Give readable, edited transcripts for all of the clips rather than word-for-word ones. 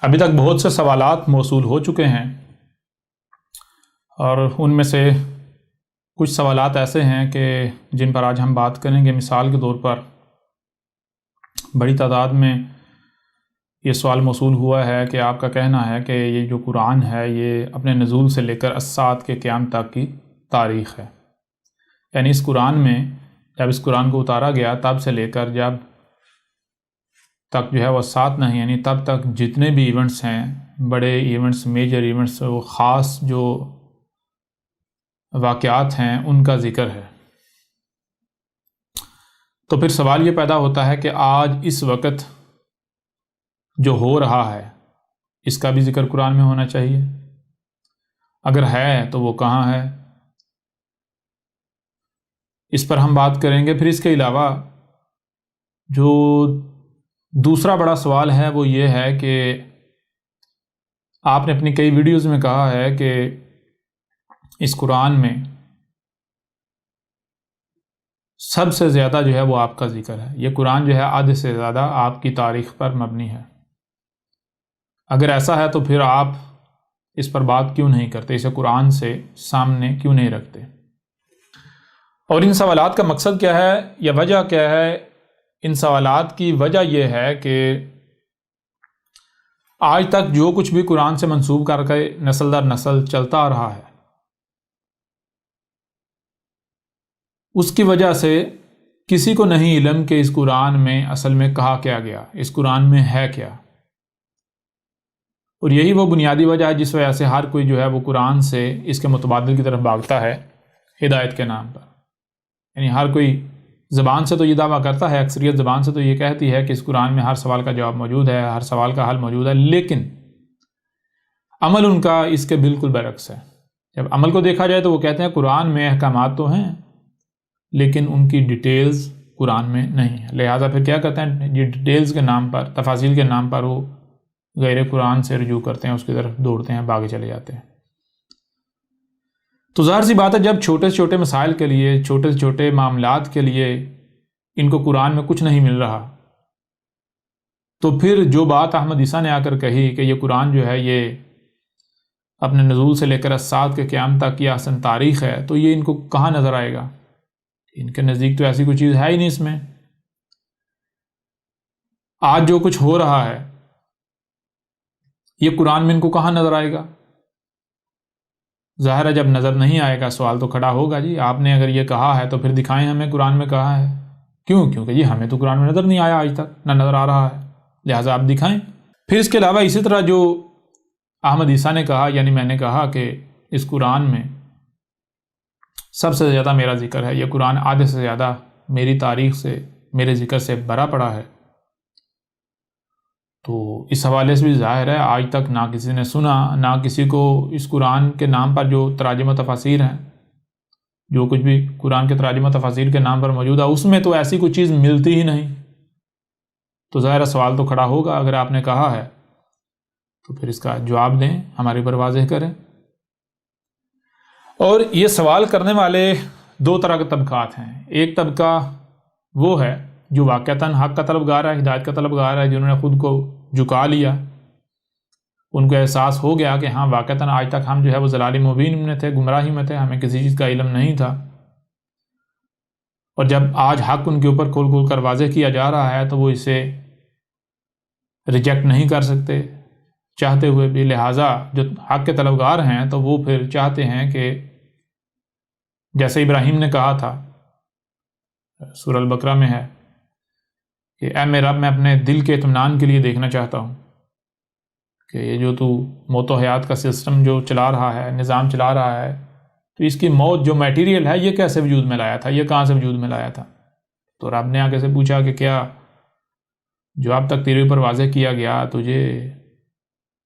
ابھی تک بہت سے سوالات موصول ہو چکے ہیں، اور ان میں سے کچھ سوالات ایسے ہیں کہ جن پر آج ہم بات کریں گے۔ مثال کے طور پر بڑی تعداد میں یہ سوال موصول ہوا ہے کہ آپ کا کہنا ہے کہ یہ جو قرآن ہے یہ اپنے نزول سے لے کر الساعۃ کے قیام تک کی تاریخ ہے، یعنی اس قرآن میں جب اس قرآن کو اتارا گیا تب سے لے کر جب تک جو ہے وہ ساتھ نہیں، یعنی تب تک جتنے بھی ایونٹس ہیں، بڑے ایونٹس، میجر ایونٹس، وہ خاص جو واقعات ہیں ان کا ذکر ہے۔ تو پھر سوال یہ پیدا ہوتا ہے کہ آج اس وقت جو ہو رہا ہے اس کا بھی ذکر قرآن میں ہونا چاہیے، اگر ہے تو وہ کہاں ہے؟ اس پر ہم بات کریں گے۔ پھر اس کے علاوہ جو دوسرا بڑا سوال ہے وہ یہ ہے کہ آپ نے اپنی کئی ویڈیوز میں کہا ہے کہ اس قرآن میں سب سے زیادہ جو ہے وہ آپ کا ذکر ہے، یہ قرآن جو ہے آدھے سے زیادہ آپ کی تاریخ پر مبنی ہے۔ اگر ایسا ہے تو پھر آپ اس پر بات کیوں نہیں کرتے، اسے قرآن سے سامنے کیوں نہیں رکھتے؟ اور ان سوالات کا مقصد کیا ہے یا وجہ کیا ہے؟ ان سوالات کی وجہ یہ ہے کہ آج تک جو کچھ بھی قرآن سے منسوب کر کے نسل در نسل چلتا آ رہا ہے، اس کی وجہ سے کسی کو نہیں علم کہ اس قرآن میں اصل میں کہا کیا گیا، اس قرآن میں ہے کیا۔ اور یہی وہ بنیادی وجہ ہے جس وجہ سے ہر کوئی جو ہے وہ قرآن سے اس کے متبادل کی طرف بھاگتا ہے ہدایت کے نام پر۔ یعنی ہر کوئی زبان سے تو یہ دعویٰ کرتا ہے، اکثریت زبان سے تو یہ کہتی ہے کہ اس قرآن میں ہر سوال کا جواب موجود ہے، ہر سوال کا حل موجود ہے، لیکن عمل ان کا اس کے بالکل برعکس ہے۔ جب عمل کو دیکھا جائے تو وہ کہتے ہیں قرآن میں احکامات تو ہیں لیکن ان کی ڈیٹیلز قرآن میں نہیں ہے، لہٰذا پھر کیا کرتے ہیں، یہ ڈیٹیلز کے نام پر، تفاصیل کے نام پر وہ غیر قرآن سے رجوع کرتے ہیں، اس کی طرف دوڑتے ہیں، بھاگے چلے جاتے ہیں۔ تو ظاہر سی بات ہے جب چھوٹے سے چھوٹے مسائل کے لیے، چھوٹے سے چھوٹے معاملات کے لیے ان کو قرآن میں کچھ نہیں مل رہا، تو پھر جو بات احمد عیسیٰ نے آ کر کہی کہ یہ قرآن جو ہے یہ اپنے نزول سے لے کر الساعۃ کے قیام تک کی احسن تاریخ ہے، تو یہ ان کو کہاں نظر آئے گا؟ ان کے نزدیک تو ایسی کوئی چیز ہے ہی نہیں اس میں۔ آج جو کچھ ہو رہا ہے یہ قرآن میں ان کو کہاں نظر آئے گا؟ ظاہر ہے جب نظر نہیں آئے گا سوال تو کھڑا ہوگا، جی آپ نے اگر یہ کہا ہے تو پھر دکھائیں ہمیں قرآن میں کہا ہے۔ کیونکہ جی ہمیں تو قرآن میں نظر نہیں آیا آج تک، نہ نظر آ رہا ہے، لہٰذا آپ دکھائیں۔ پھر اس کے علاوہ اسی طرح جو احمد عیسیٰ نے کہا، یعنی میں نے کہا کہ اس قرآن میں سب سے زیادہ میرا ذکر ہے، یہ قرآن آدھے سے زیادہ میری تاریخ سے، میرے ذکر سے بھرا پڑا ہے، تو اس حوالے سے بھی ظاہر ہے آج تک نہ کسی نے سنا، نہ کسی کو اس قرآن کے نام پر جو تراجم و تفاسیر ہیں، جو کچھ بھی قرآن کے تراجم و تفاسیر کے نام پر موجود ہے اس میں تو ایسی کوئی چیز ملتی ہی نہیں۔ تو ظاہر سوال تو کھڑا ہوگا، اگر آپ نے کہا ہے تو پھر اس کا جواب دیں، ہمارے اوپر واضح کریں۔ اور یہ سوال کرنے والے دو طرح کے طبقات ہیں۔ ایک طبقہ وہ ہے جو واقعتاً حق کا طلبگار ہے، ہدایت کا طلبگار ہے، جنہوں نے خود کو جھکا لیا، ان کو احساس ہو گیا کہ ہاں واقعتاً آج تک ہم جو ہے وہ ضلال مبین میں تھے، گمراہی میں تھے، ہمیں کسی چیز کا علم نہیں تھا، اور جب آج حق ان کے اوپر کھول کھول کر واضح کیا جا رہا ہے تو وہ اسے ریجیکٹ نہیں کر سکتے چاہتے ہوئے بھی، لہٰذا جو حق کے طلبگار ہیں تو وہ پھر چاہتے ہیں کہ جیسے ابراہیم نے کہا تھا، سورہ البقرہ میں ہے کہ اے میرے رب میں اپنے دل کے اطمینان کے لیے دیکھنا چاہتا ہوں کہ یہ جو تو موت و حیات کا سسٹم جو چلا رہا ہے، نظام چلا رہا ہے، تو اس کی موت جو میٹیریل ہے یہ کیسے وجود میں لایا تھا، یہ کہاں سے وجود میں لایا تھا؟ تو رب نے آگے سے پوچھا کہ کیا جو اب تک تیرے اوپر واضح کیا گیا تجھے،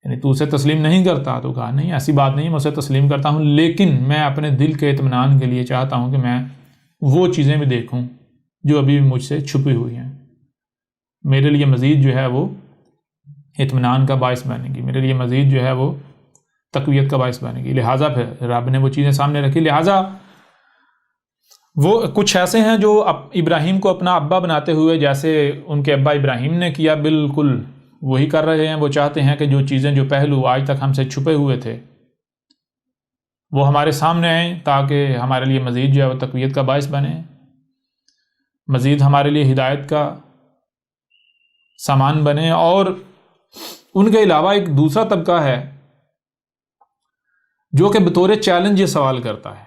یعنی تو اسے تسلیم نہیں کرتا؟ تو کہا نہیں، ایسی بات نہیں، میں اسے تسلیم کرتا ہوں، لیکن میں اپنے دل کے اطمینان کے لیے چاہتا ہوں کہ میں وہ چیزیں بھی دیکھوں جو ابھی بھی مجھ سے چھپی ہوئی ہیں، میرے لیے مزید جو ہے وہ اطمینان کا باعث بنے گی، میرے لیے مزید جو ہے وہ تقویت کا باعث بنے گی۔ لہٰذا پھر رب نے وہ چیزیں سامنے رکھی، لہٰذا وہ کچھ ایسے ہیں جو ابراہیم کو اپنا ابا بناتے ہوئے، جیسے ان کے ابا ابراہیم نے کیا، بالکل وہی کر رہے ہیں. وہ چاہتے ہیں کہ جو چیزیں، جو پہلو آج تک ہم سے چھپے ہوئے تھے وہ ہمارے سامنے آئیں تاکہ ہمارے لیے مزید جو ہے وہ تقویت کا باعث بنے، مزید ہمارے لیے ہدایت کا سامان بنے. اور ان کے علاوہ ایک دوسرا طبقہ ہے جو کہ بطور چیلنج یہ سوال کرتا ہے.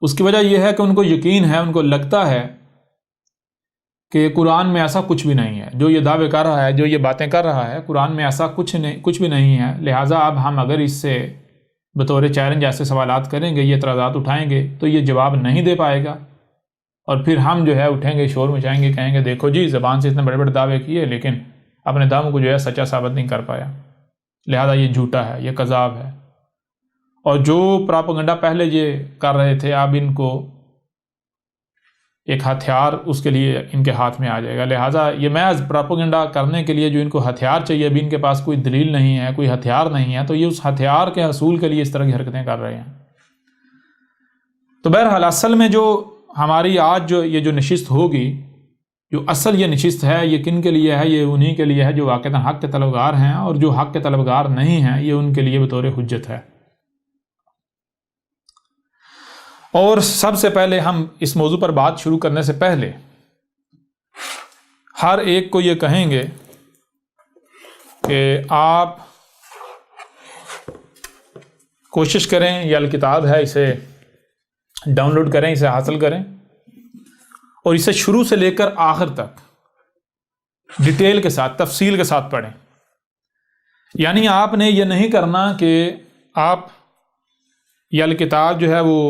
اس کی وجہ یہ ہے کہ ان کو یقین ہے، ان کو لگتا ہے کہ قرآن میں ایسا کچھ بھی نہیں ہے. جو یہ دعوے کر رہا ہے، جو یہ باتیں کر رہا ہے، قرآن میں ایسا کچھ بھی نہیں ہے. لہٰذا اب ہم اگر اس سے بطور چیلنج ایسے سوالات کریں گے، یہ اعتراضات اٹھائیں گے تو یہ جواب نہیں دے پائے گا، اور پھر ہم جو ہے اٹھیں گے، شور مچائیں گے، کہیں گے دیکھو جی زبان سے اتنے بڑے بڑے دعوے کیے لیکن اپنے دعووں کو جو ہے سچا ثابت نہیں کر پایا. لہذا یہ جھوٹا ہے، یہ کذاب ہے. اور جو پراپیگنڈا پہلے یہ کر رہے تھے اب ان کو ایک ہتھیار اس کے لیے ان کے ہاتھ میں آ جائے گا. لہٰذا یہ محض پراپیگنڈا کرنے کے لیے جو ان کو ہتھیار چاہیے، ابھی ان کے پاس کوئی دلیل نہیں ہے، کوئی ہتھیار نہیں ہے، تو یہ اس ہتھیار کے حصول کے لیے اس طرح کی حرکتیں کر رہے ہیں. تو بہرحال اصل میں جو ہماری آج جو یہ جو نشست ہوگی، جو اصل یہ نشست ہے، یہ کن کے لیے ہے؟ یہ انہی کے لیے ہے جو واقعتاً حق کے طلبگار ہیں، اور جو حق کے طلبگار نہیں ہیں یہ ان کے لیے بطور حجت ہے. اور سب سے پہلے ہم اس موضوع پر بات شروع کرنے سے پہلے ہر ایک کو یہ کہیں گے کہ آپ کوشش کریں، یہ الکتاب ہے، اسے ڈاؤن لوڈ کریں، اسے حاصل کریں اور اسے شروع سے لے کر آخر تک ڈیٹیل کے ساتھ، تفصیل کے ساتھ پڑھیں. یعنی آپ نے یہ نہیں کرنا کہ آپ یہ الکتاب جو ہے وہ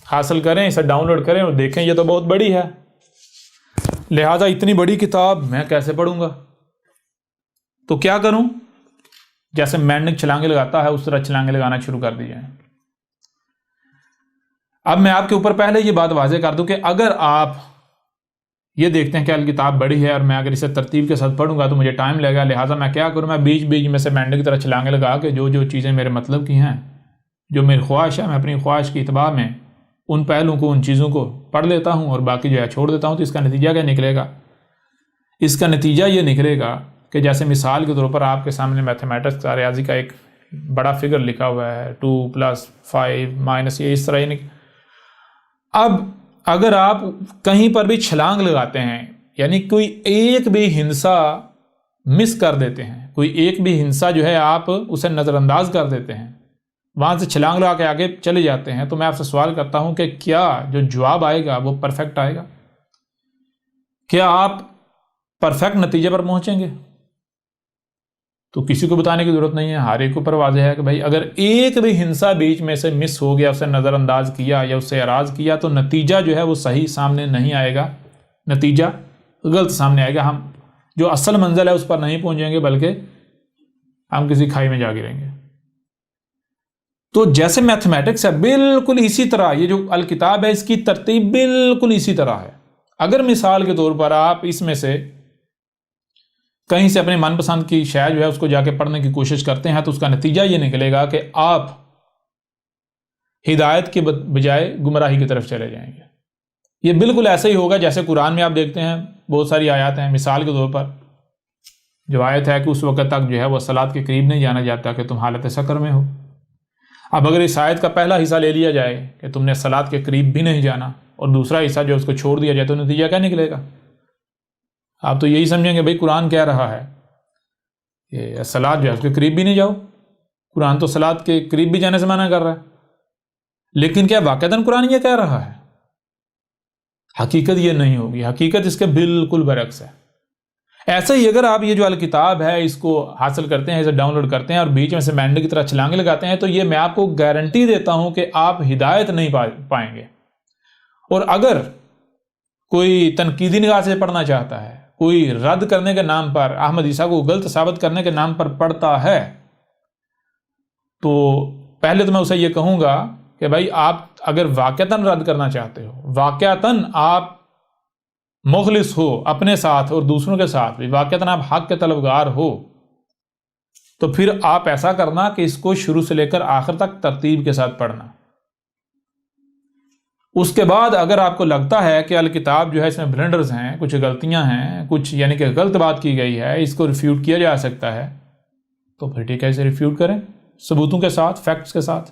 حاصل کریں، اسے ڈاؤن لوڈ کریں اور دیکھیں یہ تو بہت بڑی ہے، لہٰذا اتنی بڑی کتاب میں کیسے پڑھوں گا، تو کیا کروں؟ جیسے مینڈک چھلانگے لگاتا ہے اس طرح چھلانگے لگانا شروع کر دی جائیں. اب میں آپ کے اوپر پہلے یہ بات واضح کر دوں کہ اگر آپ یہ دیکھتے ہیں کہ الکتاب بڑی ہے اور میں اگر اسے ترتیب کے ساتھ پڑھوں گا تو مجھے ٹائم لگے گا، لہٰذا میں کیا کروں؟ میں بیچ بیچ میں سے مینڈک کی طرح چھلانگے لگا کے جو چیزیں میرے مطلب کی ہیں، جو میری خواہش ہے، میں اپنی خواہش کی اتباع میں ان پہلوں کو، ان چیزوں کو پڑھ لیتا ہوں اور باقی جو ہے چھوڑ دیتا ہوں. تو اس کا نتیجہ کیا نکلے گا؟ اس کا نتیجہ یہ نکلے گا کہ جیسے مثال کے طور پر آپ کے سامنے میتھمیٹکس کا، ریاضی کا ایک بڑا فگر لکھا ہوا ہے 2 + 5 - یہ اس طرح ہی اب اگر آپ کہیں پر بھی چھلانگ لگاتے ہیں، یعنی کوئی ایک بھی ہندسہ مس کر دیتے ہیں، کوئی ایک بھی ہندسہ جو ہے آپ اسے نظر انداز کر دیتے ہیں، وہاں سے چھلانگ لگا کے آگے چلے جاتے ہیں، تو میں آپ سے سوال کرتا ہوں کہ کیا جو جواب آئے گا وہ پرفیکٹ آئے گا؟ کیا آپ پرفیکٹ نتیجے پر پہنچیں گے؟ تو کسی کو بتانے کی ضرورت نہیں ہے، ہر ایک اوپر واضح ہے کہ بھائی اگر ایک بھی ہندسہ بیچ میں سے مس ہو گیا، اسے نظر انداز کیا یا اس سے اعراض کیا، تو نتیجہ جو ہے وہ صحیح سامنے نہیں آئے گا، نتیجہ غلط سامنے آئے گا. ہم جو اصل منزل ہے اس پر نہیں پہنچیں گے بلکہ ہم کسی کھائی میں جا گریں گے. تو جیسے میتھمیٹکس ہے بالکل اسی طرح یہ جو الکتاب ہے اس کی ترتیب بالکل اسی طرح ہے. اگر مثال کے طور پر آپ اس میں سے کہیں سے اپنے من پسند کی شے جو ہے اس کو جا کے پڑھنے کی کوشش کرتے ہیں تو اس کا نتیجہ یہ نکلے گا کہ آپ ہدایت کے بجائے گمراہی کی طرف چلے جائیں گے. یہ بالکل ایسا ہی ہوگا جیسے قرآن میں آپ دیکھتے ہیں بہت ساری آیات ہیں. مثال کے طور پر جو آیت ہے کہ اس وقت تک جو ہے وہ صلاۃ کے قریب نہیں جانا جاتا کہ تم حالت سکر میں ہو. اب اگر اس آیت کا پہلا حصہ لے لیا جائے کہ تم نے صلاۃ کے قریب بھی نہیں جانا اور دوسرا حصہ جو اس کو چھوڑ دیا جائے تو نتیجہ کیا نکلے گا؟ آپ تو یہی سمجھیں گے بھائی قرآن کہہ رہا ہے کہ صلاۃ جو ہے اس کے قریب بھی نہیں جاؤ. قرآن تو صلاۃ کے قریب بھی جانے سے منع کر رہا ہے، لیکن کیا واقعتاً قرآن یہ کہہ رہا ہے؟ حقیقت یہ نہیں ہوگی، حقیقت اس کے بالکل برعکس ہے. ایسا ہی اگر آپ یہ جو الکتاب ہے اس کو حاصل کرتے ہیں، اسے ڈاؤن لوڈ کرتے ہیں اور بیچ میں سے مینڈک کی طرح چھلانگے لگاتے ہیں تو یہ میں آپ کو گارنٹی دیتا ہوں کہ آپ ہدایت نہیں پائیں گے. اور اگر کوئی تنقیدی نگاہ سے پڑھنا چاہتا ہے، کوئی رد کرنے کے نام پر، احمد عیسیٰ کو غلط ثابت کرنے کے نام پر پڑھتا ہے، تو پہلے تو میں اسے یہ کہوں گا کہ بھائی آپ اگر واقعتاً رد کرنا چاہتے ہو، واقعتاً آپ مخلص ہو اپنے ساتھ اور دوسروں کے ساتھ بھی، واقعتاً آپ حق کے طلبگار ہو، تو پھر آپ ایسا کرنا کہ اس کو شروع سے لے کر آخر تک ترتیب کے ساتھ پڑھنا. اس کے بعد اگر آپ کو لگتا ہے کہ الکتاب جو ہے اس میں بلنڈرز ہیں، کچھ غلطیاں ہیں، کچھ یعنی کہ غلط بات کی گئی ہے، اس کو ریفیوٹ کیا جا سکتا ہے، تو پھر ٹھیک ہے، اسے ریفیوٹ کریں ثبوتوں کے ساتھ، فیکٹس کے ساتھ۔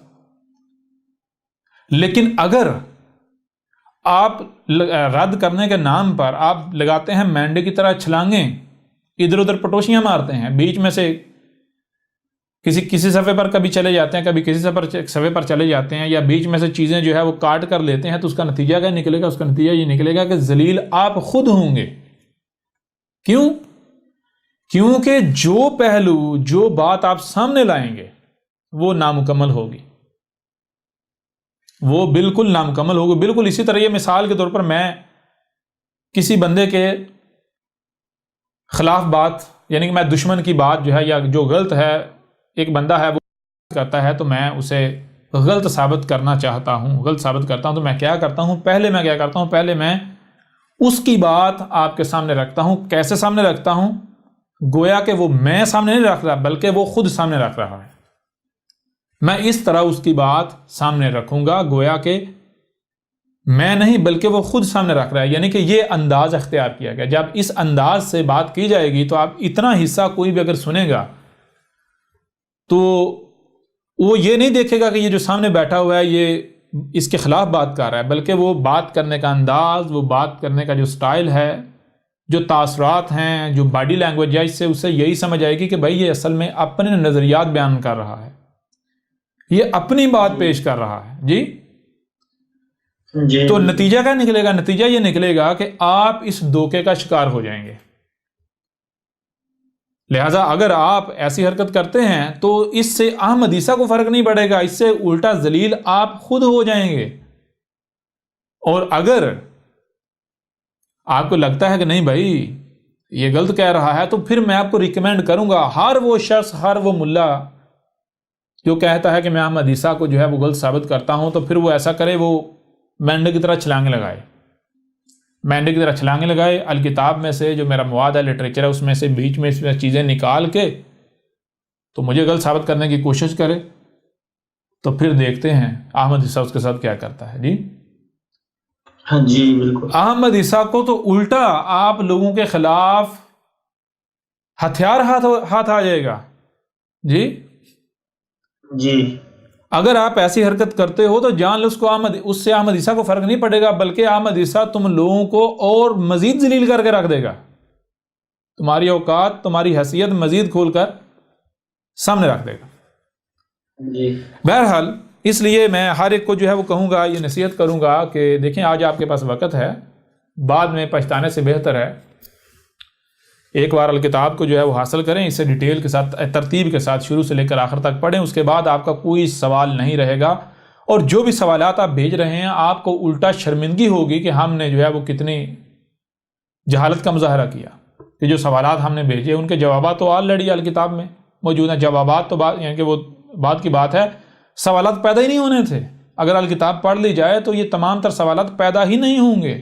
لیکن اگر آپ رد کرنے کے نام پر آپ لگاتے ہیں مینڈے کی طرح چھلانگیں، ادھر ادھر پٹوشیاں مارتے ہیں، بیچ میں سے کسی صفحے پر کبھی چلے جاتے ہیں، کبھی کسی صفحے پر چلے جاتے ہیں، یا بیچ میں سے چیزیں جو ہے وہ کاٹ کر لیتے ہیں، تو اس کا نتیجہ کیا نکلے گا؟ اس کا نتیجہ یہ نکلے گا کہ ذلیل آپ خود ہوں گے۔ کیوں؟ کیونکہ جو پہلو، جو بات آپ سامنے لائیں گے وہ نامکمل ہوگی، وہ بالکل نامکمل ہوگی۔ بالکل اسی طرح یہ مثال کے طور پر میں کسی بندے کے خلاف بات، یعنی کہ میں دشمن کی بات جو ہے یا جو غلط ہے، ایک بندہ ہے وہ کرتا ہے تو میں اسے غلط ثابت کرنا چاہتا ہوں، غلط ثابت کرتا ہوں، تو میں کیا کرتا ہوں؟ پہلے میں اس کی بات آپ کے سامنے رکھتا ہوں۔ کیسے سامنے رکھتا ہوں؟ گویا کہ وہ میں سامنے نہیں رکھ رہا بلکہ وہ خود سامنے رکھ رہا ہے۔ میں اس طرح اس کی بات سامنے رکھوں گا گویا کہ میں نہیں بلکہ وہ خود سامنے رکھ رہا ہے، یعنی کہ یہ انداز اختیار کیا گیا۔ جب اس انداز سے بات کی جائے گی تو آپ اتنا حصہ کوئی بھی اگر سنے گا تو وہ یہ نہیں دیکھے گا کہ یہ جو سامنے بیٹھا ہوا ہے یہ اس کے خلاف بات کر رہا ہے، بلکہ وہ بات کرنے کا انداز، وہ بات کرنے کا جو سٹائل ہے، جو تاثرات ہیں، جو باڈی لینگویج ہے، اس سے اسے یہی سمجھ آئے گی کہ بھائی یہ اصل میں اپنے نظریات بیان کر رہا ہے، یہ اپنی بات پیش کر رہا ہے۔ جی تو نتیجہ کیا نکلے گا؟ نتیجہ یہ نکلے گا کہ آپ اس دھوکے کا شکار ہو جائیں گے۔ لہٰذا اگر آپ ایسی حرکت کرتے ہیں تو اس سے اہم حدیثہ کو فرق نہیں پڑے گا، اس سے الٹا ذلیل آپ خود ہو جائیں گے۔ اور اگر آپ کو لگتا ہے کہ نہیں بھائی یہ غلط کہہ رہا ہے، تو پھر میں آپ کو ریکمینڈ کروں گا، ہر وہ شخص، ہر وہ ملا جو کہتا ہے کہ میں اہم حدیثہ کو جو ہے وہ غلط ثابت کرتا ہوں، تو پھر وہ ایسا کرے، وہ مینڈے کی طرح چھلانگیں لگائے، مینڈے کی طرح چھلانگیں لگائے، الکتاب میں سے جو میرا مواد ہے، لٹریچر ہے، اس میں سے بیچ میں چیزیں نکال کے تو مجھے غلط ثابت کرنے کی کوشش کرے، تو پھر دیکھتے ہیں احمد عیسیٰ اس کے ساتھ کیا کرتا ہے۔ جی ہاں جی بالکل۔ احمد عیسیٰ کو تو الٹا آپ لوگوں کے خلاف ہتھیار ہاتھ آ جائے گا۔ جی اگر آپ ایسی حرکت کرتے ہو تو جان لو اس سے احمد عیسیٰ کو فرق نہیں پڑے گا، بلکہ احمد عیسیٰ تم لوگوں کو اور مزید ذلیل کر کے رکھ دے گا، تمہاری اوقات، تمہاری حیثیت مزید کھول کر سامنے رکھ دے گا۔ جی بہرحال اس لیے میں ہر ایک کو جو ہے وہ کہوں گا، یہ نصیحت کروں گا کہ دیکھیں آج آپ کے پاس وقت ہے، بعد میں پچھتانے سے بہتر ہے ایک بار الکتاب کو جو ہے وہ حاصل کریں، اسے ڈیٹیل کے ساتھ، ترتیب کے ساتھ شروع سے لے کر آخر تک پڑھیں، اس کے بعد آپ کا کوئی سوال نہیں رہے گا، اور جو بھی سوالات آپ بھیج رہے ہیں آپ کو الٹا شرمندگی ہوگی کہ ہم نے جو ہے وہ کتنی جہالت کا مظاہرہ کیا، کہ جو سوالات ہم نے بھیجے ان کے جوابات تو آلریڈی الکتاب میں موجود ہیں، جوابات تو یعنی کہ وہ بات کی بات ہے، سوالات پیدا ہی نہیں ہونے تھے، اگر الکتاب پڑھ لی جائے تو یہ تمام تر سوالات پیدا ہی نہیں ہوں گے،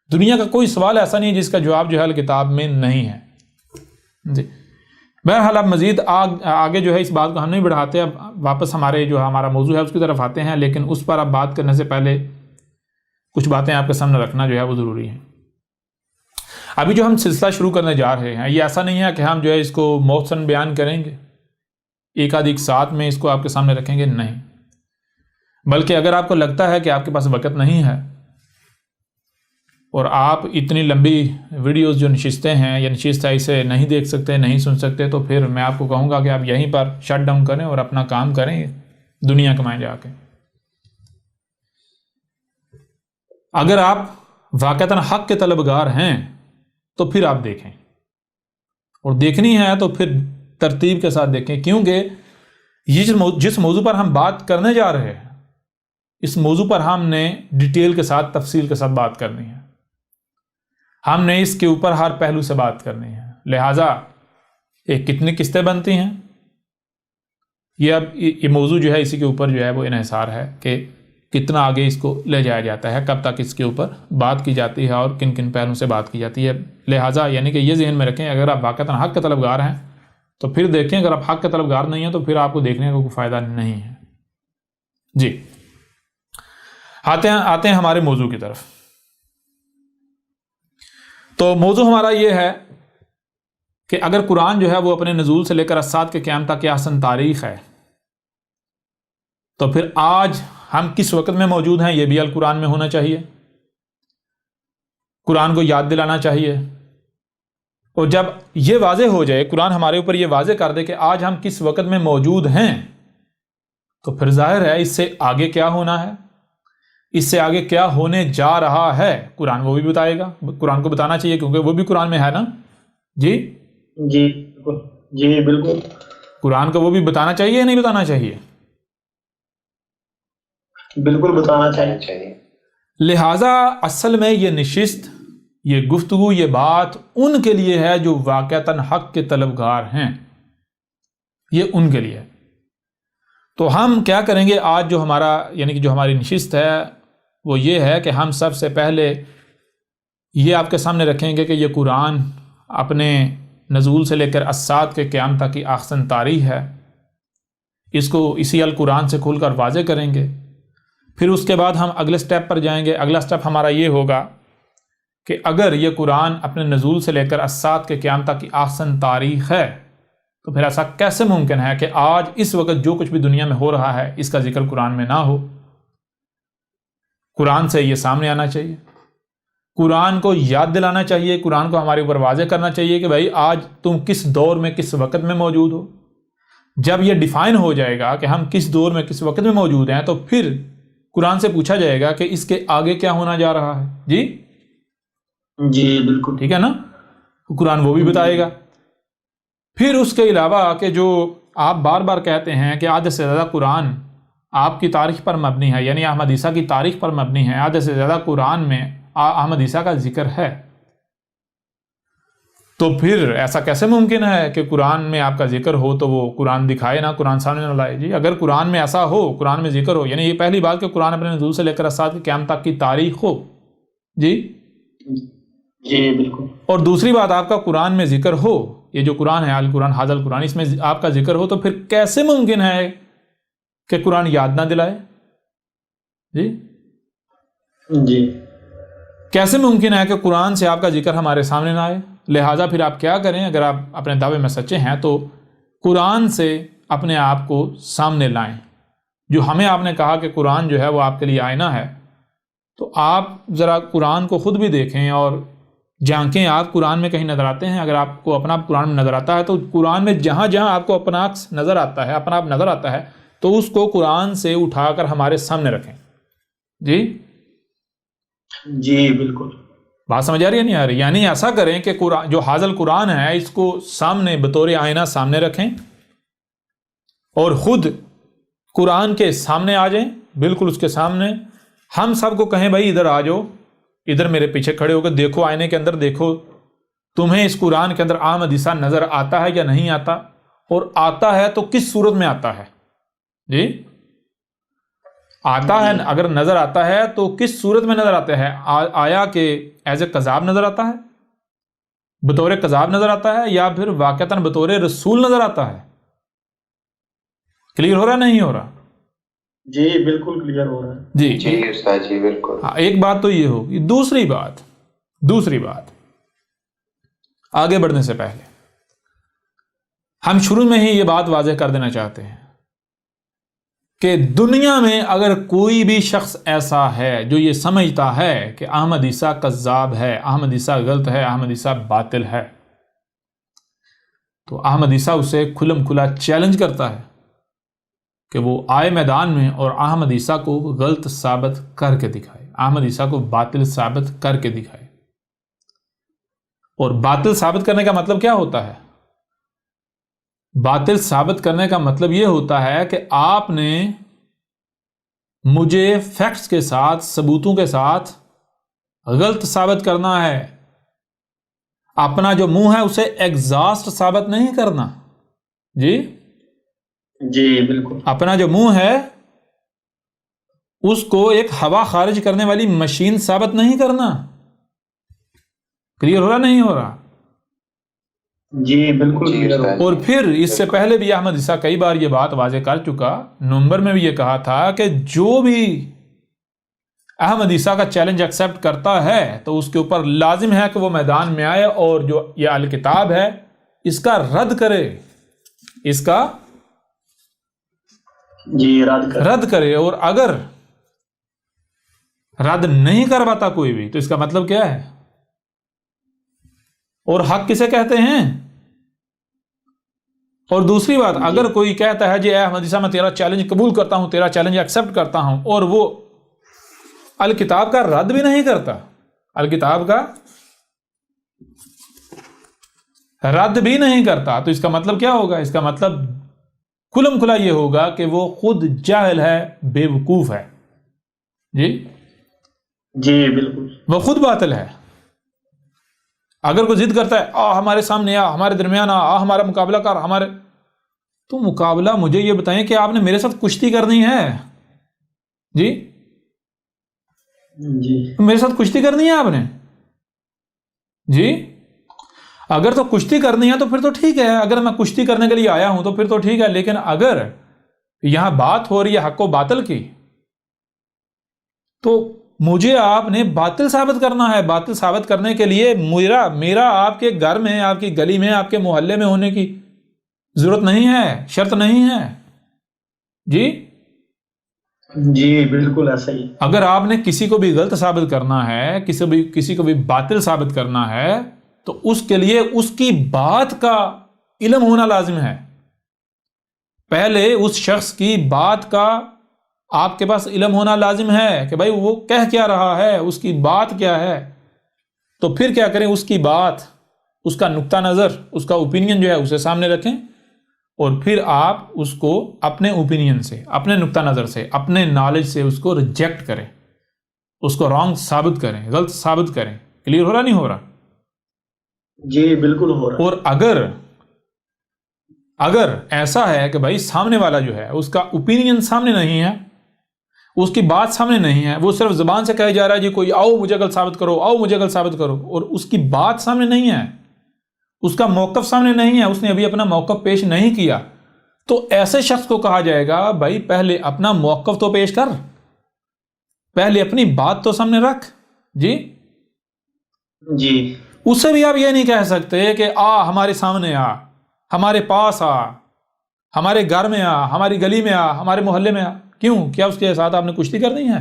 دنیا کا کوئی سوال ایسا نہیں جس کا جواب جو ہے الکتاب میں نہیں ہے۔ جی بہرحال اب مزید آگے جو ہے اس بات کو ہم نہیں بڑھاتے، اب واپس ہمارا موضوع ہے اس کی طرف آتے ہیں، لیکن اس پر اب بات کرنے سے پہلے کچھ باتیں آپ کے سامنے رکھنا جو ہے وہ ضروری ہے۔ ابھی جو ہم سلسلہ شروع کرنے جا رہے ہیں، یہ ایسا نہیں ہے کہ ہم جو ہے اس کو محسن بیان کریں گے، ایک آدھ ایک ساتھ میں اس کو آپ کے سامنے رکھیں گے، نہیں، بلکہ اگر آپ کو لگتا ہے کہ آپ کے پاس وقت نہیں ہے اور آپ اتنی لمبی ویڈیوز جو نشستیں ہیں یا نشست ہے اسے نہیں دیکھ سکتے، نہیں سن سکتے، تو پھر میں آپ کو کہوں گا کہ آپ یہیں پر شٹ ڈاؤن کریں اور اپنا کام کریں، دنیا کمائیں جا کے۔ اگر آپ واقعتاً حق کے طلبگار ہیں تو پھر آپ دیکھیں، اور دیکھنی ہے تو پھر ترتیب کے ساتھ دیکھیں، کیونکہ یہ جس موضوع پر ہم بات کرنے جا رہے ہیں، اس موضوع پر ہم نے ڈیٹیل کے ساتھ، تفصیل کے ساتھ بات کرنی ہے، ہم نے اس کے اوپر ہر پہلو سے بات کرنی ہے، لہٰذا کتنی قسطیں بنتی ہیں، یہ موضوع جو ہے اسی کے اوپر جو ہے وہ انحصار ہے کہ کتنا آگے اس کو لے جایا جاتا ہے، کب تک اس کے اوپر بات کی جاتی ہے اور کن کن پہلوؤں سے بات کی جاتی ہے۔ لہٰذا یعنی کہ یہ ذہن میں رکھیں، اگر آپ واقعتاً حق کے طلبگار ہیں تو پھر دیکھیں، اگر آپ حق کے طلبگار نہیں ہیں تو پھر آپ کو دیکھنے کا کوئی فائدہ نہیں ہے۔ جی آتے ہیں ہمارے موضوع کی طرف. تو موضوع ہمارا یہ ہے کہ اگر قرآن جو ہے وہ اپنے نزول سے لے کر اسات کے قیام تک کی احسن تاریخ ہے، تو پھر آج ہم کس وقت میں موجود ہیں یہ بھی القرآن میں ہونا چاہیے. قرآن کو یاد دلانا چاہیے. اور جب یہ واضح ہو جائے، قرآن ہمارے اوپر یہ واضح کر دے کہ آج ہم کس وقت میں موجود ہیں، تو پھر ظاہر ہے اس سے آگے کیا ہونا ہے، اس سے آگے کیا ہونے جا رہا ہے، قرآن وہ بھی بتائے گا. قرآن کو بتانا چاہیے کیونکہ وہ بھی قرآن میں ہے نا. جی جی جی بالکل. قرآن کو وہ بھی بتانا چاہیے یا نہیں بتانا چاہیے؟ بالکل بتانا چاہیے. لہٰذا اصل میں یہ نشست، یہ گفتگو، یہ بات ان کے لیے ہے جو واقعتاً حق کے طلبگار ہیں. یہ ان کے لیے. تو ہم کیا کریں گے آج جو ہمارا یعنی کہ جو ہماری نشست ہے وہ یہ ہے کہ ہم سب سے پہلے یہ آپ کے سامنے رکھیں گے کہ یہ قرآن اپنے نزول سے لے کر اسات کے قیام تک کی احسن تاریخ ہے. اس کو اسی القرآن سے کھول کر واضح کریں گے. پھر اس کے بعد ہم اگلے سٹیپ پر جائیں گے. اگلا سٹیپ ہمارا یہ ہوگا کہ اگر یہ قرآن اپنے نزول سے لے کر اسات کے قیام تک کی احسن تاریخ ہے تو پھر ایسا کیسے ممکن ہے کہ آج اس وقت جو کچھ بھی دنیا میں ہو رہا ہے اس کا ذکر قرآن میں نہ ہو. قرآن سے یہ سامنے آنا چاہیے. قرآن کو یاد دلانا چاہیے. قرآن کو ہمارے اوپر واضح کرنا چاہیے کہ بھائی آج تم کس دور میں کس وقت میں موجود ہو. جب یہ ڈیفائن ہو جائے گا کہ ہم کس دور میں کس وقت میں موجود ہیں تو پھر قرآن سے پوچھا جائے گا کہ اس کے آگے کیا ہونا جا رہا ہے. جی بالکل ٹھیک ہے نا. قرآن وہ بھی بتائے گا. پھر اس کے علاوہ کہ جو آپ بار بار کہتے ہیں کہ آدھے سے زیادہ قرآن آپ کی تاریخ پر مبنی ہے، یعنی احمد عیسیٰ کی تاریخ پر مبنی ہے، آدھے سے زیادہ قرآن میں احمد عیسیٰ کا ذکر ہے، تو پھر ایسا کیسے ممکن ہے کہ قرآن میں آپ کا ذکر ہو تو وہ قرآن دکھائے نہ، قرآن سامنے نہ لائے. جی اگر قرآن میں ایسا ہو، قرآن میں ذکر ہو، یعنی یہ پہلی بات کہ قرآن اپنے نزول سے لے کر اسات کے قیام تک کی تاریخ ہو. جی بالکل. اور دوسری بات آپ کا قرآن میں ذکر ہو، یہ جو قرآن ہے القرآن حاضر القرآن، اس میں آپ کا ذکر ہو، تو پھر کیسے ممکن ہے کہ قرآن یاد نہ دلائے؟ جی کیسے ممکن ہے کہ قرآن سے آپ کا ذکر ہمارے سامنے نہ آئے؟ لہٰذا پھر آپ کیا کریں، اگر آپ اپنے دعوے میں سچے ہیں تو قرآن سے اپنے آپ کو سامنے لائیں. جو ہمیں آپ نے کہا کہ قرآن جو ہے وہ آپ کے لیے آئینہ ہے، تو آپ ذرا قرآن کو خود بھی دیکھیں اور جھانکیں. آپ قرآن میں کہیں نظر آتے ہیں؟ اگر آپ کو اپنا قرآن میں نظر آتا ہے تو قرآن میں جہاں جہاں آپ کو اپنا نظر آتا ہے، اپنا آپ نظر آتا ہے، تو اس کو قرآن سے اٹھا کر ہمارے سامنے رکھیں. جی بالکل. بات سمجھ آ رہی ہے نہیں آ رہی؟ یعنی ایسا کریں کہ قرآن جو حاضر قرآن ہے اس کو سامنے بطور آئینہ سامنے رکھیں اور خود قرآن کے سامنے آ جائیں، بالکل اس کے سامنے. ہم سب کو کہیں بھائی ادھر آ جاؤ، ادھر میرے پیچھے کھڑے ہو کر دیکھو، آئینے کے اندر دیکھو، تمہیں اس قرآن کے اندر احمد عیسیٰ نظر آتا ہے یا نہیں آتا، اور آتا ہے تو کس صورت میں آتا ہے؟ آتا ہے، اگر نظر آتا ہے تو کس صورت میں نظر آتا ہے؟ آیا کہ ایز اے کذاب نظر آتا ہے، بطور کذاب نظر آتا ہے، یا پھر واقعتاً بطور رسول نظر آتا ہے؟ کلیئر ہو رہا نہیں ہو رہا؟ جی بالکل کلیئر ہو رہا ہے. جی استاد جی بالکل. ایک بات تو یہ ہوگی. دوسری بات آگے بڑھنے سے پہلے ہم شروع میں ہی یہ بات واضح کر دینا چاہتے ہیں کہ دنیا میں اگر کوئی بھی شخص ایسا ہے جو یہ سمجھتا ہے کہ احمد عیسیٰ کذاب ہے، احمد عیسیٰ غلط ہے، احمد عیسیٰ باطل ہے، تو احمد عیسیٰ اسے کھلم کھلا چیلنج کرتا ہے کہ وہ آئے میدان میں اور احمد عیسیٰ کو غلط ثابت کر کے دکھائے، احمد عیسیٰ کو باطل ثابت کر کے دکھائے. اور باطل ثابت کرنے کا مطلب کیا ہوتا ہے؟ باطل ثابت کرنے کا مطلب یہ ہوتا ہے کہ آپ نے مجھے فیکٹس کے ساتھ، ثبوتوں کے ساتھ غلط ثابت کرنا ہے. اپنا جو منہ ہے اسے ایگزاسٹ ثابت نہیں کرنا. جی بالکل. اپنا جو منہ ہے اس کو ایک ہوا خارج کرنے والی مشین ثابت نہیں کرنا. کلیئر ہو رہا نہیں ہو رہا؟ جی بالکل. اور پھر اس سے پہلے بھی احمد عیسیٰ کئی بار یہ بات واضح کر چکا، نومبر میں بھی یہ کہا تھا کہ جو بھی احمد عیسیٰ کا چیلنج ایکسیپٹ کرتا ہے تو اس کے اوپر لازم ہے کہ وہ میدان میں آئے اور جو یہ اہل کتاب ہے اس کا رد کرے، اس کا رد کرے۔ اور اگر رد نہیں کر پاتا کوئی بھی تو اس کا مطلب کیا ہے؟ اور حق کسے کہتے ہیں؟ اور دوسری بات، اگر کوئی کہتا ہے جی اے احمد عیسیٰ میں تیرا چیلنج قبول کرتا ہوں، تیرا چیلنج ایکسیپٹ کرتا ہوں، اور وہ الکتاب کا رد بھی نہیں کرتا، الکتاب کا رد بھی نہیں کرتا، تو اس کا مطلب کیا ہوگا؟ اس کا مطلب کھلم کھلا یہ ہوگا کہ وہ خود جاہل ہے، بے وقوف ہے۔ جی بالکل، وہ خود باطل ہے۔ اگر کوئی ضد کرتا ہے ہمارے سامنے آ، ہمارے درمیان آ، ہمارا مقابلہ کر، ہمارے، تو مقابلہ مجھے یہ بتائیں کہ آپ نے میرے ساتھ کشتی کرنی ہے؟ جی میرے ساتھ کشتی کرنی ہے آپ نے؟ جی اگر تو کشتی کرنی ہے تو پھر تو ٹھیک ہے، اگر میں کشتی کرنے کے لیے آیا ہوں تو پھر تو ٹھیک ہے، لیکن اگر یہاں بات ہو رہی ہے حق و باطل کی تو مجھے آپ نے باطل ثابت کرنا ہے۔ باطل ثابت کرنے کے لیے میرا آپ کے گھر میں، آپ کی گلی میں، آپ کے محلے میں ہونے کی ضرورت نہیں ہے، شرط نہیں ہے۔ جی بالکل ایسا ہی۔ اگر آپ نے کسی کو بھی غلط ثابت کرنا ہے، کسی کو بھی باطل ثابت کرنا ہے تو اس کے لیے اس کی بات کا علم ہونا لازم ہے۔ پہلے اس شخص کی بات کا آپ کے پاس علم ہونا لازم ہے کہ بھائی وہ کہہ کیا رہا ہے، اس کی بات کیا ہے، تو پھر کیا کریں؟ اس کی بات، اس کا نقطہ نظر، اس کا اوپینین جو ہے اسے سامنے رکھیں، اور پھر آپ اس کو اپنے اوپینین سے، اپنے نقطہ نظر سے، اپنے نالج سے اس کو ریجیکٹ کریں، اس کو رانگ ثابت کریں، غلط ثابت کریں۔ کلیئر ہو رہا نہیں ہو رہا؟ جی بالکل ہو رہا۔ اور اگر ایسا ہے کہ بھائی سامنے والا جو ہے اس کا اوپینین سامنے نہیں ہے، اس کی بات سامنے نہیں ہے، وہ صرف زبان سے کہا جا رہا ہے جی کوئی آؤ مجھے غلط ثابت کرو، آؤ مجھے غلط ثابت کرو، اور اس کی بات سامنے نہیں ہے، اس کا موقف سامنے نہیں ہے، اس نے ابھی اپنا موقف پیش نہیں کیا، تو ایسے شخص کو کہا جائے گا بھائی پہلے اپنا موقف تو پیش کر، پہلے اپنی بات تو سامنے رکھ۔ جی اسے بھی آپ یہ نہیں کہہ سکتے کہ ہمارے سامنے آ، ہمارے پاس آ، ہمارے گھر میں آ، ہماری گلی میں آ، ہمارے محلے میں آ۔ کیوں؟ کیا اس کے ساتھ آپ نے کشتی کرنی ہے؟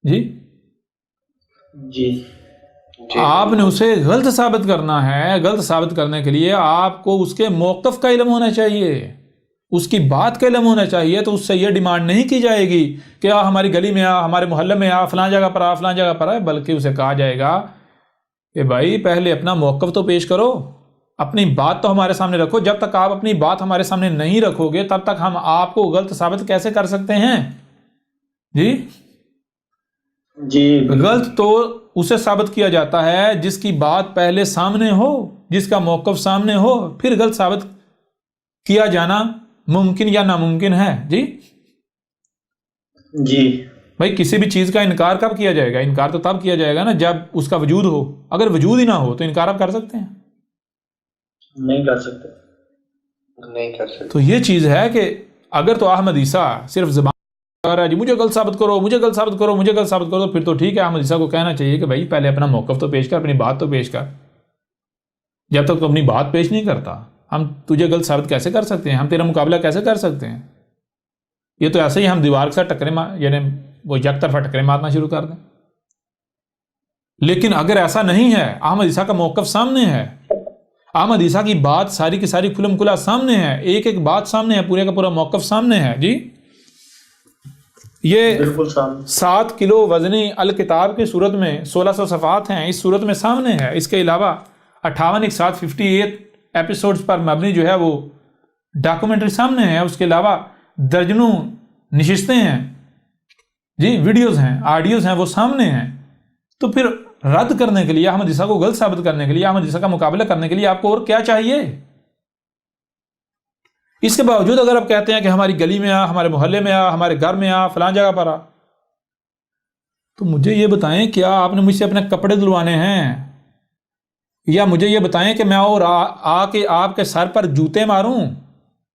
جی آپ نے اسے غلط ثابت کرنا ہے۔ غلط ثابت کرنے کے لیے آپ کو اس کے موقف کا علم ہونا چاہیے، اس کی بات کا علم ہونا چاہیے۔ تو اس سے یہ ڈیمانڈ نہیں کی جائے گی کہ ہماری گلی میں آ، ہمارے محلے میں آ، فلاں جگہ پر آ، فلاں جگہ پر آ، بلکہ اسے کہا جائے گا کہ بھائی پہلے اپنا موقف تو پیش کرو، اپنی بات تو ہمارے سامنے رکھو۔ جب تک آپ اپنی بات ہمارے سامنے نہیں رکھو گے تب تک ہم آپ کو غلط ثابت کیسے کر سکتے ہیں؟ جی غلط تو اسے ثابت کیا جاتا ہے جس کی بات پہلے سامنے ہو، جس کا موقف سامنے ہو، پھر غلط ثابت کیا جانا ممکن یا ناممکن ہے۔ جی بھائی کسی بھی چیز کا انکار کب کیا جائے گا؟ انکار تو تب کیا جائے گا نا جب اس کا وجود ہو۔ اگر وجود ہی نہ ہو تو انکار آپ کر سکتے ہیں؟ نہیں کر سکتے۔ تو یہ چیز ہے کہ اگر تو احمد عیسیٰ صرف زبان کہہ رہا ہے جی مجھے غلط ثابت کرو، مجھے غلط ثابت کرو، مجھے غلط ثابت کرو، پھر تو ٹھیک ہے، احمد عیسیٰ کو کہنا چاہیے کہ بھائی پہلے اپنا موقف تو پیش کر، اپنی بات تو پیش کر۔ جب تک تو اپنی بات پیش نہیں کرتا ہم تجھے غلط ثابت کیسے کر سکتے ہیں؟ ہم تیرا مقابلہ کیسے کر سکتے ہیں؟ یہ تو ایسے ہی ہم دیوار کے ساتھ ٹکرے یعنی وہ یک طرفہ ٹکرے مارنا شروع کر دیں۔ لیکن اگر ایسا نہیں ہے، احمد عیسیٰ کا موقف سامنے ہے، احمد عیسیٰ کی بات ساری کی ساری کھلم کھلا سامنے ہے، ایک ایک بات سامنے ہے، پورے کا پورا موقف سامنے ہے۔ یہ 7 کلو وزنی الکتاب کی صورت میں 1600 صفحات ہیں، اس صورت میں سامنے ہے۔ اس کے علاوہ 58 ایپیسوڈز پر مبنی جو ہے وہ ڈاکومنٹری سامنے ہے۔ اس کے علاوہ درجنوں نشستیں ہیں، ویڈیوز ہیں، آڈیوز ہیں، وہ سامنے ہیں۔ تو پھر رد کرنے کے لیے، احمد عیسیٰ کو غلط ثابت کرنے کے لیے، احمد عیسیٰ کا مقابلہ کرنے کے لیے آپ کو اور کیا چاہیے؟ اس کے باوجود اگر آپ کہتے ہیں کہ ہماری گلی میں آ، ہمارے محلے میں آ، ہمارے گھر میں آ، فلاں جگہ پر آ، تو مجھے یہ بتائیں کیا آپ نے مجھ سے اپنے کپڑے دھلوانے ہیں؟ یا مجھے یہ بتائیں کہ میں اور آ کے آپ کے سر پر جوتے ماروں؟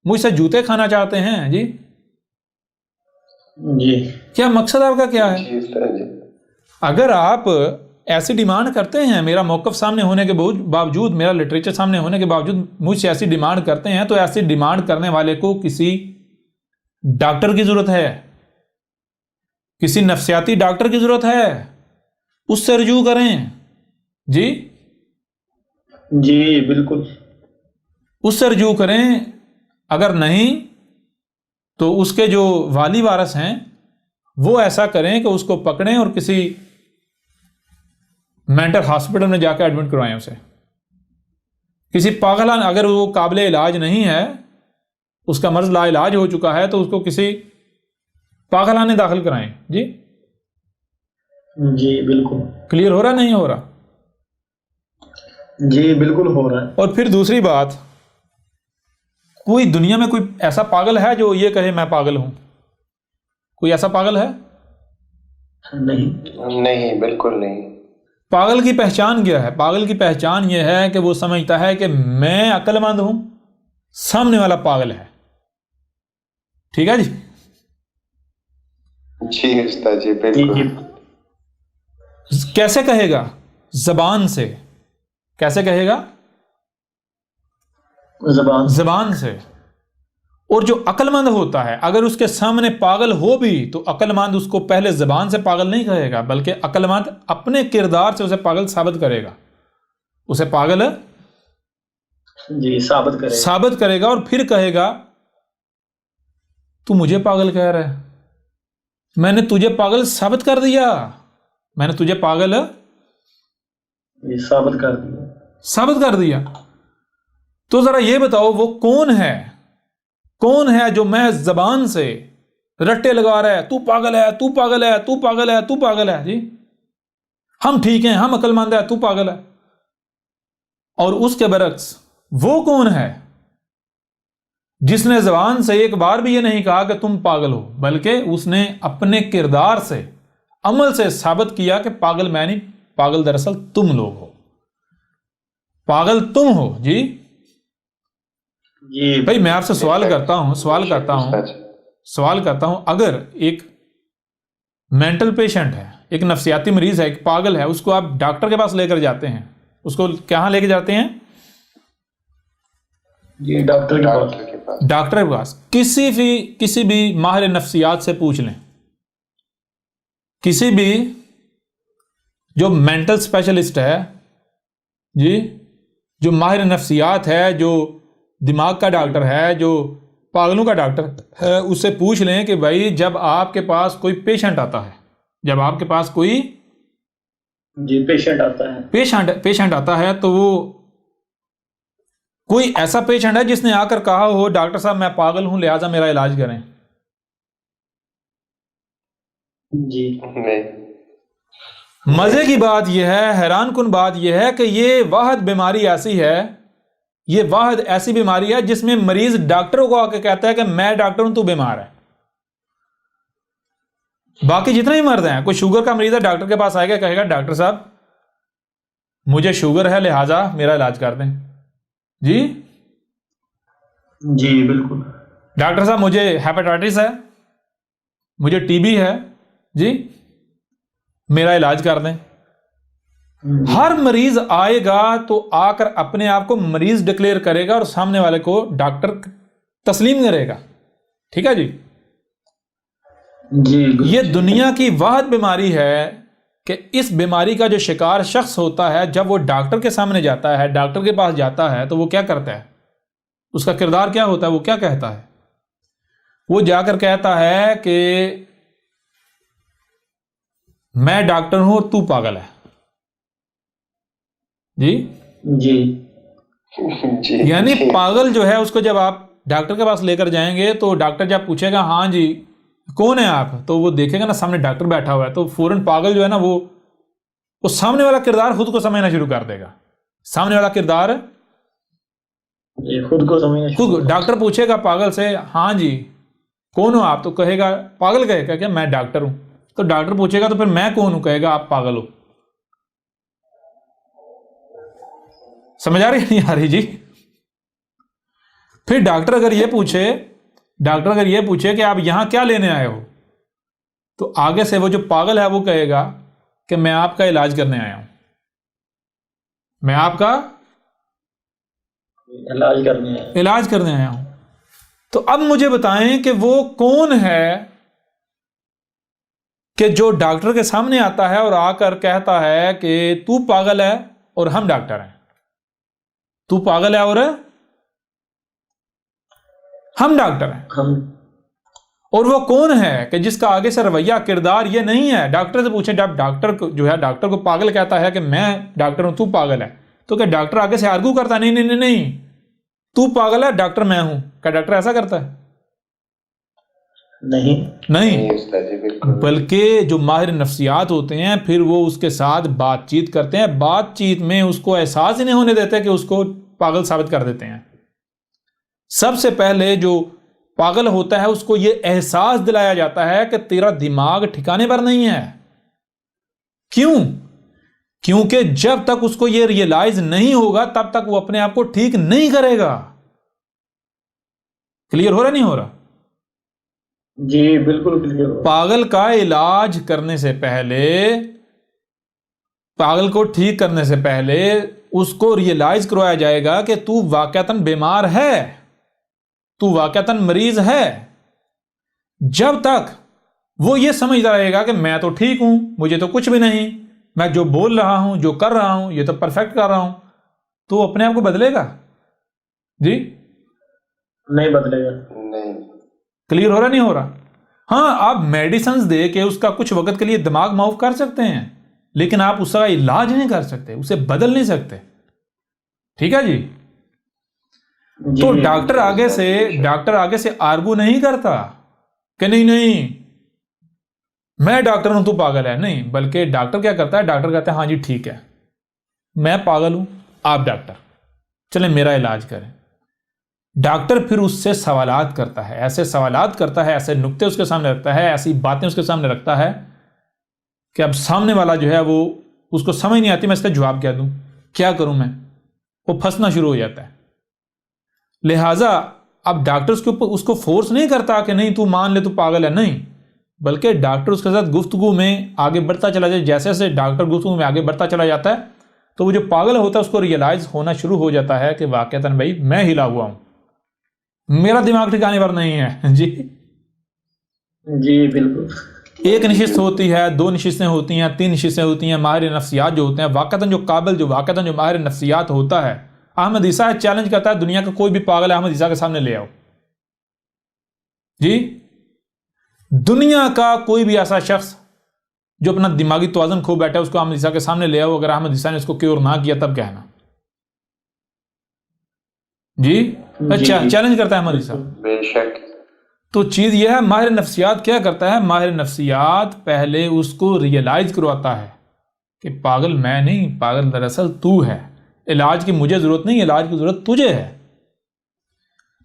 مجھ سے جوتے کھانا چاہتے ہیں؟ جی کیا مقصد آپ کا کیا ہے؟ جی استاد جی، اگر آپ ایسی ڈیمانڈ کرتے ہیں، میرا موقف سامنے ہونے کے باوجود، میرا لٹریچر سامنے ہونے کے باوجود مجھ سے ایسی ڈیمانڈ کرتے ہیں، تو ایسی ڈیمانڈ کرنے والے کو کسی ڈاکٹر کی ضرورت ہے، کسی نفسیاتی ڈاکٹر کی ضرورت ہے، اس سے رجوع کریں جی، جی بالکل، اس سے رجوع کریں۔ اگر نہیں تو اس کے جو والی وارث ہیں وہ ایسا کریں کہ اس کو پکڑیں اور کسی مینٹل ہاسپٹل میں جا کے ایڈمٹ کروائیں اسے، کسی پاگلان، اگر وہ قابل علاج نہیں ہے، اس کا مرض لا علاج ہو چکا ہے، تو اس کو کسی پاگلانے داخل کرائیں جی۔ جی بالکل، کلیئر ہو رہا نہیں ہو رہا؟ جی بالکل ہو رہا ہے۔ اور پھر دوسری بات، کوئی دنیا میں کوئی ایسا پاگل ہے جو یہ کہے میں پاگل ہوں؟ کوئی ایسا پاگل ہے؟ نہیں، نہیں بالکل نہیں۔ پاگل کی پہچان کیا ہے؟ پاگل کی پہچان یہ ہے کہ وہ سمجھتا ہے کہ میں عقل مند ہوں، سامنے والا پاگل ہے۔ ٹھیک ہے جی؟ جی استاد جی جی بالکل۔ کیسے کہے گا؟ زبان سے۔ کیسے کہے گا؟ زبان سے۔ اور جو عقل مند ہوتا ہے، اگر اس کے سامنے پاگل ہو بھی تو عقل مند اس کو پہلے زبان سے پاگل نہیں کہے گا، بلکہ عقل مند اپنے کردار سے اسے پاگل ثابت کرے گا، اسے پاگل جی ثابت کرے گا، اور پھر کہے گا تو مجھے پاگل کہہ رہا ہے، میں نے تجھے پاگل ثابت کر دیا، میں نے تجھے پاگل ثابت کر دیا۔ تو ذرا یہ بتاؤ وہ کون ہے جو میں زبان سے رٹے لگا رہا ہے، تو پاگل ہے، تو پاگل ہے، تو پاگل ہے، تو پاگل ہے جی، ہم ٹھیک ہیں، ہم عقل مند ہے، تو پاگل ہے۔ اور اس کے برعکس وہ کون ہے جس نے زبان سے ایک بار بھی یہ نہیں کہا کہ تم پاگل ہو، بلکہ اس نے اپنے کردار سے، عمل سے ثابت کیا کہ پاگل میں نہیں، پاگل دراصل تم لوگ ہو، پاگل تم ہو جی۔ جی بھائی میں آپ سے سوال کرتا ہوں، اگر ایک مینٹل پیشنٹ ہے، ایک نفسیاتی مریض ہے، ایک پاگل ہے، اس کو آپ ڈاکٹر کے پاس لے کر جاتے ہیں، اس کو کہاں لے کے جاتے ہیں؟ جی ڈاکٹر کے پاس۔ ڈاکٹر کے پاس۔ کسی بھی ماہر نفسیات سے پوچھ لیں، کسی بھی جو مینٹل اسپیشلسٹ ہے جی، جو ماہر نفسیات ہے، جو دماغ کا ڈاکٹر ہے، جو پاگلوں کا ڈاکٹر ہے، اس سے پوچھ لیں کہ بھائی جب آپ کے پاس کوئی پیشنٹ آتا ہے، جب آپ کے پاس کوئی پیشنٹ آتا ہے تو وہ کوئی ایسا پیشنٹ ہے جس نے آ کر کہا ہو ڈاکٹر صاحب میں پاگل ہوں لہٰذا میرا علاج کریں؟ جی مزے کی بات یہ ہے، حیران کن بات یہ ہے کہ یہ واحد بیماری ایسی ہے، یہ واحد ایسی بیماری ہے جس میں مریض ڈاکٹروں کو آ کے کہتا ہے کہ میں ڈاکٹر ہوں، تو بیمار ہے۔ باقی جتنے ہی مرد ہیں، کوئی شوگر کا مریض ہے، ڈاکٹر کے پاس آئے گا، کہے گا ڈاکٹر صاحب مجھے شوگر ہے لہٰذا میرا علاج کر دیں جی۔ جی بالکل۔ ڈاکٹر صاحب مجھے ہیپاٹائٹس ہے، مجھے ٹی بی ہے جی، میرا علاج کر دیں۔ ہر مریض آئے گا تو آ کر اپنے آپ کو مریض ڈکلیئر کرے گا اور سامنے والے کو ڈاکٹر تسلیم کرے گا۔ ٹھیک ہے جی؟ جی یہ دنیا کی واحد بیماری ہے کہ اس بیماری کا جو شکار شخص ہوتا ہے، جب وہ ڈاکٹر کے سامنے جاتا ہے، ڈاکٹر کے پاس جاتا ہے، تو وہ کیا کرتا ہے؟ اس کا کردار کیا ہوتا ہے؟ وہ کیا کہتا ہے؟ وہ جا کر کہتا ہے کہ میں ڈاکٹر ہوں اور تو پاگل ہے جی۔ جی یعنی پاگل جو ہے اس کو جب آپ ڈاکٹر کے پاس لے کر جائیں گے تو ڈاکٹر جب پوچھے گا ہاں جی کون ہے آپ، تو وہ دیکھے گا نا سامنے ڈاکٹر بیٹھا ہوا ہے، تو فوراً پاگل جو ہے نا وہ سامنے والا کردار خود کو سمجھنا شروع کر دے گا۔ سامنے والا کردار خود کو سمجھنا، ڈاکٹر پوچھے گا پاگل سے ہاں جی کون ہو آپ، تو کہے گا، پاگل کہے گا کہ میں ڈاکٹر ہوں۔ تو ڈاکٹر پوچھے گا تو پھر میں کون ہوں، کہے گا آپ پاگل ہو۔ سمجھ آ رہی نہیں آ رہی جی؟ پھر ڈاکٹر اگر یہ پوچھے کہ آپ یہاں کیا لینے آئے ہو، تو آگے سے وہ جو پاگل ہے وہ کہے گا کہ میں آپ کا علاج کرنے آیا ہوں، میں آپ کا علاج کرنے آیا ہوں۔ تو اب مجھے بتائیں کہ وہ کون ہے کہ جو ڈاکٹر کے سامنے آتا ہے اور آ کر کہتا ہے کہ تو پاگل ہے اور ہم ڈاکٹر ہیں، تو پاگل ہے اور ہم ڈاکٹر ہیں۔ اور وہ کون ہے کہ جس کا آگے سے رویہ کردار یہ نہیں ہے؟ ڈاکٹر سے پوچھیں، جب ڈاکٹر جو ہے ڈاکٹر کو پاگل کہتا ہے کہ میں ڈاکٹر ہوں تو پاگل ہے، تو کہ ڈاکٹر آگے سے آرگو کرتا ہے نہیں نہیں نہیں نہیں تو پاگل ہے، ڈاکٹر میں ہوں؟ کیا ڈاکٹر ایسا کرتا ہے؟ نہیں، بلکہ جو ماہر نفسیات ہوتے ہیں پھر وہ اس کے ساتھ بات چیت کرتے ہیں، بات چیت میں اس کو احساس ہی نہیں ہونے دیتے کہ اس کو پاگل ثابت کر دیتے ہیں۔ سب سے پہلے جو پاگل ہوتا ہے اس کو یہ احساس دلایا جاتا ہے کہ تیرا دماغ ٹھکانے پر نہیں ہے۔ کیوں؟ کیونکہ جب تک اس کو یہ ریئلائز نہیں ہوگا تب تک وہ اپنے آپ کو ٹھیک نہیں کرے گا۔ کلیئر ہو رہا نہیں ہو رہا؟ جی بالکل کلیئر ہو۔ پاگل کا علاج کرنے سے پہلے، پاگل کو ٹھیک کرنے سے پہلے اس کو ریئلائز کروایا جائے گا کہ تو واقعتاً بیمار ہے، تو واقعتاً مریض ہے۔ جب تک وہ یہ سمجھتا رہے گا کہ میں تو ٹھیک ہوں، مجھے تو کچھ بھی نہیں، میں جو بول رہا ہوں جو کر رہا ہوں یہ تو پرفیکٹ کر رہا ہوں، تو وہ اپنے آپ کو بدلے گا؟ جی نہیں بدلے گا۔ نہیں۔ کلیئر ہو رہا نہیں ہو رہا؟ ہاں، آپ میڈیسنز دے کے اس کا کچھ وقت کے لیے دماغ معاف کر سکتے ہیں، لیکن آپ اس کا علاج نہیں کر سکتے، اسے بدل نہیں سکتے۔ ٹھیک ہے جی؟ تو ڈاکٹر آگے سے آرگو نہیں کرتا کہ نہیں نہیں میں ڈاکٹر ہوں تو پاگل ہے، نہیں، بلکہ ڈاکٹر کیا کرتا ہے؟ ڈاکٹر کہتا ہے ہاں جی ٹھیک ہے، میں پاگل ہوں، آپ ڈاکٹر، چلیں میرا علاج کریں۔ ڈاکٹر پھر اس سے سوالات کرتا ہے، ایسے سوالات کرتا ہے، ایسے نکتے اس کے سامنے رکھتا ہے، ایسی باتیں اس کے سامنے رکھتا ہے کہ اب سامنے والا جو ہے وہ اس کو سمجھ نہیں آتی میں اس کا جواب کیا دوں، کیا کروں میں، وہ پھنسنا شروع ہو جاتا ہے۔ لہٰذا اب ڈاکٹر اس کو فورس نہیں کرتا کہ نہیں تو مان لے تو پاگل ہے، نہیں، بلکہ ڈاکٹر اس کے ساتھ گفتگو میں آگے بڑھتا چلا جائے، جیسے جیسے ڈاکٹر گفتگو میں آگے بڑھتا چلا جاتا ہے تو وہ جو پاگل ہوتا ہے اس کو ریئلائز ہونا شروع ہو جاتا ہے کہ واقعتاً بھائی میں ہلا ہوا ہوں، میرا دماغ ٹھکانے پر نہیں ہے۔ جی جی بالکل۔ ایک نشست ہوتی ہے، 2 نشستیں ہوتی ہیں، 3 نشستیں ہوتی ہیں، ماہر نفسیات جو ہوتے ہیں واقعتاً جو ماہر نفسیات ہوتا ہے، احمد عیسیٰ چیلنج کرتا ہے دنیا کا کوئی بھی پاگل ہے احمد عیسیٰ کے سامنے لے آؤ۔ جی دنیا کا کوئی بھی ایسا شخص جو اپنا دماغی توازن کھو بیٹھا ہے اس کو احمد عیسیٰ کے سامنے لے آؤ، اگر احمد عیسیٰ نے اس کو کیور نہ کیا تب کہنا۔ جی اچھا، چیلنج کرتا ہے احمد عیسیٰ۔ بے شک۔ تو چیز یہ ہے، ماہر نفسیات کیا کرتا ہے؟ ماہر نفسیات پہلے اس کو ریئلائز کرواتا ہے کہ پاگل میں نہیں، پاگل دراصل تو ہے، علاج کی مجھے ضرورت نہیں، علاج کی ضرورت تجھے ہے۔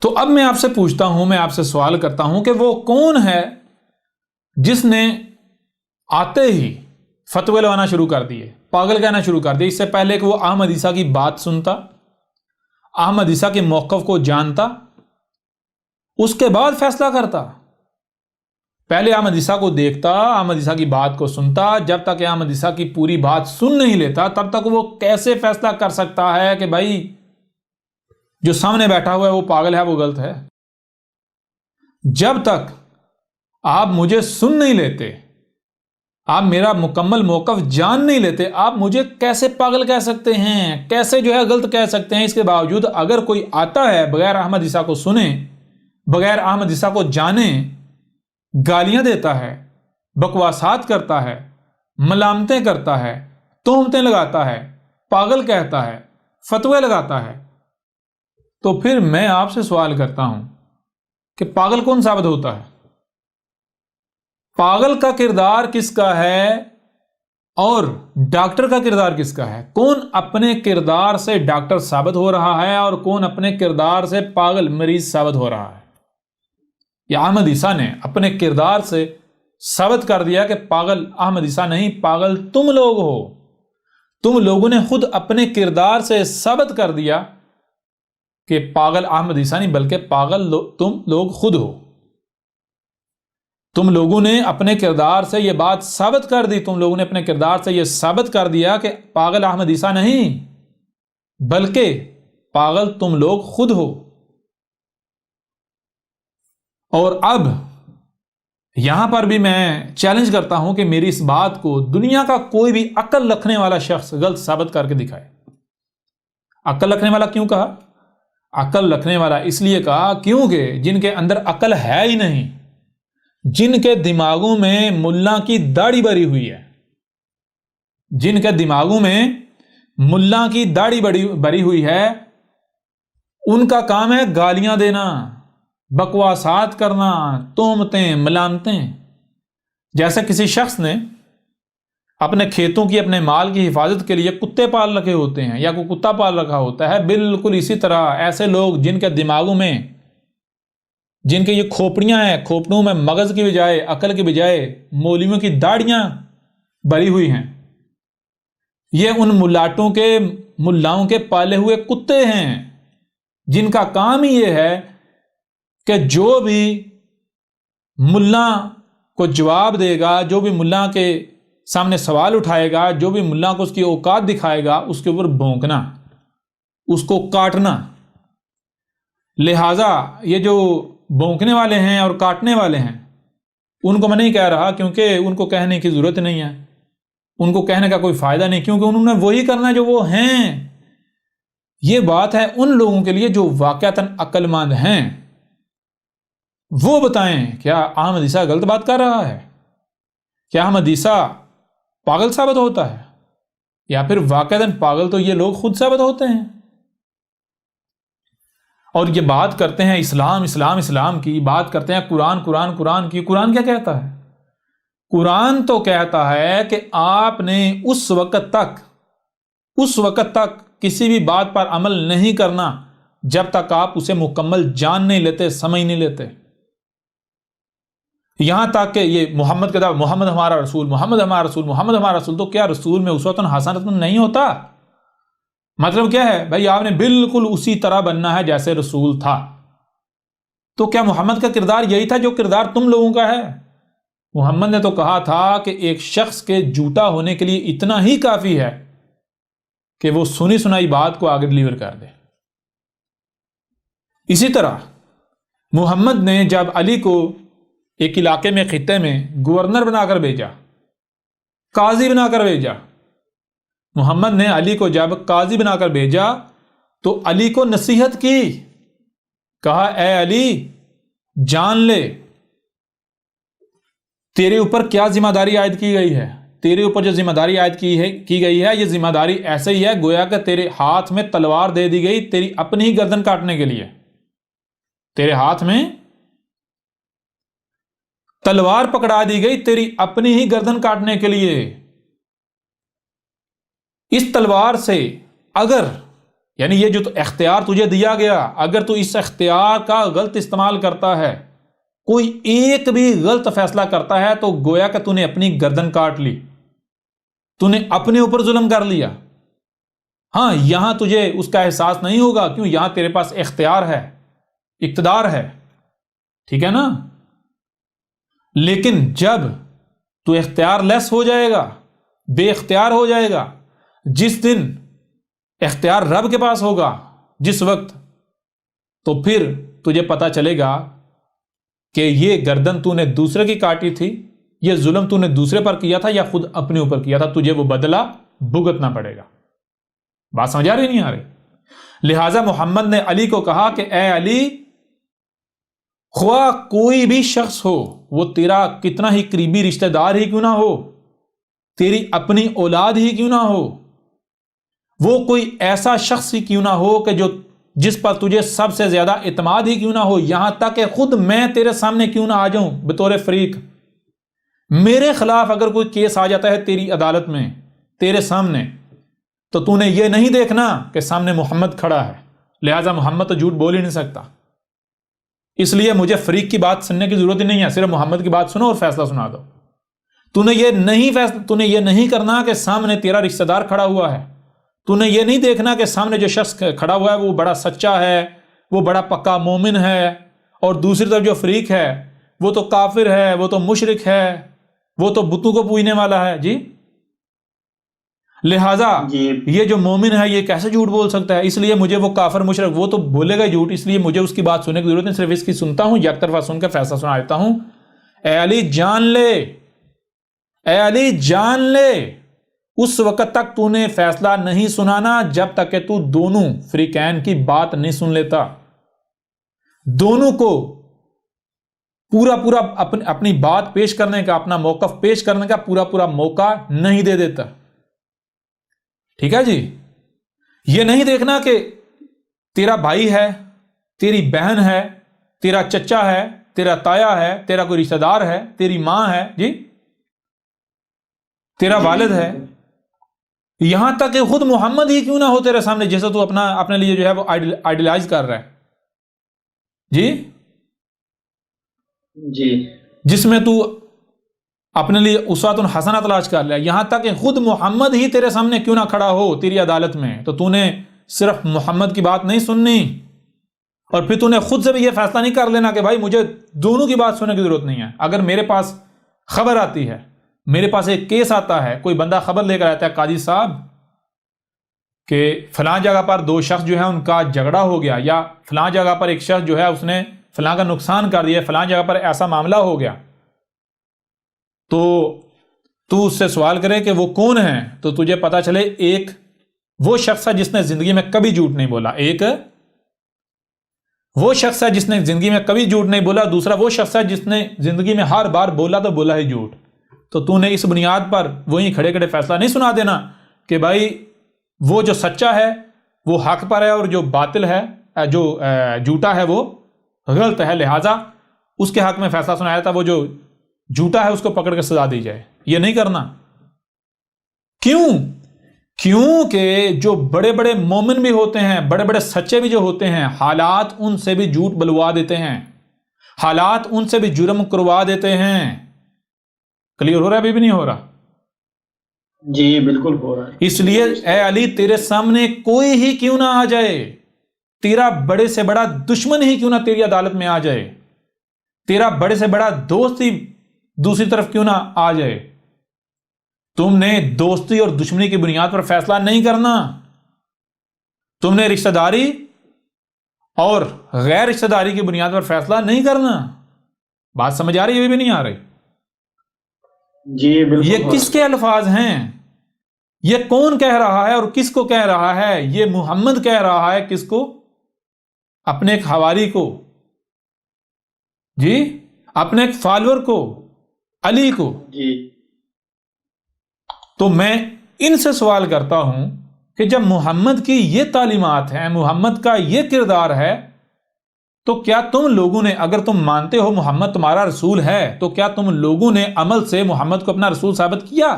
تو اب میں آپ سے پوچھتا ہوں، میں آپ سے سوال کرتا ہوں کہ وہ کون ہے جس نے آتے ہی فتوے لگانا شروع کر دیے، پاگل کہنا شروع کر دیا، اس سے پہلے کہ وہ احمد عیسیٰ کی بات سنتا، احمد عیسیٰ کے موقف کو جانتا، اس کے بعد فیصلہ کرتا؟ پہلے احمد عیسیٰ کو دیکھتا، احمد عیسیٰ کی بات کو سنتا، جب تک احمد عیسیٰ کی پوری بات سن نہیں لیتا تب تک وہ کیسے فیصلہ کر سکتا ہے کہ بھائی جو سامنے بیٹھا ہوا ہے وہ پاگل ہے، وہ غلط ہے؟ جب تک آپ مجھے سن نہیں لیتے، آپ میرا مکمل موقف جان نہیں لیتے، آپ مجھے کیسے پاگل کہہ سکتے ہیں، کیسے جو ہے غلط کہہ سکتے ہیں؟ اس کے باوجود اگر کوئی آتا ہے بغیر احمد عیسیٰ کو سنے، بغیر احمد عیسیٰ کو جانے، گالیاں دیتا ہے، بکواسات کرتا ہے، ملامتیں کرتا ہے، تہمتیں لگاتا ہے، پاگل کہتا ہے، فتوے لگاتا ہے، تو پھر میں آپ سے سوال کرتا ہوں کہ پاگل کون ثابت ہوتا ہے؟ پاگل کا کردار کس کا ہے اور ڈاکٹر کا کردار کس کا ہے؟ کون اپنے کردار سے ڈاکٹر ثابت ہو رہا ہے اور کون اپنے کردار سے پاگل مریض ثابت ہو رہا ہے؟ یا احمد عیسیٰ نے اپنے کردار سے ثابت کر دیا کہ پاگل احمد عیسیٰ نہیں، پاگل تم لوگ ہو، تم لوگوں نے خود اپنے کردار سے ثابت کر دیا کہ پاگل احمد عیسیٰ نہیں بلکہ پاگل تم لوگ خود ہو۔ تم لوگوں نے اپنے کردار سے یہ بات ثابت کر دی، تم لوگوں نے اپنے کردار سے یہ ثابت کر دیا کہ پاگل احمد عیسیٰ نہیں بلکہ پاگل تم لوگ خود ہو۔ اور اب یہاں پر بھی میں چیلنج کرتا ہوں کہ میری اس بات کو دنیا کا کوئی بھی عقل رکھنے والا شخص غلط ثابت کر کے دکھائے۔ عقل رکھنے والا کیوں کہا؟ عقل رکھنے والا اس لیے کہا کیونکہ جن کے اندر عقل ہے ہی نہیں، جن کے دماغوں میں ملا کی داڑھی بری ہوئی ہے، جن کے دماغوں میں ملا کی داڑھی بری ہوئی ہے، ان کا کام ہے گالیاں دینا، بکواسات کرنا، تہمتیں، ملامتیں۔ جیسے کسی شخص نے اپنے کھیتوں کی، اپنے مال کی حفاظت کے لیے کتے پال رکھے ہوتے ہیں یا کوئی کتا پال رکھا ہوتا ہے، بالکل اسی طرح ایسے لوگ جن کے دماغوں میں، جن کے یہ کھوپڑیاں ہیں، کھوپڑوں میں مغز کی بجائے، عقل کی بجائے مولویوں کی داڑیاں بری ہوئی ہیں، یہ ان ملاؤں کے پالے ہوئے کتے ہیں، جن کا کام ہی یہ ہے کہ جو بھی ملا کو جواب دے گا، جو بھی ملا کے سامنے سوال اٹھائے گا، جو بھی ملا کو اس کی اوقات دکھائے گا، اس کے اوپر بھونکنا، اس کو کاٹنا۔ لہٰذا یہ جو بھونکنے والے ہیں اور کاٹنے والے ہیں، ان کو میں نہیں کہہ رہا کیونکہ ان کو کہنے کی ضرورت نہیں ہے، ان کو کہنے کا کوئی فائدہ نہیں، کیونکہ انہوں نے وہی کرنا ہے جو وہ ہیں۔ یہ بات ہے ان لوگوں کے لیے جو واقعتاً عقل مند ہیں، وہ بتائیں کیا احمد عیسیٰ غلط بات کر رہا ہے؟ کیا احمد عیسیٰ پاگل ثابت ہوتا ہے؟ یا پھر واقعتاً پاگل تو یہ لوگ خود ثابت ہوتے ہیں اور یہ بات کرتے ہیں اسلام اسلام اسلام کی، بات کرتے ہیں قرآن قرآن قرآن کی۔ قرآن کیا کہتا ہے؟ قرآن تو کہتا ہے کہ آپ نے اس وقت تک کسی بھی بات پر عمل نہیں کرنا جب تک آپ اسے مکمل جان نہیں لیتے، سمجھ نہیں لیتے۔ یہاں تک کہ یہ محمد کہتا ہے محمد ہمارا رسول، محمد ہمارا رسول، محمد ہمارا رسول، تو کیا رسول میں اسوۃ حسنۃ نہیں ہوتا؟ مطلب کیا ہے بھائی؟ آپ نے بالکل اسی طرح بننا ہے جیسے رسول تھا۔ تو کیا محمد کا کردار یہی تھا جو کردار تم لوگوں کا ہے؟ محمد نے تو کہا تھا کہ ایک شخص کے جھوٹا ہونے کے لیے اتنا ہی کافی ہے کہ وہ سنی سنائی بات کو آگے ڈلیور کر دے۔ اسی طرح محمد نے جب علی کو ایک علاقے میں، خطے میں گورنر بنا کر بھیجا، قاضی بنا کر بھیجا، محمد نے علی کو جب قاضی بنا کر بھیجا تو علی کو نصیحت کی، کہا اے علی جان لے تیرے اوپر کیا ذمہ داری عائد کی گئی ہے، تیرے اوپر جو ذمہ داری عائد کی گئی ہے، یہ ذمہ داری ایسے ہی ہے گویا کہ تیرے ہاتھ میں تلوار دے دی گئی تیری اپنی ہی گردن کاٹنے کے لیے۔ تیرے ہاتھ میں تلوار پکڑا دی گئی تیری اپنی ہی گردن کاٹنے کے لیے۔ اس تلوار سے اگر، یعنی یہ جو اختیار تجھے دیا گیا، اگر تو اس اختیار کا غلط استعمال کرتا ہے، کوئی ایک بھی غلط فیصلہ کرتا ہے، تو گویا کہ تو نے اپنی گردن کاٹ لی، تو نے اپنے اوپر ظلم کر لیا۔ ہاں یہاں تجھے اس کا احساس نہیں ہوگا، کیوں؟ یہاں تیرے پاس اختیار ہے، اقتدار ہے، ٹھیک ہے نا؟ لیکن جب تو اختیار لیس ہو جائے گا، بے اختیار ہو جائے گا، جس دن اختیار رب کے پاس ہوگا، جس وقت، تو پھر تجھے پتا چلے گا کہ یہ گردن تو نے دوسرے کی کاٹی تھی، یہ ظلم تو نے دوسرے پر کیا تھا یا خود اپنے اوپر کیا تھا، تجھے وہ بدلہ بھگتنا پڑے گا۔ بات سمجھ آ رہی نہیں آ رہی؟ لہٰذا محمد نے علی کو کہا کہ اے علی، خواہ کوئی بھی شخص ہو، وہ تیرا کتنا ہی قریبی رشتہ دار ہی کیوں نہ ہو، تیری اپنی اولاد ہی کیوں نہ ہو، وہ کوئی ایسا شخص ہی کیوں نہ ہو کہ جس پر تجھے سب سے زیادہ اعتماد ہی کیوں نہ ہو، یہاں تک کہ خود میں تیرے سامنے کیوں نہ آ جاؤں بطور فریق، میرے خلاف اگر کوئی کیس آ جاتا ہے تیری عدالت میں، تیرے سامنے، تو نے یہ نہیں دیکھنا کہ سامنے محمد کھڑا ہے، لہٰذا محمد تو جھوٹ بول ہی نہیں سکتا، اس لیے مجھے فریق کی بات سننے کی ضرورت ہی نہیں ہے، صرف محمد کی بات سنو اور فیصلہ سنا دو۔ تو نے یہ نہیں کرنا کہ سامنے تیرا رشتہ دار کھڑا ہوا ہے، تو نے یہ نہیں دیکھنا کہ سامنے جو شخص کھڑا ہوا ہے وہ بڑا سچا ہے، وہ بڑا پکا مومن ہے، اور دوسری طرف جو فریق ہے وہ تو کافر ہے، وہ تو مشرک ہے، وہ تو بتوں کو پوجنے والا ہے. جی لہذا جی یہ جو مومن ہے یہ کیسے جھوٹ بول سکتا ہے؟ اس لیے مجھے وہ کافر مشرک وہ تو بولے گا جھوٹ، اس لیے مجھے اس کی بات سننے کی ضرورت نہیں، صرف اس کی سنتا ہوں، یک طرفہ سن کے فیصلہ سنا دیتا ہوں. اے علی جان لے، اے علی جان لے، اس وقت تک تو نے فیصلہ نہیں سنانا جب تک کہ تو دونوں فریقین کی بات نہیں سن لیتا، دونوں کو پورا اپنی بات پیش کرنے کا، اپنا موقف پیش کرنے کا پورا موقع نہیں دے دیتا. ٹھیک ہے جی. یہ نہیں دیکھنا کہ تیرا بھائی ہے، تیری بہن ہے، تیرا چچا ہے، تیرا تایا ہے، تیرا کوئی رشتہ دار ہے، تیری ماں ہے، جی تیرا والد ہے، یہاں تک کہ خود محمد ہی کیوں نہ ہو تیرے سامنے جیسے تو اپنے لیے جو ہے وہ آئیڈیلائز کر رہا ہے. جی جی جس میں تو اپنے لیے اسوۃ حسنہ تلاش کر لیا، یہاں تک کہ خود محمد ہی تیرے سامنے کیوں نہ کھڑا ہو تیری عدالت میں، تو نے صرف محمد کی بات نہیں سننی، اور پھر نے خود سے بھی یہ فیصلہ نہیں کر لینا کہ بھائی مجھے دونوں کی بات سننے کی ضرورت نہیں ہے. اگر میرے پاس خبر آتی ہے، میرے پاس ایک کیس آتا ہے، کوئی بندہ خبر لے کر آتا ہے قاضی صاحب کہ فلاں جگہ پر دو شخص جو ہے ان کا جھگڑا ہو گیا، یا فلاں جگہ پر ایک شخص جو ہے اس نے فلاں کا نقصان کر دیا، فلاں جگہ پر ایسا معاملہ ہو گیا، تو اس سے سوال کرے کہ وہ کون ہے، تو تجھے پتا چلے ایک وہ شخص ہے جس نے زندگی میں کبھی جھوٹ نہیں بولا، ایک وہ شخص ہے جس نے زندگی میں کبھی جھوٹ نہیں بولا، دوسرا وہ شخص ہے جس نے زندگی میں ہر بار بولا تو بولا ہی جھوٹ. تو نے اس بنیاد پر وہیں کھڑے کھڑے فیصلہ نہیں سنا دینا کہ بھائی وہ جو سچا ہے وہ حق پر ہے، اور جو باطل ہے، جو جھوٹا ہے وہ غلط ہے، لہٰذا اس کے حق میں فیصلہ سنایا تھا، وہ جو جھوٹا ہے اس کو پکڑ کے سزا دی جائے. یہ نہیں کرنا. کیونکہ جو بڑے بڑے مومن بھی ہوتے ہیں، بڑے بڑے سچے بھی جو ہوتے ہیں، حالات ان سے بھی جھوٹ بلوا دیتے ہیں، حالات ان سے بھی جرم کروا دیتے ہیں. کلیئر ہو رہا ہے؟ ابھی بھی نہیں ہو رہا؟ جی بالکل ہو رہا ہے. اس لیے اے علی تیرے سامنے کوئی ہی کیوں نہ آ جائے، تیرا بڑے سے بڑا دشمن ہی کیوں نہ تیری عدالت میں آ جائے، تیرا بڑے سے بڑا دوست ہی دوسری طرف کیوں نہ آ جائے، تم نے دوستی اور دشمنی کی بنیاد پر فیصلہ نہیں کرنا. تم نے رشتہ داری اور غیر رشتہ داری کی بنیاد پر فیصلہ نہیں کرنا. بات سمجھ آ رہی ہے؟ بھی نہیں آ رہی؟ جی بالکل. یہ کس کے الفاظ ہیں؟ یہ کون کہہ رہا ہے اور کس کو کہہ رہا ہے؟ یہ محمد کہہ رہا ہے. کس کو؟ اپنے ایک حواری کو، جی اپنے ایک فالوور کو، علی کو. جی تو میں ان سے سوال کرتا ہوں کہ جب محمد کی یہ تعلیمات ہیں، محمد کا یہ کردار ہے، تو کیا تم لوگوں نے، اگر تم مانتے ہو محمد تمہارا رسول ہے، تو کیا تم لوگوں نے عمل سے محمد کو اپنا رسول ثابت کیا؟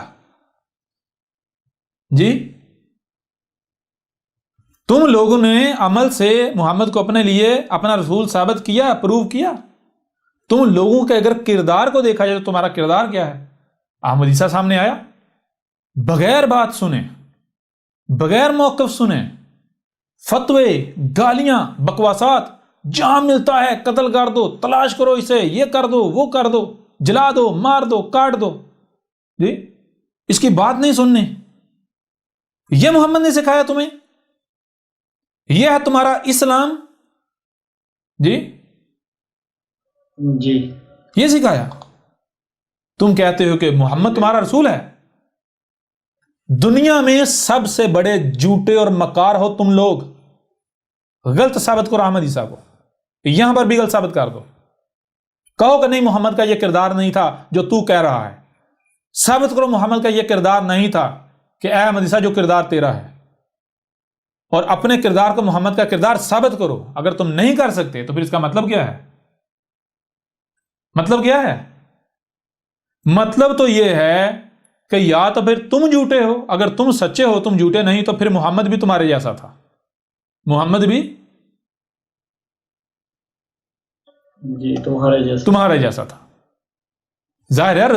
جی تم لوگوں نے عمل سے محمد کو اپنے لیے اپنا رسول ثابت کیا، پروو کیا؟ تم لوگوں کے اگر کردار کو دیکھا جائے تو تمہارا کردار کیا ہے؟ احمد عیسیٰ سامنے آیا، بغیر بات سنے، بغیر موقف سنے، فتوے، گالیاں، بکواسات، جہاں ملتا ہے قتل کر دو، تلاش کرو اسے، یہ کر دو، وہ کر دو، جلا دو، مار دو، کاٹ دو. جی اس کی بات نہیں سننی. یہ محمد نے سکھایا تمہیں؟ یہ ہے تمہارا اسلام؟ جی جی یہ سکھایا؟ تم کہتے ہو کہ محمد تمہارا رسول ہے. دنیا میں سب سے بڑے جھوٹے اور مکار ہو تم لوگ. غلط ثابت کرو احمد عیسیٰ کو، یہاں پر بھی غلط ثابت کر دو، کہو کہ نہیں محمد کا یہ کردار نہیں تھا جو تو کہہ رہا ہے. ثابت کرو محمد کا یہ کردار نہیں تھا کہ اے احمد عیسیٰ جو کردار تیرا ہے، اور اپنے کردار کو محمد کا کردار ثابت کرو. اگر تم نہیں کر سکتے تو پھر اس کا مطلب کیا ہے؟ مطلب کیا ہے؟ مطلب تو یہ ہے کہ یا تو پھر تم جھوٹے ہو، اگر تم سچے ہو، تم جھوٹے نہیں، تو پھر محمد بھی تمہارے جیسا تھا. محمد بھی جی تمہارے جیسا تھا. ظاہر یار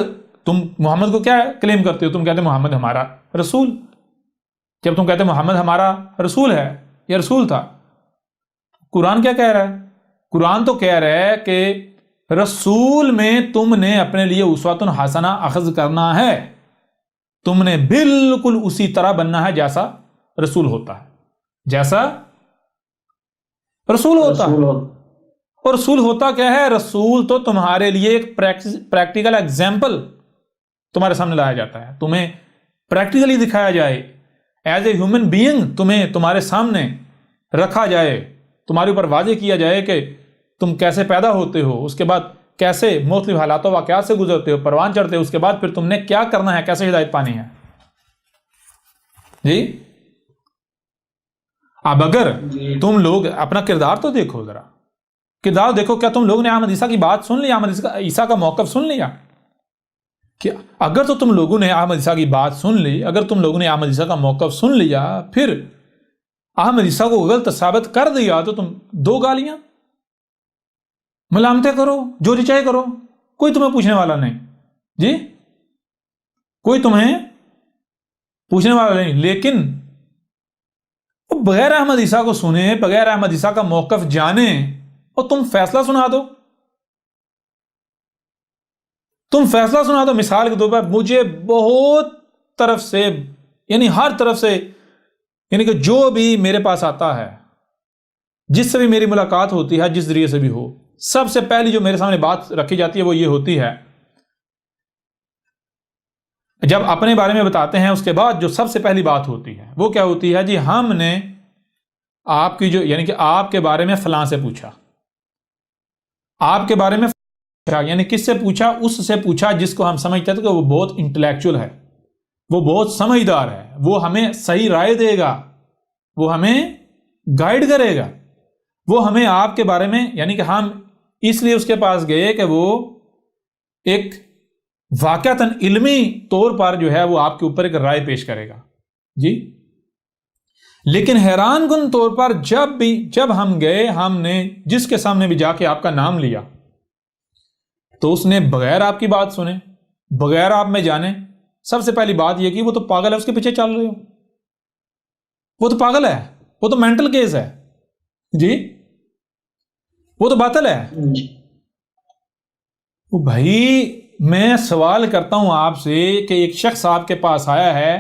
تم محمد کو کیا کلیم کرتے ہو؟ تم کہتے محمد ہمارا رسول. جب تم کہتے محمد ہمارا رسول ہے یا رسول تھا، قرآن کیا کہہ رہا ہے؟ قرآن تو کہہ رہا ہے کہ رسول میں تم نے اپنے لیے اسوۃ حسنہ اخذ کرنا ہے، تم نے بالکل اسی طرح بننا ہے جیسا رسول ہوتا ہے، جیسا رسول ہوتا ہے۔ اور رسول ہوتا کیا ہے؟ رسول تو تمہارے لیے ایک پریکٹیکل ایگزامپل تمہارے سامنے لایا جاتا ہے، تمہیں پریکٹیکلی دکھایا جائے، ایز اے ہیومن بینگ تمہیں تمہارے سامنے رکھا جائے، تمہارے اوپر واضح کیا جائے کہ تم کیسے پیدا ہوتے ہو، اس کے بعد کیسے مختلف حالات و واقعات سے گزرتے ہو، پروان چڑھتے ہو، اس کے بعد پھر تم نے کیا کرنا ہے، کیسے ہدایت پانی ہے۔ جی اب اگر تم لوگ اپنا کردار تو دیکھو، ذرا کردار دیکھو، کیا تم لوگوں نے احمد عیسیٰ کی بات سن لی، احمد عیسیٰ کا موقف سن لیا؟ کہ اگر تو تم لوگوں نے احمد عیسیٰ کی بات سن لی، اگر تم لوگوں نے احمد عیسیٰ کا موقف سن لیا، پھر احمد عیسیٰ کو غلط ثابت کر دیا، تو تم دو گالیاں ملامتیں کرو، جو جی چاہے کرو، کوئی تمہیں پوچھنے والا نہیں، جی کوئی تمہیں پوچھنے والا نہیں۔ لیکن بغیر احمد عیسیٰ کو سنے، بغیر احمد عیسیٰ کا موقف جانے، اور تم فیصلہ سنا دو، تم فیصلہ سنا دو۔ مثال کے طور پر مجھے بہت طرف سے، یعنی ہر طرف سے، یعنی کہ جو بھی میرے پاس آتا ہے، جس سے بھی میری ملاقات ہوتی ہے، جس ذریعے سے بھی ہو، سب سے پہلی جو میرے سامنے بات رکھی جاتی ہے وہ یہ ہوتی ہے، جب اپنے بارے میں بتاتے ہیں اس کے بعد جو سب سے پہلی بات ہوتی ہے وہ کیا ہوتی ہے؟ جی ہم نے آپ کی جو، یعنی کہ آپ کے بارے میں فلاں سے پوچھا، آپ کے بارے میں پوچھا، یعنی کس سے پوچھا؟ اس سے پوچھا جس کو ہم سمجھتے ہیں کہ وہ بہت انٹلیکچوئل ہے، وہ بہت سمجھدار ہے، وہ ہمیں صحیح رائے دے گا، وہ ہمیں گائیڈ کرے گا، وہ ہمیں آپ کے بارے میں، یعنی کہ ہم اس لیے اس کے پاس گئے کہ وہ ایک واقعتاً علمی طور پر جو ہے وہ آپ کے اوپر ایک رائے پیش کرے گا، جی۔ لیکن حیران کن طور پر جب ہم گئے، ہم نے جس کے سامنے بھی جا کے آپ کا نام لیا، تو اس نے بغیر آپ کی بات سنے، بغیر آپ میں جانے، سب سے پہلی بات یہ کہ وہ تو پاگل ہے، اس کے پیچھے چل رہے ہو، وہ تو پاگل ہے، وہ تو مینٹل کیس ہے، جی وہ تو باطل ہے۔ بھائی میں سوال کرتا ہوں آپ سے کہ ایک شخص آپ کے پاس آیا ہے،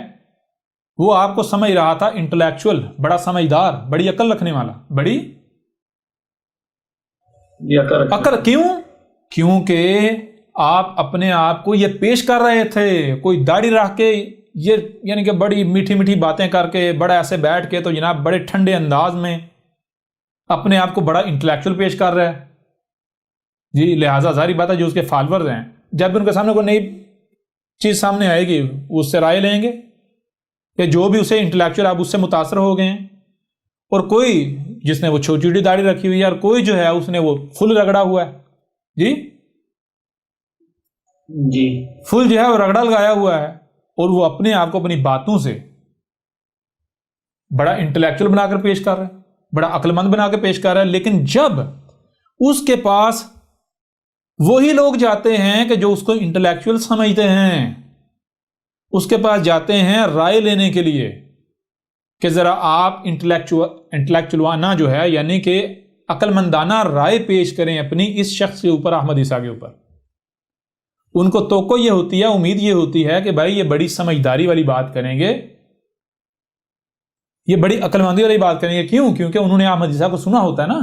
وہ آپ کو سمجھ رہا تھا انٹلیکچوئل، بڑا سمجھدار، بڑی عقل رکھنے والا، بڑی عقل، کیونکہ آپ اپنے آپ کو یہ پیش کر رہے تھے، کوئی داڑھی رکھ کے، یہ یعنی کہ بڑی میٹھی میٹھی باتیں کر کے، بڑا ایسے بیٹھ کے، تو جناب بڑے ٹھنڈے انداز میں اپنے آپ کو بڑا انٹلیکچوئل پیش کر رہا ہے، جی۔ لہٰذا ظاہری بات ہے جو اس کے فالوورز ہیں، جب ان کے سامنے کوئی نئی چیز سامنے آئے گی اس سے رائے لیں گے، کہ جو بھی اسے انٹلیکچوئل آپ اس سے متاثر ہو گئے ہیں، اور کوئی جس نے وہ چھوٹی چھوٹی داڑھی رکھی ہوئی ہے، اور کوئی جو ہے اس نے وہ فل رگڑا ہوا ہے، جی جی فل جو ہے وہ رگڑا لگایا ہوا ہے، اور وہ اپنے آپ کو اپنی باتوں سے بڑا انٹلیکچوئل بنا کر پیش کر رہا ہے، بڑا عقل مند بنا کے پیش کر رہا ہے۔ لیکن جب اس کے پاس وہی لوگ جاتے ہیں کہ جو اس کو انٹلیکچوئل سمجھتے ہیں، اس کے پاس جاتے ہیں رائے لینے کے لیے کہ ذرا آپ انٹلیکچوئلانہ جو ہے، یعنی کہ عقل مندانہ رائے پیش کریں اپنی اس شخص کے اوپر، احمد عیسیٰ کے اوپر، ان کو توقع یہ ہوتی ہے، امید یہ ہوتی ہے کہ بھائی یہ بڑی سمجھداری والی بات کریں گے، یہ بڑی عقل مندی والی بات کریں گے۔ کیوں؟ کیونکہ انہوں نے احمد عیسیٰ کو سنا ہوتا ہے نا،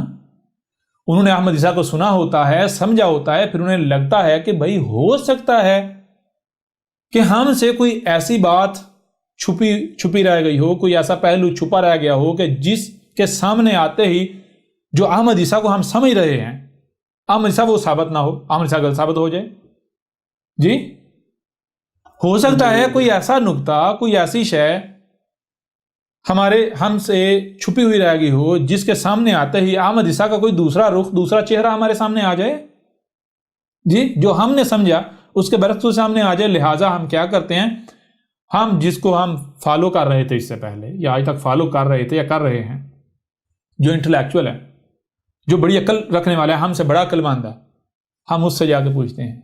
انہوں نے احمد عیسیٰ کو سنا ہوتا ہے، سمجھا ہوتا ہے، پھر انہیں لگتا ہے کہ بھائی ہو سکتا ہے کہ ہم سے کوئی ایسی بات چھپی رہ گئی ہو، کوئی ایسا پہلو چھپا رہ گیا ہو کہ جس کے سامنے آتے ہی جو احمد عیسیٰ کو ہم سمجھ رہے ہیں، احمد عیسیٰ وہ ثابت نہ ہو، احمد عیسیٰ غلط ثابت ہو جائے، جی۔ ہو سکتا ہے کوئی ایسا نکتہ، کوئی ایسی شے ہم سے چھپی ہوئی رہ گئی ہو، جس کے سامنے آتے ہی احمد عیسیٰ کا کوئی دوسرا رخ، دوسرا چہرہ ہمارے سامنے آ جائے، جی، جو ہم نے سمجھا اس کے برعکس سامنے آ جائے۔ لہٰذا ہم کیا کرتے ہیں، ہم جس کو ہم فالو کر رہے تھے اس سے پہلے، یا آج تک فالو کر رہے تھے یا کر رہے ہیں، جو انٹلیکچوئل ہے، جو بڑی عقل رکھنے والا ہے، ہم سے بڑا عقل مند ہے، ہم اس سے جا کے پوچھتے ہیں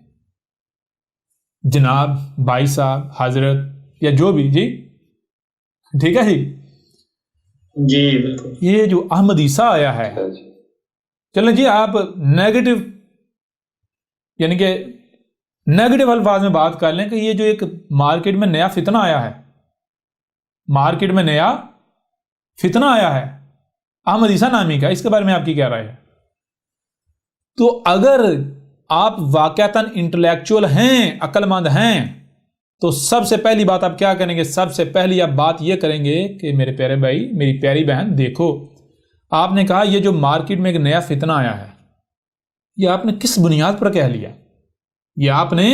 جناب، بھائی صاحب، حضرت، یا جو بھی، جی ٹھیک ہے جی۔ جی بالکل۔ یہ جو احمد عیسیٰ آیا ہے، چلیں جی آپ نیگیٹو یعنی کہ نیگیٹو الفاظ میں بات کر لیں کہ یہ جو ایک مارکیٹ میں نیا فتنہ آیا ہے، مارکیٹ میں نیا فتنہ آیا ہے احمد عیسیٰ نامی کا، اس کے بارے میں آپ کی کیا رائے ہے؟ تو اگر آپ واقعتاً انٹلیکچوئل ہیں، عقل مند ہیں، تو سب سے پہلی بات آپ کیا کریں گے؟ سب سے پہلی آپ بات یہ کریں گے کہ میرے پیارے بھائی، میری پیاری بہن، دیکھو آپ نے کہا یہ جو مارکیٹ میں ایک نیا فتنہ آیا ہے، یہ آپ نے کس بنیاد پر کہہ لیا؟ یہ آپ نے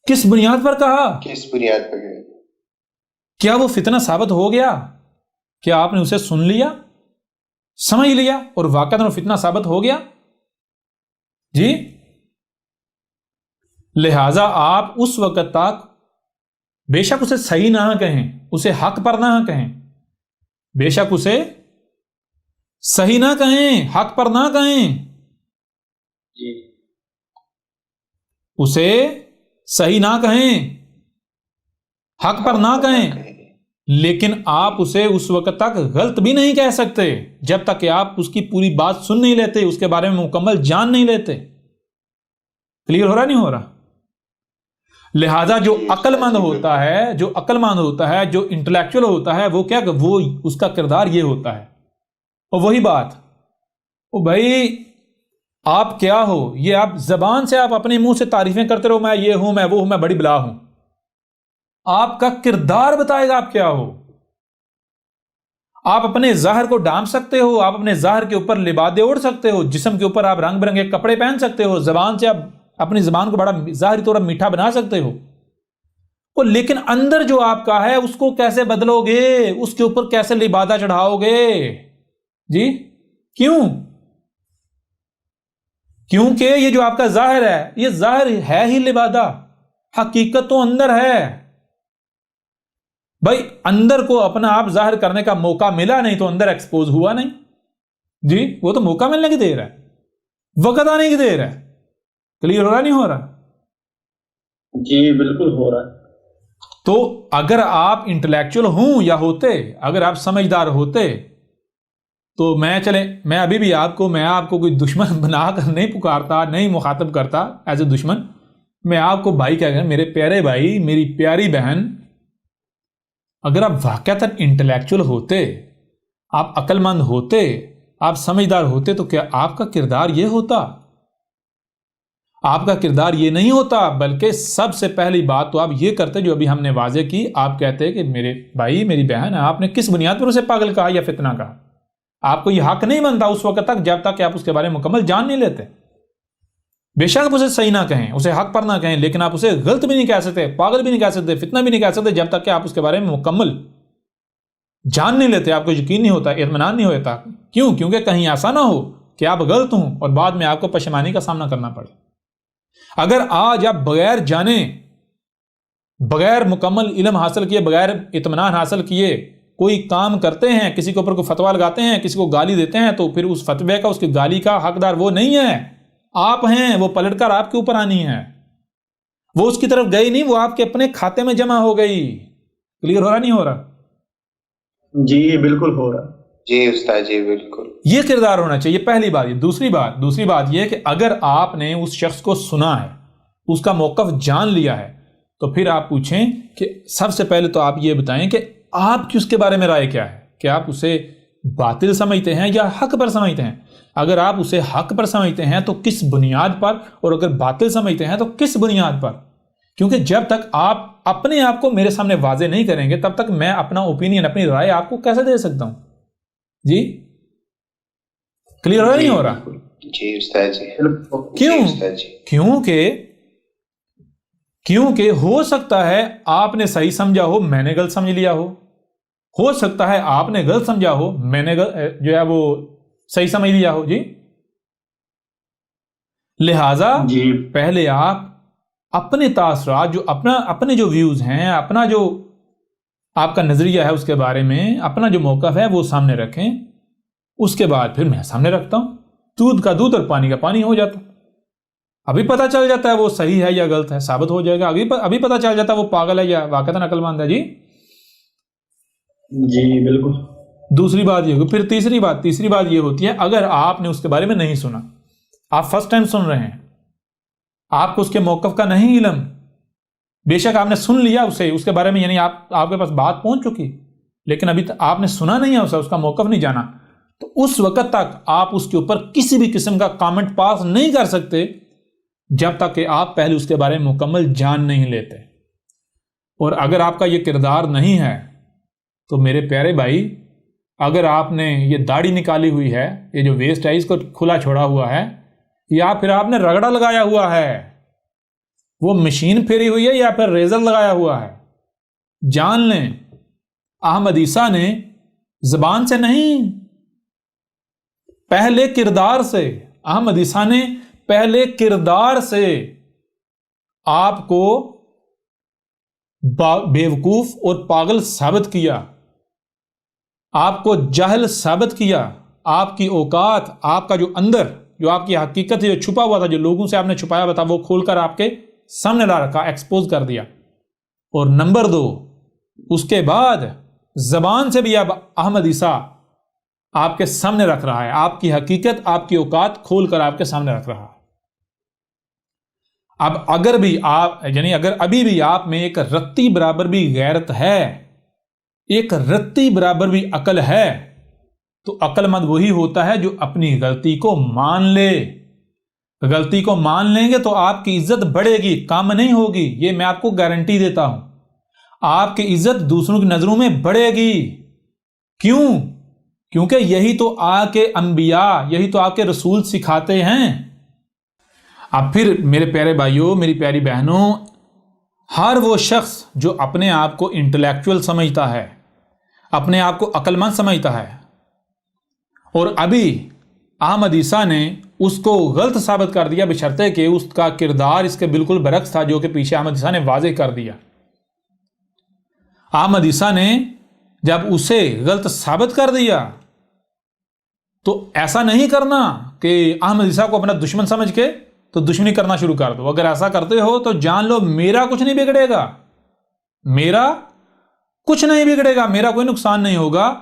کس بنیاد پر کہا؟ کس بنیاد پر ہے؟ کیا وہ فتنہ ثابت ہو گیا؟ کیا آپ نے اسے سن لیا، سمجھ لیا اور واقعتاً وہ فتنہ ثابت ہو گیا؟ جی، لہذا آپ اس وقت تک بے شک اسے صحیح نہ کہیں، اسے حق پر نہ کہیں، بے شک اسے صحیح نہ کہیں، حق پر نہ کہیں، جی اسے صحیح نہ کہیں، حق پر نہ کہیں، لیکن آپ اسے اس وقت تک غلط بھی نہیں کہہ سکتے جب تک کہ آپ اس کی پوری بات سن نہیں لیتے، اس کے بارے میں مکمل جان نہیں لیتے۔ کلیئر ہو رہا نہیں ہو رہا؟ لہذا جو عقل مند ہوتا ہے، جو عقل مند ہوتا ہے، جو انٹلیکچوئل ہوتا ہے، وہ کیا کہ وہ اس کا کردار یہ ہوتا ہے۔ اور وہی بات، او بھائی آپ کیا ہو، یہ آپ زبان سے آپ اپنے منہ سے تعریفیں کرتے رہو، میں یہ ہوں، میں وہ ہوں، میں بڑی بلا ہوں، آپ کا کردار بتائے گا آپ کیا ہو۔ آپ اپنے ظاہر کو ڈھانپ سکتے ہو، آپ اپنے ظاہر کے اوپر لبادے اوڑھ سکتے ہو، جسم کے اوپر آپ رنگ برنگے کپڑے پہن سکتے ہو، زبان سے آپ اپنی زبان کو بڑا ظاہری طور پر میٹھا بنا سکتے ہو، اور لیکن اندر جو آپ کا ہے اس کو کیسے بدلو گے، اس کے اوپر کیسے لبادہ چڑھاؤ گے؟ جی کیوں؟ کیونکہ یہ جو آپ کا ظاہر ہے، یہ ظاہر ہے ہی لبادہ، حقیقت تو اندر ہے۔ بھائی اندر کو اپنا آپ ظاہر کرنے کا موقع ملا نہیں تو اندر ایکسپوز ہوا نہیں، جی وہ تو موقع ملنے کی دیر ہے، وقت آنے کی دیر ہے۔ کلیئر ہو رہا نہیں ہو رہا؟ جی بالکل ہو رہا ہے۔ تو اگر آپ انٹلیکچوئل ہوں یا ہوتے، اگر آپ سمجھدار ہوتے تو میں ابھی بھی آپ کو کوئی دشمن بنا کر نہیں پکارتا، نہیں مخاطب کرتا ایز اے دشمن، میں آپ کو بھائی کہہ گیا، میرے پیارے بھائی، میری پیاری بہن، اگر آپ واقعتاً انٹلیکچوئل ہوتے، آپ عقل مند ہوتے، آپ سمجھدار ہوتے تو کیا آپ کا کردار یہ ہوتا؟ آپ کا کردار یہ نہیں ہوتا، بلکہ سب سے پہلی بات تو آپ یہ کرتے جو ابھی ہم نے واضح کی، آپ کہتے کہ میرے بھائی، میری بہن، آپ نے کس بنیاد پر اسے پاگل کہا یا فتنہ کہا؟ آپ کو یہ حق نہیں بنتا اس وقت تک جب تک کہ آپ اس کے بارے میں مکمل جان نہیں لیتے۔ بے شک آپ اسے صحیح نہ کہیں، اسے حق پر نہ کہیں، لیکن آپ اسے غلط بھی نہیں کہہ سکتے، پاگل بھی نہیں کہہ سکتے، فتنہ بھی نہیں کہہ سکتے جب تک کہ آپ اس کے بارے میں مکمل جان نہیں لیتے، آپ کو یقین نہیں ہوتا، اطمینان نہیں ہوتا۔ کیوں؟ کیونکہ کہیں ایسا نہ ہو کہ آپ غلط ہوں اور بعد میں آپ کو پشیمانی کا سامنا کرنا پڑے۔ اگر آج آپ بغیر جانے، بغیر مکمل علم حاصل کیے، بغیر اطمینان حاصل کیے کوئی کام کرتے ہیں، کسی کے اوپر کوئی فتویٰ لگاتے ہیں، کسی کو گالی دیتے ہیں، تو پھر اس فتوے کا، اس کی گالی کا حقدار وہ نہیں ہے، آپ ہیں، وہ پلٹ کر آپ کے اوپر آنی ہے، وہ اس کی طرف گئی نہیں، وہ آپ کے اپنے کھاتے میں جمع ہو گئی۔ کلیئر ہو رہا نہیں ہو رہا؟ جی بالکل ہو رہا ہے۔ جی استاد جی بالکل، یہ کردار ہونا چاہیے، پہلی بات یہ۔ دوسری بات یہ کہ اگر آپ نے اس شخص کو سنا ہے، اس کا موقف جان لیا ہے، تو پھر آپ پوچھیں کہ سب سے پہلے تو آپ یہ بتائیں کہ آپ کی اس کے بارے میں رائے کیا ہے، کہ آپ اسے باطل سمجھتے ہیں یا حق پر سمجھتے ہیں؟ اگر آپ اسے حق پر سمجھتے ہیں تو کس بنیاد پر، اور اگر باطل سمجھتے ہیں تو کس بنیاد پر؟ کیونکہ جب تک آپ اپنے آپ کو میرے سامنے واضح نہیں کریں گے تب تک میں اپنا اوپینین، اپنی رائے آپ کو کیسے دے سکتا ہوں؟ جی کلیئر ہو رہا نہیں ہو رہا؟ جی استاد جی، کیوں؟ جی استاد جی، کیونکہ ہو سکتا ہے آپ نے صحیح سمجھا ہو، میں نے غلط سمجھ لیا ہو سکتا ہے آپ نے غلط سمجھا ہو، میں نے جو ہے وہ صحیح سمجھ لیا ہو۔ جی لہذا جی پہلے آپ اپنے تاثرات، جو اپنے جو ویوز ہیں، اپنا جو آپ کا نظریہ ہے اس کے بارے میں، اپنا جو موقف ہے وہ سامنے رکھیں، اس کے بعد پھر میں سامنے رکھتا ہوں، دودھ کا دودھ اور پانی کا پانی ہو جاتا۔ ابھی پتہ چل جاتا ہے وہ صحیح ہے یا غلط ہے، ثابت ہو جائے گا، ابھی پتہ چل جاتا ہے وہ پاگل ہے یا واقعتاً عقل مند ہے۔ جی جی بالکل۔ دوسری بات یہ ہوگی۔ پھر تیسری بات یہ ہوتی ہے، اگر آپ نے اس کے بارے میں نہیں سنا، آپ فرسٹ ٹائم سن رہے ہیں، آپ کو اس کے موقف کا نہیں علم، بے شک آپ نے سن لیا اسے، اس کے بارے میں یعنی آپ کے پاس بات پہنچ چکی، لیکن ابھی تک آپ نے سنا نہیں ہے اسے، اس کا موقف نہیں جانا، تو اس وقت تک آپ اس کے اوپر کسی بھی قسم کا کامنٹ پاس نہیں کر سکتے جب تک کہ آپ پہلے اس کے بارے میں مکمل جان نہیں لیتے۔ اور اگر آپ کا یہ کردار نہیں ہے تو میرے پیارے بھائی، اگر آپ نے یہ داڑھی نکالی ہوئی ہے، یہ جو ویسٹ ہے اس کو کھلا چھوڑا ہوا ہے، یا پھر آپ نے رگڑا لگایا ہوا ہے، وہ مشین پھیری ہوئی ہے یا پھر ریزر لگایا ہوا ہے، جان لیں احمد عیسیٰ نے زبان سے نہیں، پہلے کردار سے، احمد عیسیٰ نے پہلے کردار سے آپ کو بیوقوف اور پاگل ثابت کیا، آپ کو جاہل ثابت کیا، آپ کی اوقات، آپ کا جو اندر، جو آپ کی حقیقت جو چھپا ہوا تھا، جو لوگوں سے آپ نے چھپایا ہوا تھا، وہ کھول کر آپ کے سامنے لا رکھا، ایکسپوز کر دیا۔ اور نمبر 2، اس کے بعد زبان سے بھی اب احمد عیسیٰ آپ کے سامنے رکھ رہا ہے، آپ کی حقیقت، آپ کی اوقات کھول کر آپ کے سامنے رکھ رہا ہے۔ اب اگر بھی آپ یعنی اگر ابھی بھی آپ میں ایک رتی برابر بھی غیرت ہے، ایک رتی برابر بھی عقل ہے، تو عقل مند وہی ہوتا ہے جو اپنی غلطی کو مان لے۔ غلطی کو مان لیں گے تو آپ کی عزت بڑھے گی، کم نہیں ہوگی، یہ میں آپ کو گارنٹی دیتا ہوں۔ آپ کی عزت دوسروں کی نظروں میں بڑھے گی۔ کیوں؟ کیونکہ یہی تو آپ کے انبیاء، یہی تو آپ کے رسول سکھاتے ہیں۔ اب پھر میرے پیارے بھائیوں، میری پیاری بہنوں، ہر وہ شخص جو اپنے آپ کو انٹلیکچوئل سمجھتا ہے، اپنے آپ کو عقل مند سمجھتا ہے، اور ابھی احمد عیسیٰ نے اس کو غلط ثابت کر دیا، بشرطے کہ اس کا کردار اس کے بالکل برعکس تھا، جو کہ پیچھے احمد عیسیٰ نے واضح کر دیا۔ احمد عیسیٰ نے جب اسے غلط ثابت کر دیا تو ایسا نہیں کرنا کہ احمد عیسیٰ کو اپنا دشمن سمجھ کے تو دشمنی کرنا شروع کر دو۔ اگر ایسا کرتے ہو تو جان لو میرا کچھ نہیں بگڑے گا، میرا کچھ نہیں بگڑے گا، میرا کوئی نقصان نہیں ہوگا۔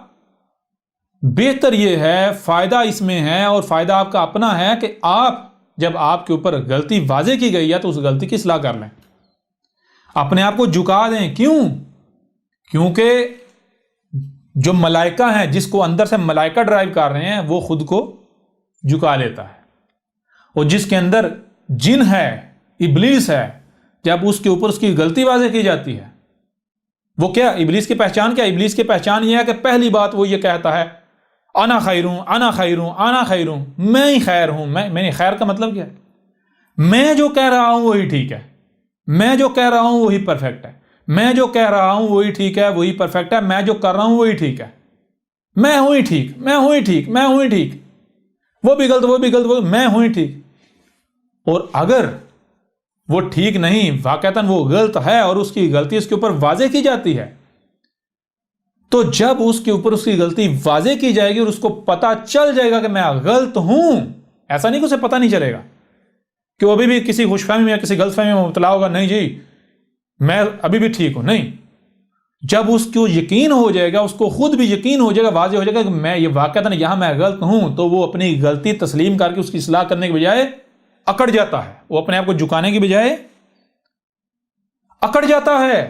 بہتر یہ ہے، فائدہ اس میں ہے، اور فائدہ آپ کا اپنا ہے کہ آپ جب آپ کے اوپر غلطی واضح کی گئی ہے تو اس غلطی کی اصلاح کر لیں، اپنے آپ کو جھکا دیں۔ کیوں؟ کیونکہ جو ملائکہ ہیں، جس کو اندر سے ملائکہ ڈرائیو کر رہے ہیں، وہ خود کو جھکا لیتا ہے، اور جس کے اندر جن ہے، ابلیس ہے، جب اس کے اوپر اس کی غلطی واضح کی جاتی ہے، وہ کیا ابلیس کی پہچان کیا؟ ابلیس کی پہچان یہ ہے کہ پہلی بات وہ یہ کہتا ہے انا خیر ہوں، انا خیر ہوں، انا خیر ہوں، میں ہی خیر ہوں۔ میں خیر کا مطلب کیا ہے؟ میں جو کہہ رہا ہوں وہی ٹھیک ہے، میں جو کہہ رہا ہوں وہی پرفیکٹ ہے، میں جو کہہ رہا ہوں وہی ٹھیک ہے، وہی پرفیکٹ ہے، میں جو کر رہا ہوں وہی ٹھیک ہے، میں ہوں ہی ٹھیک، میں ہوں ہی ٹھیک، میں ہوں ہی ٹھیک، وہ بھی غلط، وہ بھی غلط، میں ہوں ہی ٹھیک۔ اور اگر وہ ٹھیک نہیں، واقعتاً وہ غلط ہے، اور اس کی غلطی اس کے اوپر واضح کی جاتی ہے، تو جب اس کے اوپر اس کی غلطی واضح کی جائے گی اور اس کو پتا چل جائے گا کہ میں غلط ہوں، ایسا نہیں کہ اسے پتہ نہیں چلے گا کہ وہ ابھی بھی کسی خوش فہمی میں یا کسی غلط فہمی میں مبتلا ہوگا، نہیں جی میں ابھی بھی ٹھیک ہوں، نہیں۔ جب اس کو یقین ہو جائے گا، اس کو خود بھی یقین ہو جائے گا، واضح ہو جائے گا کہ میں یہ واقعتاً یہاں میں غلط ہوں، تو وہ اپنی غلطی تسلیم کر کے اس کی اصلاح کرنے کے بجائے اکڑ جاتا ہے، وہ اپنے آپ کو جھکانے کی بجائے اکڑ جاتا ہے،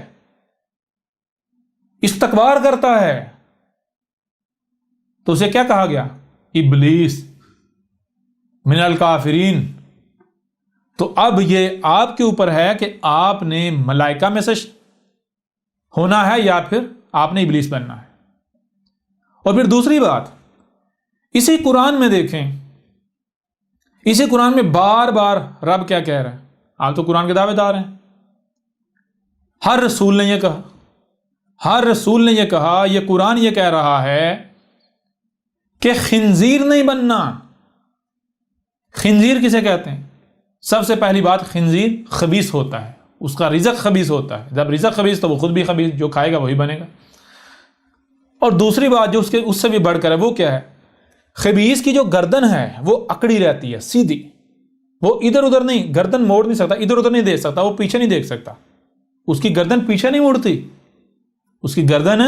استکبار کرتا ہے۔ تو اسے کیا کہا گیا؟ ابلیس من الکافرین۔ تو اب یہ آپ کے اوپر ہے کہ آپ نے ملائکہ میں سے ہونا ہے یا پھر آپ نے ابلیس بننا ہے۔ اور پھر دوسری بات، اسی قرآن میں دیکھیں، اسی قرآن میں بار بار رب کیا کہہ رہا ہے؟ آپ تو قرآن کے دعوے دار ہیں، ہر رسول نے یہ کہا، ہر رسول نے یہ کہا، یہ قرآن یہ کہہ رہا ہے کہ خنزیر نہیں بننا۔ خنزیر کسے کہتے ہیں؟ سب سے پہلی بات، خنزیر خبیث ہوتا ہے، اس کا رزق خبیث ہوتا ہے، جب رزق خبیث تو وہ خود بھی خبیث، جو کھائے گا وہی بنے گا۔ اور دوسری بات جو اس سے بھی بڑھ کر ہے، وہ کیا ہے؟ خبیث کی جو گردن ہے وہ اکڑی رہتی ہے، سیدھی، وہ ادھر ادھر نہیں، گردن موڑ نہیں سکتا، ادھر ادھر نہیں دیکھ سکتا، وہ پیچھے نہیں دیکھ سکتا، اس کی گردن پیچھے نہیں مڑتی، اس کی گردن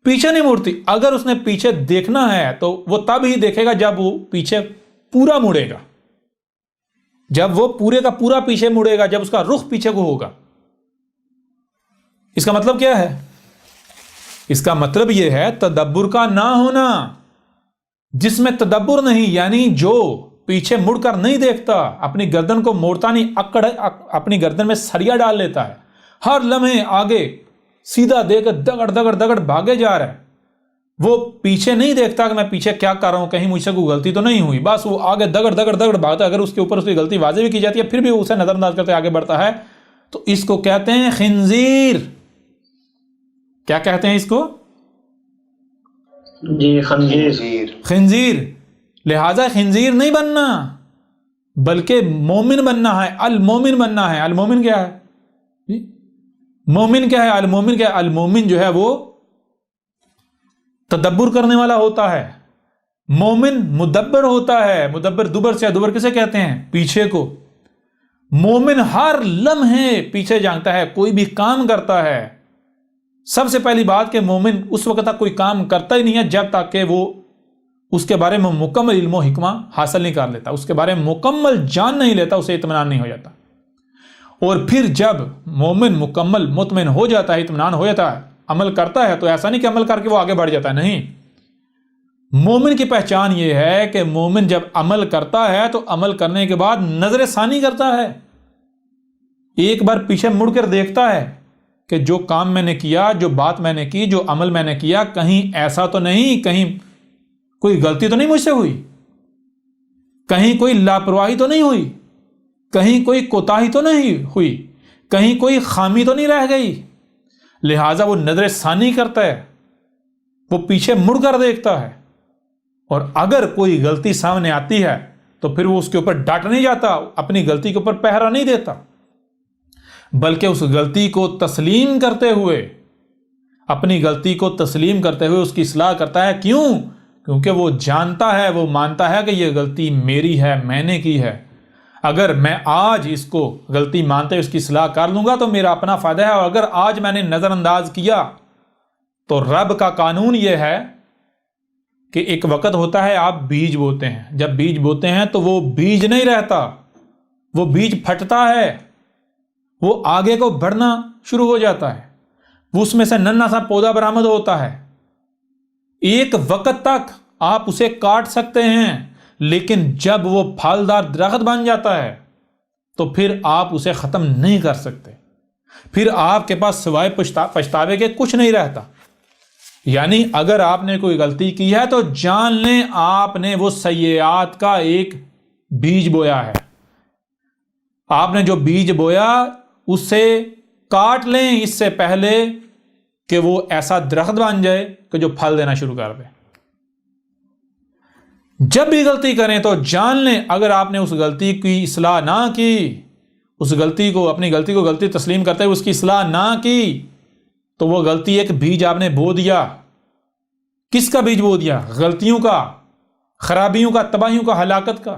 پیچھے نہیں مڑتی۔ اگر اس نے پیچھے دیکھنا ہے تو وہ تب ہی دیکھے گا جب وہ پیچھے پورا مڑے گا، جب وہ پورے کا پورا پیچھے مڑے گا، جب اس کا رخ پیچھے کو ہوگا۔ اس کا مطلب کیا ہے؟ اس کا مطلب یہ ہے تدبر کا نہ ہونا۔ جس میں تدبر نہیں، یعنی جو پیچھے مڑ کر نہیں دیکھتا، اپنی گردن کو موڑتا نہیں، اپنی گردن میں سریا ڈال لیتا ہے، ہر لمحے آگے سیدھا دے کر دگڑ دگڑ دگڑ بھاگے جا رہا ہے، وہ پیچھے نہیں دیکھتا کہ میں پیچھے کیا کر رہا ہوں، کہیں مجھ سے کوئی غلطی تو نہیں ہوئی، بس وہ آگے دگڑ دگڑ دگڑ بھاگتا ہے۔ اگر اس کے اوپر اس کی غلطی واضح بھی کی جاتی ہے پھر بھی اسے نظر انداز کرتے آگے بڑھتا ہے، تو اس کو کہتے ہیں خنزیر۔ کیا کہتے ہیں اس کو؟ جی خنزیر۔ خنزیر۔ لہذا خنزیر نہیں بننا بلکہ مومن بننا ہے، المومن بننا ہے۔ المومن کیا ہے؟ مومن کیا ہے؟ المومن کیا ہے؟ المومن جو ہے وہ تدبر کرنے والا ہوتا ہے، مومن مدبر ہوتا ہے۔ مدبر دبر سے، دبر کسے کہتے ہیں؟ پیچھے کو۔ مومن ہر لمحے پیچھے جانتا ہے، کوئی بھی کام کرتا ہے، سب سے پہلی بات کہ مومن اس وقت تک کوئی کام کرتا ہی نہیں ہے جب تک کہ وہ اس کے بارے میں مکمل علم و حکمہ حاصل نہیں کر لیتا، اس کے بارے میں مکمل جان نہیں لیتا، اسے اطمینان نہیں ہو جاتا۔ اور پھر جب مومن مکمل مطمئن ہو جاتا ہے، اطمینان ہو جاتا ہے، عمل کرتا ہے، تو ایسا نہیں کہ عمل کر کے وہ آگے بڑھ جاتا ہے، نہیں۔ مومن کی پہچان یہ ہے کہ مومن جب عمل کرتا ہے تو عمل کرنے کے بعد نظر ثانی کرتا ہے، ایک بار پیچھے مڑ کر دیکھتا ہے کہ جو کام میں نے کیا، جو بات میں نے کی، جو عمل میں نے کیا، کہیں ایسا تو نہیں، کہیں کوئی غلطی تو نہیں مجھ سے ہوئی، کہیں کوئی لاپرواہی تو نہیں ہوئی، کہیں کوئی کوتاہی تو نہیں ہوئی، کہیں کوئی خامی تو نہیں رہ گئی۔ لہٰذا وہ نظر ثانی کرتا ہے، وہ پیچھے مڑ کر دیکھتا ہے، اور اگر کوئی غلطی سامنے آتی ہے تو پھر وہ اس کے اوپر ڈٹ نہیں جاتا، اپنی غلطی کے اوپر پہرا نہیں دیتا، بلکہ اس غلطی کو تسلیم کرتے ہوئے، اپنی غلطی کو تسلیم کرتے ہوئے اس کی اصلاح کرتا ہے۔ کیوں؟ کیونکہ وہ جانتا ہے، وہ مانتا ہے کہ یہ غلطی میری ہے، میں نے کی ہے، اگر میں آج اس کو غلطی مانتے ہوئے اس کی اصلاح کر لوں گا تو میرا اپنا فائدہ ہے، اور اگر آج میں نے نظر انداز کیا تو رب کا قانون یہ ہے کہ ایک وقت ہوتا ہے آپ بیج بوتے ہیں، جب بیج بوتے ہیں تو وہ بیج نہیں رہتا، وہ بیج پھٹتا ہے، وہ آگے کو بڑھنا شروع ہو جاتا ہے، وہ اس میں سے ننھا سا پودا برآمد ہوتا ہے۔ ایک وقت تک آپ اسے کاٹ سکتے ہیں، لیکن جب وہ پھلدار درخت بن جاتا ہے تو پھر آپ اسے ختم نہیں کر سکتے، پھر آپ کے پاس سوائے پچھتاوے کے کچھ نہیں رہتا۔ یعنی اگر آپ نے کوئی غلطی کی ہے تو جان لیں آپ نے وہ سیئات کا ایک بیج بویا ہے، آپ نے جو بیج بویا اسے کاٹ لیں اس سے پہلے کہ وہ ایسا درخت بن جائے کہ جو پھل دینا شروع کر دے۔ جب بھی غلطی کریں تو جان لیں اگر آپ نے اس غلطی کی اصلاح نہ کی، اس غلطی کو، اپنی غلطی کو غلطی تسلیم کرتے ہوئے اس کی اصلاح نہ کی، تو وہ غلطی ایک بیج آپ نے بو دیا۔ کس کا بیج بو دیا؟ غلطیوں کا، خرابیوں کا، تباہیوں کا، ہلاکت کا۔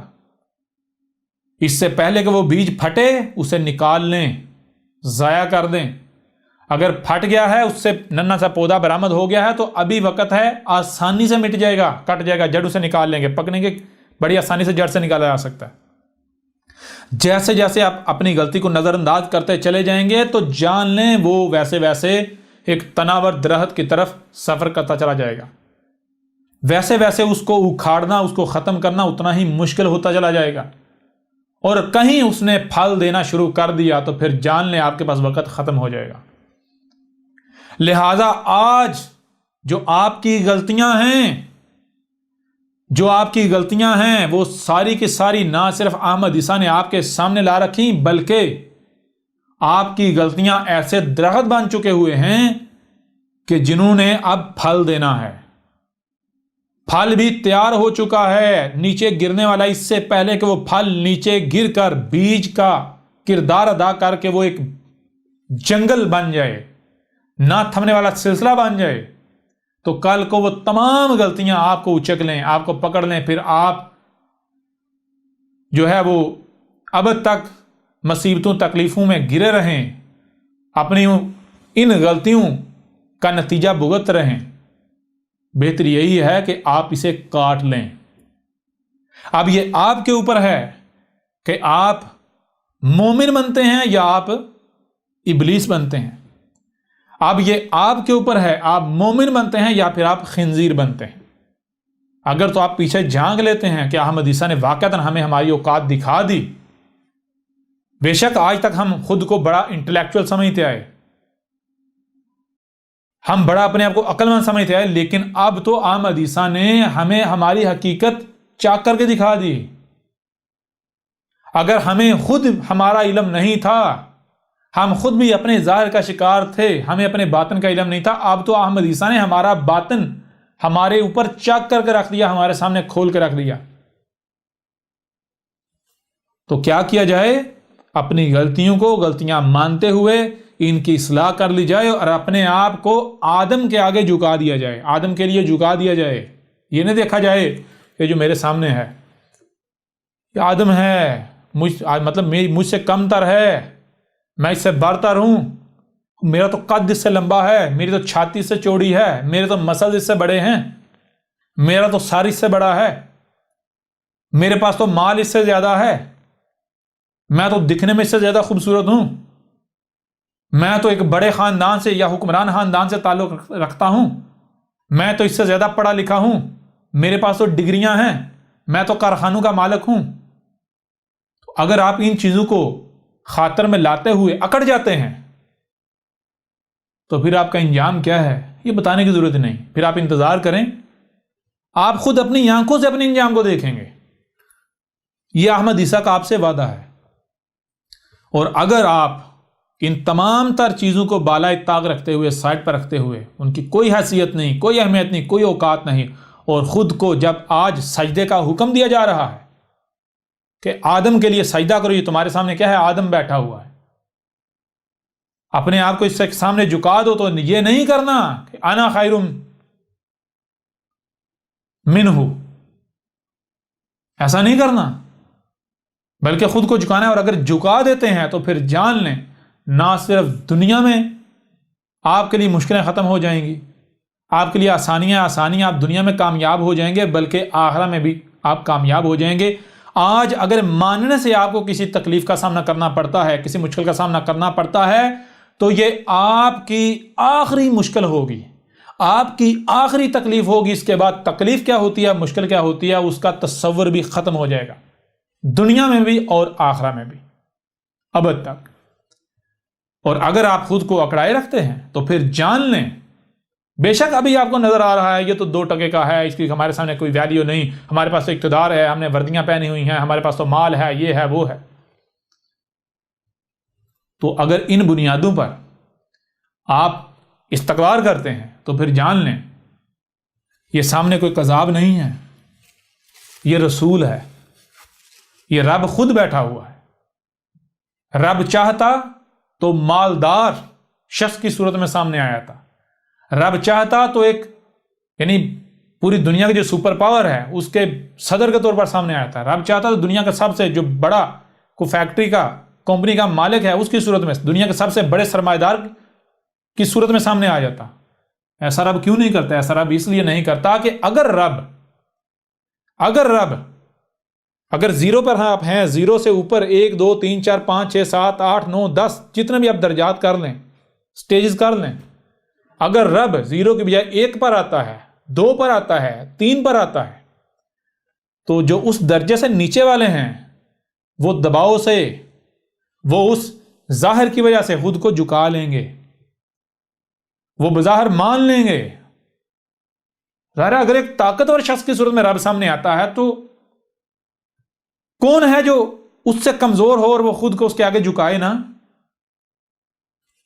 اس سے پہلے کہ وہ بیج پھٹے اسے نکال لیں، ضائع کر دیں۔ اگر پھٹ گیا ہے، اس سے ننھا سا پودا برآمد ہو گیا ہے تو ابھی وقت ہے، آسانی سے مٹ جائے گا، کٹ جائے گا، جڑ اسے نکال لیں گے، پکنے کے بڑی آسانی سے جڑ سے نکالا جا سکتا ہے۔ جیسے جیسے آپ اپنی غلطی کو نظر انداز کرتے چلے جائیں گے تو جان لیں وہ ویسے ویسے ایک تناور درخت کی طرف سفر کرتا چلا جائے گا، ویسے ویسے اس کو اکھاڑنا، اس کو ختم کرنا اتنا ہی مشکل ہوتا چلا جائے گا، اور کہیں اس نے پھل دینا شروع کر دیا تو پھر جان لیں آپ کے پاس وقت ختم ہو جائے گا۔ لہذا آج جو آپ کی غلطیاں ہیں وہ ساری کی ساری نہ صرف احمد عیسیٰ نے آپ کے سامنے لا رکھی، بلکہ آپ کی غلطیاں ایسے درخت بن چکے ہوئے ہیں کہ جنہوں نے اب پھل دینا ہے، پھل بھی تیار ہو چکا ہے، نیچے گرنے والا، اس سے پہلے کہ وہ پھل نیچے گر کر بیج کا کردار ادا کر کے وہ ایک جنگل بن جائے، نہ تھمنے والا سلسلہ بن جائے، تو کل کو وہ تمام غلطیاں آپ کو اچک لیں، آپ کو پکڑ لیں، پھر آپ جو ہے وہ اب تک مصیبتوں تکلیفوں میں گرے رہیں، اپنی ان غلطیوں کا نتیجہ بھگت رہیں۔ بہتر یہی ہے کہ آپ اسے کاٹ لیں۔ اب یہ آپ کے اوپر ہے کہ آپ مومن بنتے ہیں یا آپ ابلیس بنتے ہیں. اب یہ آپ کے اوپر ہے، آپ مومن بنتے ہیں یا پھر آپ خنزیر بنتے ہیں. اگر تو آپ پیچھے جھانک لیتے ہیں کہ احمد عیسیٰ نے واقعتاً ہمیں ہماری اوقات دکھا دی. بے شک آج تک ہم خود کو بڑا انٹلیکچوئل سمجھتے آئے، ہم بڑا اپنے آپ کو عقل مند سمجھتے آئے، لیکن اب تو احمد عیسیٰ نے ہمیں ہماری حقیقت چاک کر کے دکھا دی. اگر ہمیں خود ہمارا علم نہیں تھا، ہم خود بھی اپنے ظاہر کا شکار تھے، ہمیں اپنے باطن کا علم نہیں تھا، اب تو احمد عیسیٰ نے ہمارا باطن ہمارے اوپر چاک کر کے رکھ دیا، ہمارے سامنے کھول کے رکھ دیا. تو کیا کیا جائے؟ اپنی غلطیاں مانتے ہوئے ان کی اصلاح کر لی جائے اور اپنے آپ کو آدم کے آگے جھکا دیا جائے، آدم کے لیے جھکا دیا جائے. یہ نہیں دیکھا جائے کہ جو میرے سامنے ہے یہ آدم ہے، مطلب مجھ سے کم تر ہے، میں اس سے برتر ہوں، میرا تو قد اس سے لمبا ہے، میری تو چھاتی اس سے چوڑی ہے، میرے تو مسل اس سے بڑے ہیں، میرا تو سر اس سے بڑا ہے، میرے پاس تو مال اس سے زیادہ ہے، میں تو دکھنے میں اس سے زیادہ خوبصورت ہوں، میں تو ایک بڑے خاندان سے یا حکمران خاندان سے تعلق رکھتا ہوں، میں تو اس سے زیادہ پڑھا لکھا ہوں، میرے پاس تو ڈگریاں ہیں، میں تو کارخانوں کا مالک ہوں. تو اگر آپ ان چیزوں کو خاطر میں لاتے ہوئے اکڑ جاتے ہیں تو پھر آپ کا انجام کیا ہے یہ بتانے کی ضرورت نہیں. پھر آپ انتظار کریں، آپ خود اپنی آنکھوں سے اپنے انجام کو دیکھیں گے. یہ احمد عیسیٰ کا آپ سے وعدہ ہے. اور اگر آپ ان تمام تر چیزوں کو بالائے طاق رکھتے ہوئے، سائڈ پر رکھتے ہوئے، ان کی کوئی حیثیت نہیں، کوئی اہمیت نہیں، کوئی اوقات نہیں، اور خود کو جب آج سجدے کا حکم دیا جا رہا ہے کہ آدم کے لیے سجدہ کرو، یہ تمہارے سامنے کیا ہے؟ آدم بیٹھا ہوا ہے، اپنے آپ کو اس سے سامنے جھکا دو. تو یہ نہیں کرنا کہ انا خیر منہ، ایسا نہیں کرنا، بلکہ خود کو جھکانا ہے. اور اگر جھکا دیتے ہیں تو پھر جان لیں نہ صرف دنیا میں آپ کے لیے مشکلیں ختم ہو جائیں گی، آپ کے لیے آسانیاں آپ دنیا میں کامیاب ہو جائیں گے، بلکہ آخرت میں بھی آپ کامیاب ہو جائیں گے. آج اگر ماننے سے آپ کو کسی تکلیف کا سامنا کرنا پڑتا ہے، کسی مشکل کا سامنا کرنا پڑتا ہے، تو یہ آپ کی آخری مشکل ہوگی، آپ کی آخری تکلیف ہوگی. اس کے بعد تکلیف کیا ہوتی ہے، مشکل کیا ہوتی ہے، اس کا تصور بھی ختم ہو جائے گا، دنیا میں بھی اور آخرت میں بھی، ابد تک. اور اگر آپ خود کو اکڑائے رکھتے ہیں تو پھر جان لیں، بے شک ابھی آپ کو نظر آ رہا ہے یہ تو 2 ٹکے کا ہے، اس کی ہمارے سامنے کوئی ویلیو نہیں، ہمارے پاس تو اقتدار ہے، ہم نے وردیاں پہنی ہوئی ہیں، ہمارے پاس تو مال ہے، یہ ہے وہ ہے. تو اگر ان بنیادوں پر آپ استقرار کرتے ہیں تو پھر جان لیں یہ سامنے کوئی کذاب نہیں ہے، یہ رسول ہے، یہ رب خود بیٹھا ہوا ہے. رب چاہتا تو مالدار شخص کی صورت میں سامنے آیا تھا، رب چاہتا تو ایک یعنی پوری دنیا کی جو سپر پاور ہے اس کے صدر کے طور پر سامنے آیا تھا. رب چاہتا تو دنیا کا سب سے جو بڑا کو فیکٹری کا کمپنی کا مالک ہے اس کی صورت میں، دنیا کے سب سے بڑے سرمایہ دار کی صورت میں سامنے آ جاتا. ایسا رب کیوں نہیں کرتا؟ ایسا رب اس لیے نہیں کرتا کہ اگر زیرو پر آپ ہیں، زیرو سے اوپر 1 2 3 4 5 6 7 8 9 10 جتنے بھی آپ درجات کر لیں، سٹیجز کر لیں، اگر رب زیرو کی بجائے 1 پر آتا ہے، 2 پر آتا ہے، 3 پر آتا ہے، تو جو اس درجے سے نیچے والے ہیں وہ دباؤ سے، وہ اس ظاہر کی وجہ سے خود کو جھکا لیں گے، وہ بظاہر مان لیں گے. ظاہر اگر ایک طاقتور شخص کی صورت میں رب سامنے آتا ہے تو کون ہے جو اس سے کمزور ہو اور وہ خود کو اس کے آگے جھکائے نا؟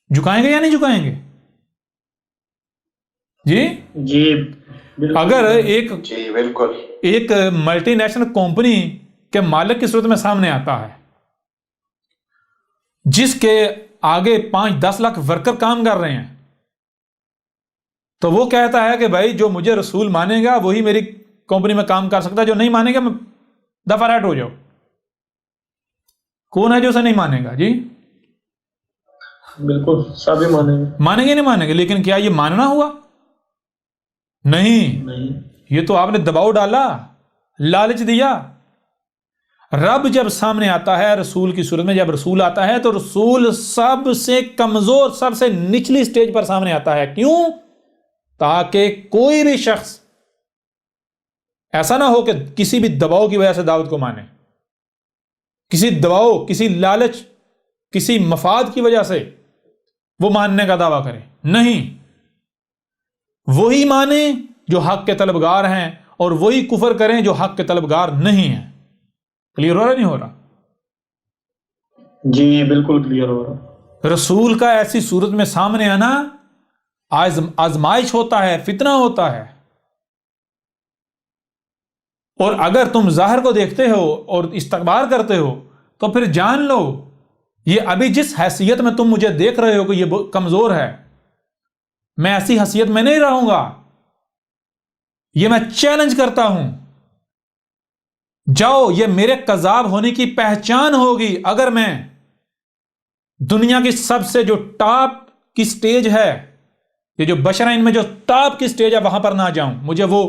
جھکائیں گے یا نہیں جھکائیں گے؟ جی بالکل. اگر جی بالکل ایک ملٹی نیشنل کمپنی کے مالک کی صورت میں سامنے آتا ہے جس کے آگے 5-10 لاکھ ورکر کام کر رہے ہیں، تو وہ کہتا ہے کہ بھائی جو مجھے رسول مانے گا وہی میری کمپنی میں کام کر سکتا ہے، جو نہیں مانے گا دفعہ رائٹ ہو جاؤ. کون ہے جو اسے نہیں مانے گا؟ جی بالکل سبھی مانیں گے نہیں مانیں گے، لیکن کیا یہ ماننا ہوا؟ نہیں، یہ تو آپ نے دباؤ ڈالا، لالچ دیا. رب جب سامنے آتا ہے رسول کی صورت میں، جب رسول آتا ہے تو رسول سب سے کمزور، سب سے نچلی سٹیج پر سامنے آتا ہے. کیوں؟ تاکہ کوئی بھی شخص ایسا نہ ہو کہ کسی بھی دباؤ کی وجہ سے دعوت کو مانے، کسی دباؤ، کسی لالچ، کسی مفاد کی وجہ سے وہ ماننے کا دعویٰ کرے. نہیں، وہی مانیں جو حق کے طلبگار ہیں اور وہی کفر کریں جو حق کے طلبگار نہیں ہیں. کلیئر ہو رہا نہیں ہو رہا؟ جی بالکل کلیئر ہو رہا. رسول کا ایسی صورت میں سامنے آنا آزمائش ہوتا ہے، فتنہ ہوتا ہے. اور اگر تم ظاہر کو دیکھتے ہو اور استکبار کرتے ہو تو پھر جان لو یہ ابھی جس حیثیت میں تم مجھے دیکھ رہے ہو کہ یہ کمزور ہے، میں ایسی حیثیت میں نہیں رہوں گا. یہ میں چیلنج کرتا ہوں، جاؤ، یہ میرے کذاب ہونے کی پہچان ہوگی اگر میں دنیا کی سب سے جو ٹاپ کی سٹیج ہے، یہ جو بشر ان میں جو ٹاپ کی سٹیج ہے وہاں پر نہ جاؤں، مجھے وہ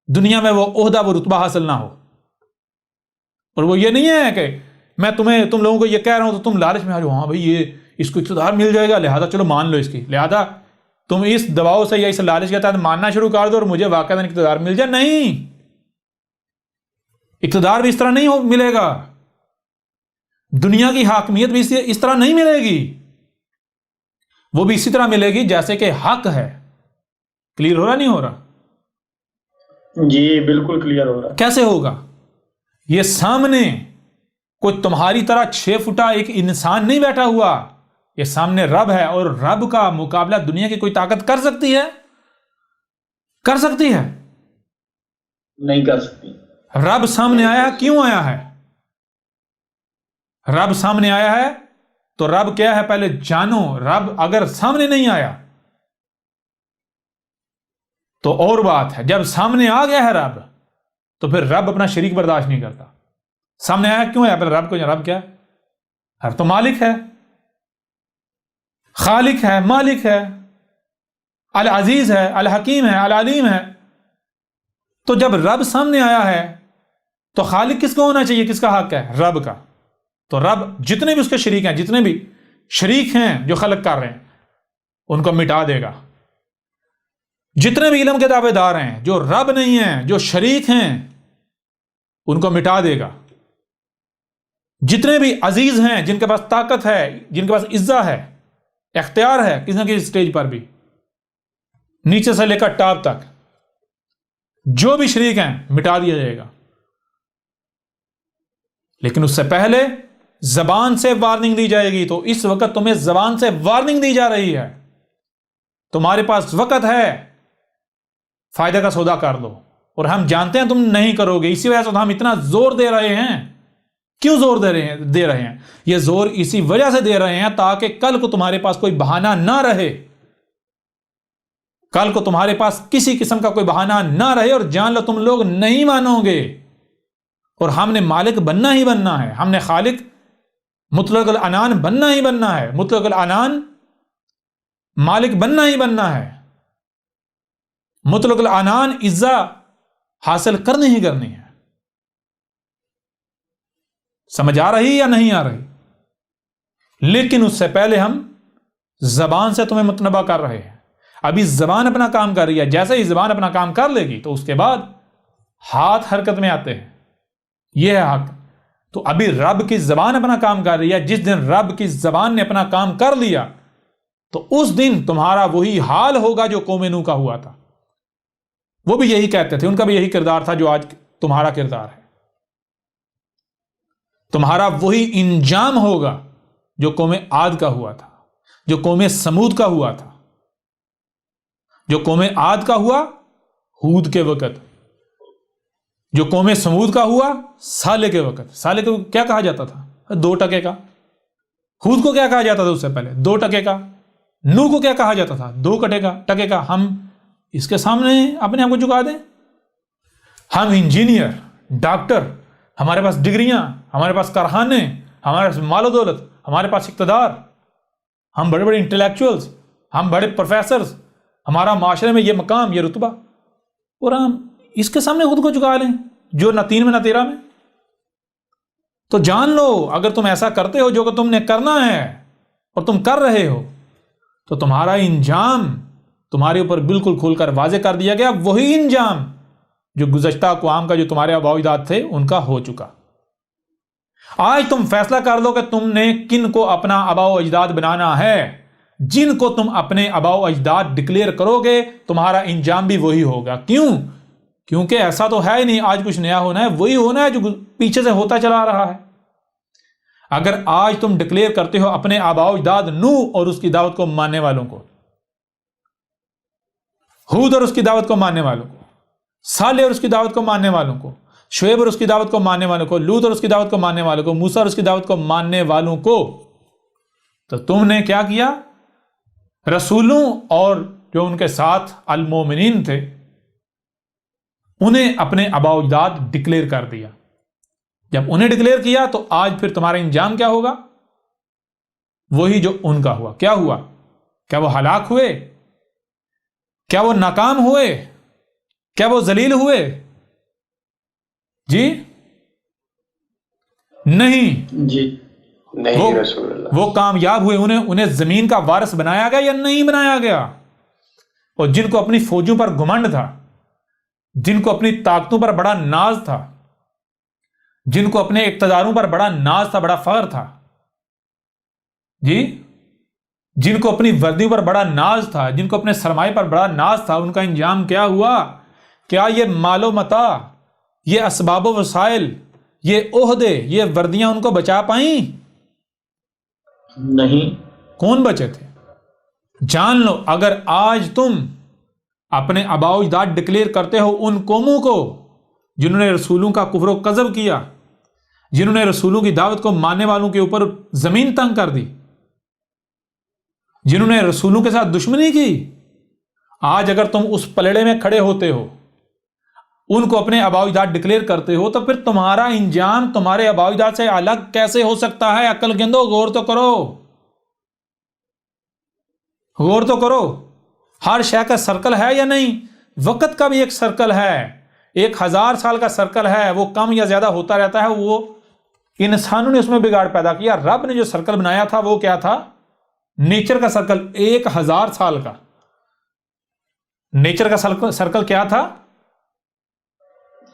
دنیا میں وہ عہدہ، وہ رتبہ حاصل نہ ہو. اور وہ یہ نہیں ہے کہ میں تم لوگوں کو یہ کہہ رہا ہوں تو تم لالچ میں آ جاؤ، ہاں بھائی یہ اس کو اقتدار مل جائے گا لہذا چلو مان لو اس کی، لہذا تم اس دباؤ سے یا اس لالچ کے تحت ماننا شروع کر دو اور مجھے واقعہ اقتدار مل جائے. نہیں، اقتدار بھی اس طرح نہیں ملے گا، دنیا کی حاکمیت بھی اس طرح نہیں ملے گی، وہ بھی اسی طرح ملے گی جیسے کہ حق ہے. کلیئر ہو رہا نہیں ہو رہا؟ جی بالکل کلیئر ہو رہا. کیسے ہوگا؟ یہ سامنے کوئی تمہاری طرح 6 فٹا ایک انسان نہیں بیٹھا ہوا، یہ سامنے رب ہے، اور رب کا مقابلہ دنیا کی کوئی طاقت کر سکتی ہے؟ کر سکتی ہے؟ نہیں کر سکتی. رب سامنے آیا، کیوں آیا ہے؟ رب سامنے آیا ہے تو رب کیا ہے پہلے جانو. رب اگر سامنے نہیں آیا تو اور بات ہے، جب سامنے آ گیا ہے رب تو پھر رب اپنا شریک برداشت نہیں کرتا. سامنے آیا کیوں ہے؟ پھر رب کو، رب کیا ہے؟ رب تو مالک ہے، خالق ہے، مالک ہے، العزیز ہے، الحکیم ہے، العلیم ہے. تو جب رب سامنے آیا ہے تو خالق کس کو ہونا چاہیے؟ کس کا حق ہے؟ رب کا. تو رب جتنے بھی اس کے شریک ہیں، جتنے بھی شریک ہیں جو خلق کر رہے ہیں، ان کو مٹا دے گا. جتنے بھی علم کے دعوے دار ہیں جو رب نہیں ہیں، جو شریک ہیں، ان کو مٹا دے گا. جتنے بھی عزیز ہیں، جن کے پاس طاقت ہے، جن کے پاس عزت ہے، اختیار ہے کسی نہ کسی سٹیج پر بھی، نیچے سے لے کر ٹاپ تک جو بھی شریک ہیں مٹا دیا جائے گا. لیکن اس سے پہلے زبان سے وارننگ دی جائے گی. تو اس وقت تمہیں زبان سے وارننگ دی جا رہی ہے، تمہارے پاس وقت ہے، فائدہ کا سودا کر لو. اور ہم جانتے ہیں تم نہیں کرو گے، اسی وجہ سے ہم اتنا زور دے رہے ہیں. کیوں زور دے رہے ہیں؟ یہ زور اسی وجہ سے دے رہے ہیں تاکہ کل کو تمہارے پاس کوئی بہانہ نہ رہے، کل کو تمہارے پاس کسی قسم کا کوئی بہانہ نہ رہے، اور جان لو تم لوگ نہیں مانو گے. اور ہم نے مالک بننا ہی بننا ہے، ہم نے خالق مطلق العنان بننا ہی بننا ہے، مطلق العنان مالک بننا ہی بننا ہے. مطلق العنان عزت حاصل کرنی ہی کرنی ہے. سمجھ آ رہی یا نہیں آ رہی؟ لیکن اس سے پہلے ہم زبان سے تمہیں متنبہ کر رہے ہیں. ابھی زبان اپنا کام کر رہی ہے، جیسے ہی زبان اپنا کام کر لے گی تو اس کے بعد ہاتھ حرکت میں آتے ہیں. یہ ہے حق. تو ابھی رب کی زبان اپنا کام کر رہی ہے. جس دن رب کی زبان نے اپنا کام کر لیا تو اس دن تمہارا وہی حال ہوگا جو قوم نوح کا ہوا تھا. وہ بھی یہی کہتے تھے، ان کا بھی یہی کردار تھا جو آج تمہارا کردار ہے. تمہارا وہی انجام ہوگا جو قوم عاد کا ہوا تھا، جو قوم سمود کا ہوا تھا، جو قوم عاد کا ہوا ہود کے وقت، جو قوم سمود کا ہوا صالح کے وقت. صالح کو کیا کہا جاتا تھا؟ 2 ٹکے کا. ہود کو کیا کہا جاتا تھا اس سے پہلے؟ 2 ٹکے کا. نوح کو کیا کہا جاتا تھا؟ 2 ٹکے کا. ہم اس کے سامنے اپنے آپ کو جھکا دیں؟ ہم انجینئر، ڈاکٹر، ہمارے پاس ڈگریاں، ہمارے پاس کارخانے، ہمارے پاس مال و دولت، ہمارے پاس اقتدار، ہم بڑے بڑے انٹلیکچوئلز، ہم بڑے پروفیسرز، ہمارا معاشرے میں یہ مقام، یہ رتبہ، اور ہم اس کے سامنے خود کو جھکا لیں جو نہ 3 میں نہ 13 میں. تو جان لو اگر تم ایسا کرتے ہو جو کہ تم نے کرنا ہے اور تم کر رہے ہو تو تمہارا انجام تمہارے اوپر بالکل کھول کر واضح کر دیا گیا، وہی انجام جو گزشتہ اقوام کا جو تمہارے آباء و اجداد تھے ان کا ہو چکا۔ آج تم فیصلہ کر لو کہ تم نے کن کو اپنا آباء و اجداد بنانا ہے۔ جن کو تم اپنے آباء و اجداد ڈکلیئر کرو گے تمہارا انجام بھی وہی ہوگا۔ کیوں؟ کیونکہ ایسا تو ہے ہی نہیں آج کچھ نیا ہونا ہے، وہی ہونا ہے جو پیچھے سے ہوتا چلا آ رہا ہے۔ اگر آج تم ڈکلیئر کرتے ہو اپنے آباء و اجداد نوح اور اس کی دعوت کو ماننے والوں کو، ہود اور اس کی دعوت کو ماننے والوں کو، صالح اور اس کی دعوت کو ماننے والوں کو، شعیب اور اس کی دعوت کو ماننے والوں کو، لوط اور اس کی دعوت کو ماننے والوں کو، موسیٰ اور اس کی دعوت کو ماننے والوں کو، تو تم نے کیا کیا؟ رسولوں اور جو ان کے ساتھ المومنین تھے انہیں اپنے آباء و اجداد ڈکلیئر کر دیا۔ جب انہیں ڈکلیئر کیا تو آج پھر تمہارا انجام کیا ہوگا؟ وہی جو ان کا ہوا۔ کیا ہوا؟ کیا وہ ہلاک ہوئے؟ کیا وہ ناکام ہوئے؟ کیا وہ ذلیل ہوئے؟ جی نہیں جی نہیں رسول اللہ، وہ کامیاب ہوئے، انہیں زمین کا وارث بنایا گیا یا نہیں بنایا گیا؟ اور جن کو اپنی فوجوں پر گھمنڈ تھا، جن کو اپنی طاقتوں پر بڑا ناز تھا، جن کو اپنے اقتداروں پر بڑا ناز تھا، بڑا فخر تھا، جی جن کو اپنی وردیوں پر بڑا ناز تھا، جن کو اپنے سرمایہ پر بڑا ناز تھا، ان کا انجام کیا ہوا؟ کیا یہ مال و متاع، یہ اسباب و وسائل، یہ عہدے، یہ وردیاں ان کو بچا پائیں؟ نہیں۔ کون بچے تھے؟ جان لو اگر آج تم اپنے آباء و اجداد ڈکلیئر کرتے ہو ان قوموں کو جنہوں نے رسولوں کا کفر و کذب کیا، جنہوں نے رسولوں کی دعوت کو ماننے والوں کے اوپر زمین تنگ کر دی، جنہوں نے رسولوں کے ساتھ دشمنی کی، آج اگر تم اس پلڑے میں کھڑے ہوتے ہو، ان کو اپنے آباء و اجداد ڈکلیئر کرتے ہو، تو پھر تمہارا انجام تمہارے آباء و اجداد سے الگ کیسے ہو سکتا ہے؟ عقل گندو، غور تو کرو، غور تو کرو۔ ہر شے کا سرکل ہے یا نہیں؟ وقت کا بھی ایک سرکل ہے، 1000 سال کا سرکل ہے، وہ کم یا زیادہ ہوتا رہتا ہے۔ وہ انسانوں نے اس میں بگاڑ پیدا کیا۔ رب نے جو سرکل بنایا تھا وہ کیا تھا؟ نیچر کا سرکل، 1000 سال کا نیچر کا سرکل کیا تھا؟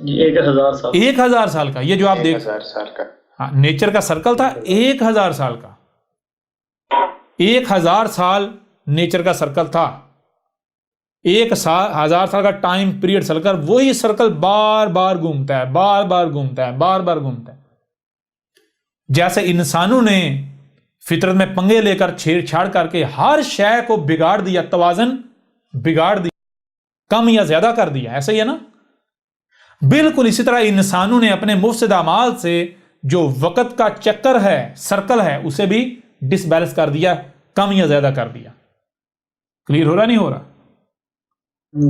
1000 سال 1000 سال کا۔ یہ جو آپ دیکھ 1000 سال کا، ہاں، نیچر کا سرکل تھا 1000 سال کا۔ 1000 سال نیچر کا سرکل تھا، 1000 سال کا ٹائم پیریڈ سرکل، وہی سرکل بار بار گھومتا ہے، بار بار گھومتا ہے، بار بار گھومتا ہے۔ جیسے انسانوں نے فطرت میں پنگے لے کر چھیڑ چھاڑ کر کے ہر شے کو بگاڑ دیا، توازن بگاڑ دیا، کم یا زیادہ کر دیا، ایسا ہی ہے نا؟ بالکل اسی طرح انسانوں نے اپنے مفسد اعمال سے جو وقت کا چکر ہے، سرکل ہے، اسے بھی ڈس بیلنس کر دیا، کم یا زیادہ کر دیا۔ کلیئر ہو رہا نہیں ہو رہا؟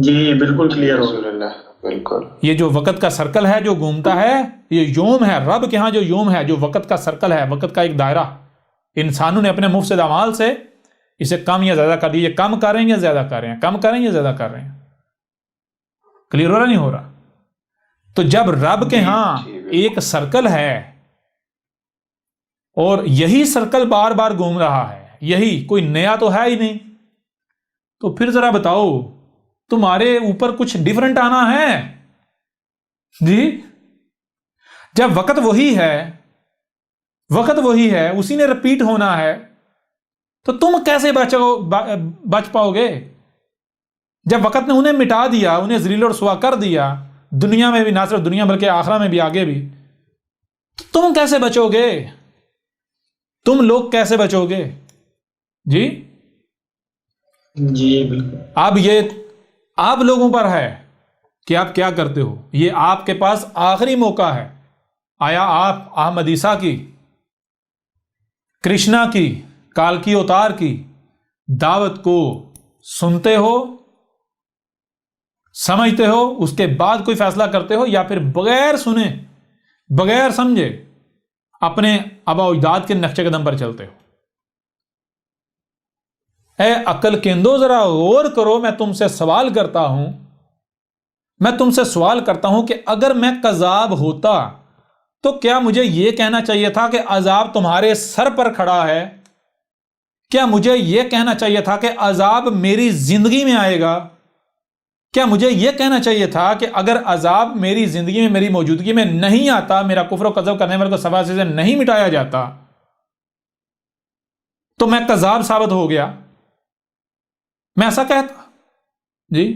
جی بالکل کلیئر ہو رسول اللہ، بالکل۔ یہ جو وقت کا سرکل ہے جو گھومتا ہے، یہ یوم ہے، رب کے ہاں جو یوم ہے، جو وقت کا سرکل ہے، وقت کا ایک دائرہ، انسانوں نے اپنے مفسد اعمال سے اسے کم یا زیادہ کر دیا۔ یہ کم کر رہے ہیں یا زیادہ کر رہے ہیں؟ کم کر رہے ہیں یا زیادہ کر رہے ہیں؟ کلیئر ہو رہا نہیں ہو رہا؟ تو جب رب کے ہاں ایک سرکل ہے اور یہی سرکل بار بار گھوم رہا ہے، یہی، کوئی نیا تو ہے ہی نہیں، تو پھر ذرا بتاؤ تمہارے اوپر کچھ ڈیفرنٹ آنا ہے؟ جی جب وقت وہی ہے، وقت وہی ہے، اسی نے رپیٹ ہونا ہے، تو تم کیسے بچ پاؤ گے؟ جب وقت نے انہیں مٹا دیا، انہیں ذلیل اور رسوا کر دیا، دنیا میں بھی، نہ صرف دنیا بلکہ آخرہ میں بھی، آگے بھی، تو تم کیسے بچو گے؟ تم لوگ کیسے بچو گے؟ جی جی بالکل۔ اب یہ آپ لوگوں پر ہے کہ آپ کیا کرتے ہو۔ یہ آپ کے پاس آخری موقع ہے۔ آیا آپ احمد عیسیٰ کی، کرشنا کی، کالکی اوتار کی دعوت کو سنتے ہو، سمجھتے ہو، اس کے بعد کوئی فیصلہ کرتے ہو، یا پھر بغیر سنے، بغیر سمجھے اپنے آباء و اجداد کے نقشے قدم پر چلتے ہو؟ اے عقل کیندو، ذرا غور کرو۔ میں تم سے سوال کرتا ہوں، میں تم سے سوال کرتا ہوں کہ اگر میں کذاب ہوتا تو کیا مجھے یہ کہنا چاہیے تھا کہ عذاب تمہارے سر پر کھڑا ہے؟ کیا مجھے یہ کہنا چاہیے تھا کہ عذاب میری زندگی میں آئے گا؟ کیا مجھے یہ کہنا چاہیے تھا کہ اگر عذاب میری زندگی میں میری موجودگی میں نہیں آتا، میرا کفر و کذب کرنے والے کو سبا سے نہیں مٹایا جاتا، تو میں کذاب ثابت ہو گیا؟ میں ایسا کہتا؟ جی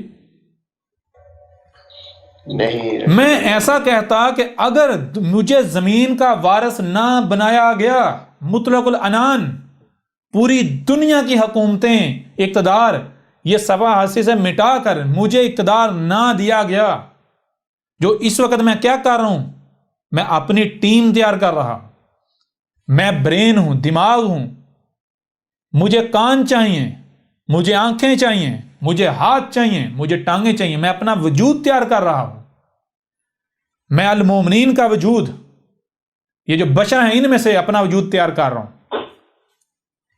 نہیں، میں ایسا کہتا کہ اگر مجھے زمین کا وارث نہ بنایا گیا، مطلق العنان پوری دنیا کی حکومتیں، اقتدار، یہ سبا حاصل سے مٹا کر مجھے اقتدار نہ دیا گیا، جو اس وقت میں کیا کر رہا ہوں؟ میں اپنی ٹیم تیار کر رہا ہوں، میں برین ہوں، دماغ ہوں، مجھے کان چاہیے، مجھے آنکھیں چاہیے، مجھے ہاتھ چاہیے، مجھے ٹانگیں چاہیے، میں اپنا وجود تیار کر رہا ہوں، میں المومنین کا وجود، یہ جو بشر ہیں ان میں سے اپنا وجود تیار کر رہا ہوں،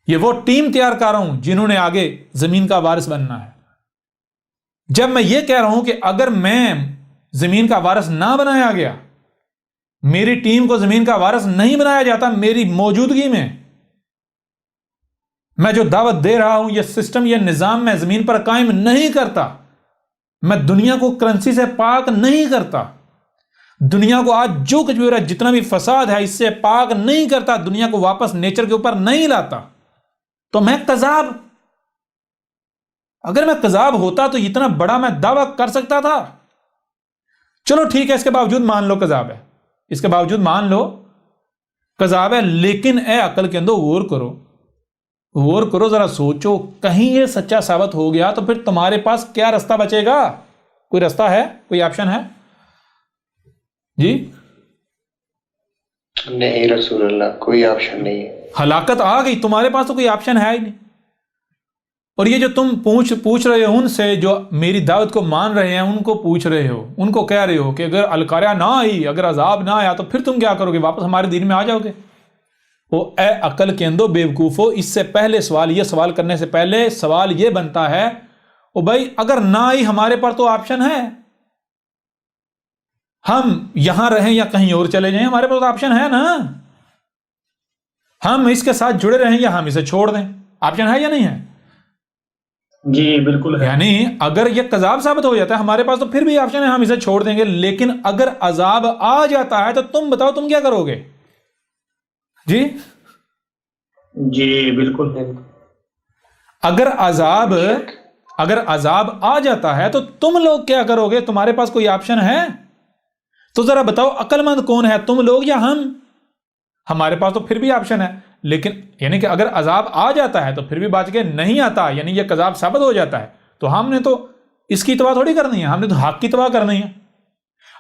یہ وہ ٹیم تیار کر رہا ہوں جنہوں نے آگے زمین کا وارث بننا ہے۔ جب میں یہ کہہ رہا ہوں کہ اگر میں زمین کا وارث نہ بنایا گیا، میری ٹیم کو زمین کا وارث نہیں بنایا جاتا میری موجودگی میں جو دعوت دے رہا ہوں، یہ سسٹم، یہ نظام میں زمین پر قائم نہیں کرتا، میں دنیا کو کرنسی سے پاک نہیں کرتا، دنیا کو آج جو کچھ بھی ہو رہا ہے، جتنا بھی فساد ہے، اس سے پاک نہیں کرتا، دنیا کو واپس نیچر کے اوپر نہیں لاتا، تو میں کذاب۔ اگر میں کذاب ہوتا تو اتنا بڑا میں دعویٰ کر سکتا تھا؟ چلو ٹھیک ہے، اس کے باوجود مان لو کذاب ہے، اس کے باوجود مان لو کذاب ہے، لیکن اے عقل کے اندر غور کرو، ذرا سوچو، کہیں یہ سچا ثابت ہو گیا تو پھر تمہارے پاس کیا رستہ بچے گا؟ کوئی رستہ ہے؟ کوئی آپشن ہے؟ جی نہیں رسول اللہ، کوئی آپشن نہیں ہے، ہلاکت آ گئی، تمہارے پاس تو کوئی آپشن ہے ہی نہیں۔ اور یہ جو تم پوچھ رہے ہو ان سے جو میری دعوت کو مان رہے ہیں، ان کو پوچھ رہے ہو، ان کو کہہ رہے ہو کہ اگر القاریہ نہ آئی، اگر عذاب نہ آیا تو پھر تم کیا کرو گے؟ واپس ہمارے دین میں آ جاؤ گے؟ وہ اے عقل کے اندو بیوقوفو، اس سے پہلے یہ سوال کرنے سے پہلے سوال یہ بنتا ہے، او بھائی اگر نہ آئی ہمارے پر تو آپشن ہے، ہم یہاں رہیں یا کہیں اور چلے جائیں، ہمارے پاس تو آپشن ہے نا، ہم اس کے ساتھ جڑے رہیں یا ہم اسے چھوڑ دیں، آپشن ہے یا نہیں ہے؟ جی بالکل ہے۔ یعنی اگر یہ کذاب ثابت ہو جاتا ہے ہمارے پاس تو پھر بھی آپشن ہے، ہم اسے چھوڑ دیں گے، لیکن اگر عذاب آ جاتا ہے تو تم بتاؤ تم کیا کرو گے؟ جی بالکل۔ اگر عذاب آ جاتا ہے تو تم لوگ کیا کرو گے؟ تمہارے پاس کوئی آپشن ہے؟ تو ذرا بتاؤ عقل مند کون ہے، تم لوگ یا ہم؟ ہمارے پاس تو پھر بھی آپشن ہے، لیکن یعنی کہ اگر عذاب آ جاتا ہے تو پھر بھی بچ کے نہیں آتا، یعنی یہ کذاب ثابت ہو جاتا ہے، تو ہم نے تو اس کی اتباع تھوڑی کرنی ہے، ہم نے تو حق کی اتباع کرنی ہے۔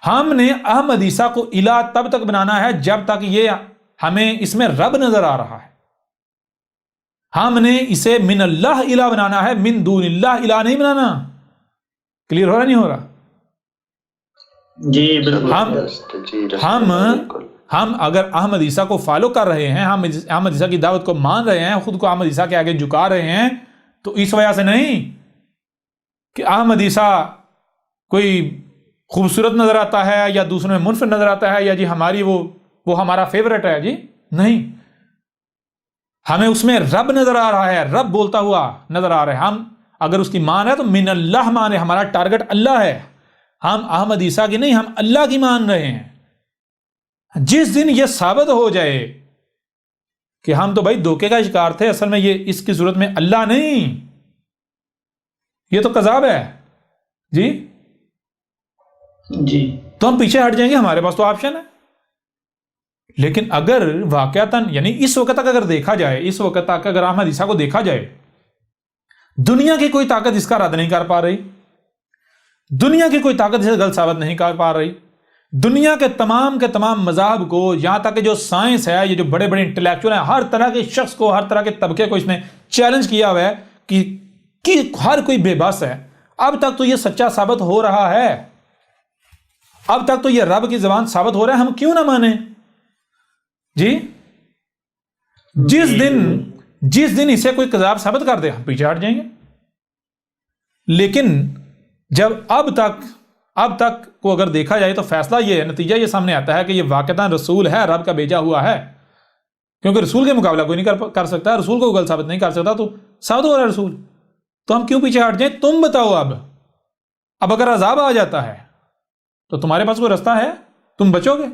ہم نے احمد عیسیٰ کو الہ تب تک بنانا ہے جب تک یہ ہمیں اس میں رب نظر آ رہا ہے، ہم نے اسے من اللہ الہ بنانا ہے، من دون اللہ الہ نہیں بنانا۔ کلیئر ہو رہا نہیں ہو رہا؟ جی بالکل۔ ہم اگر احمد عیسیٰ کو فالو کر رہے ہیں، ہم احمد عیسیٰ کی دعوت کو مان رہے ہیں، خود کو احمد عیسیٰ کے آگے جھکا رہے ہیں، تو اس وجہ سے نہیں کہ احمد عیسیٰ کوئی خوبصورت نظر آتا ہے یا دوسروں میں منفرد نظر آتا ہے یا جی ہماری وہ ہمارا فیورٹ ہے، جی نہیں، ہمیں اس میں رب نظر آ رہا ہے، رب بولتا ہوا نظر آ رہا ہے۔ ہم اگر اس کی مان ہے تو من اللہ مان ہے، ہمارا ٹارگٹ اللہ ہے، ہم احمد عیسیٰ کی نہیں، ہم اللہ کی مان رہے ہیں۔ جس دن یہ ثابت ہو جائے کہ ہم تو بھائی دھوکے کا شکار تھے، اصل میں یہ اس کی صورت میں اللہ نہیں، یہ تو کذاب ہے، جی تو ہم پیچھے ہٹ جائیں گے، ہمارے پاس تو آپشن ہے۔ لیکن اگر واقعتاً یعنی اس وقت تک اگر دیکھا جائے، اس وقت تک اگر احمد عیسیٰ کو دیکھا جائے، دنیا کی کوئی طاقت اس کا رد نہیں کر پا رہی، دنیا کی کوئی طاقت اسے غلط ثابت نہیں کر پا رہی، دنیا کے تمام مذاہب کو، یہاں تک کہ جو سائنس ہے، یہ جو بڑے بڑے انٹلیکچوئل ہیں، ہر طرح کے شخص کو، ہر طرح کے طبقے کو اس نے چیلنج کیا ہوا ہے کہ ہر کوئی بے بس ہے، اب تک تو یہ سچا ثابت ہو رہا ہے، اب تک تو یہ رب کی زبان ثابت ہو رہا ہے، ہم کیوں نہ مانیں؟ جی جس دن اسے کوئی کذاب ثابت کر دے ہم پیچھے ہٹ جائیں گے، لیکن جب اب تک اب تک کو اگر دیکھا جائے تو فیصلہ یہ ہے، نتیجہ یہ سامنے آتا ہے کہ یہ واقعتاً رسول ہے، رب کا بھیجا ہوا ہے، کیونکہ رسول کے مقابلہ کوئی نہیں کر سکتا، رسول کو غلط ثابت نہیں کر سکتا، تو ثابت ہو رہا ہے رسول، تو ہم کیوں پیچھے ہٹ جائیں؟ تم بتاؤ اب اگر عذاب آ جاتا ہے تو تمہارے پاس کوئی رستہ ہے؟ تم بچو گے؟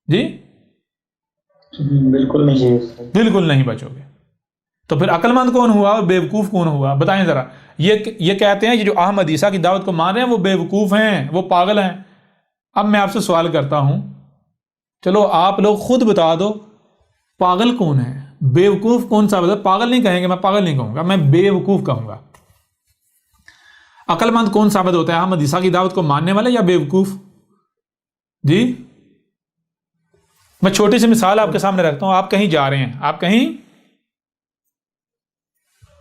جی بالکل نہیں، بالکل نہیں بچو گے۔ تو پھر عقل مند کون ہوا اور بے وقوف کون ہوا؟ بتائیں ذرا۔ یہ کہتے ہیں یہ جو احمد عیسیٰ کی دعوت کو مان رہے ہیں وہ بے وقوف ہیں، وہ پاگل ہیں۔ اب میں آپ سے سوال کرتا ہوں، چلو آپ لوگ خود بتا دو، پاگل کون ہے، بے وقوف کون سا؟ پاگل نہیں کہیں گے، میں پاگل نہیں کہوں گا، میں بے وقوف کہوں گا۔ عقل مند کون ثابت ہوتا ہے، احمد عیسیٰ کی دعوت کو ماننے والے یا بے وقوف؟ جی میں چھوٹی سی مثال آپ کے سامنے رکھتا ہوں، آپ کہیں جا رہے ہیں، آپ کہیں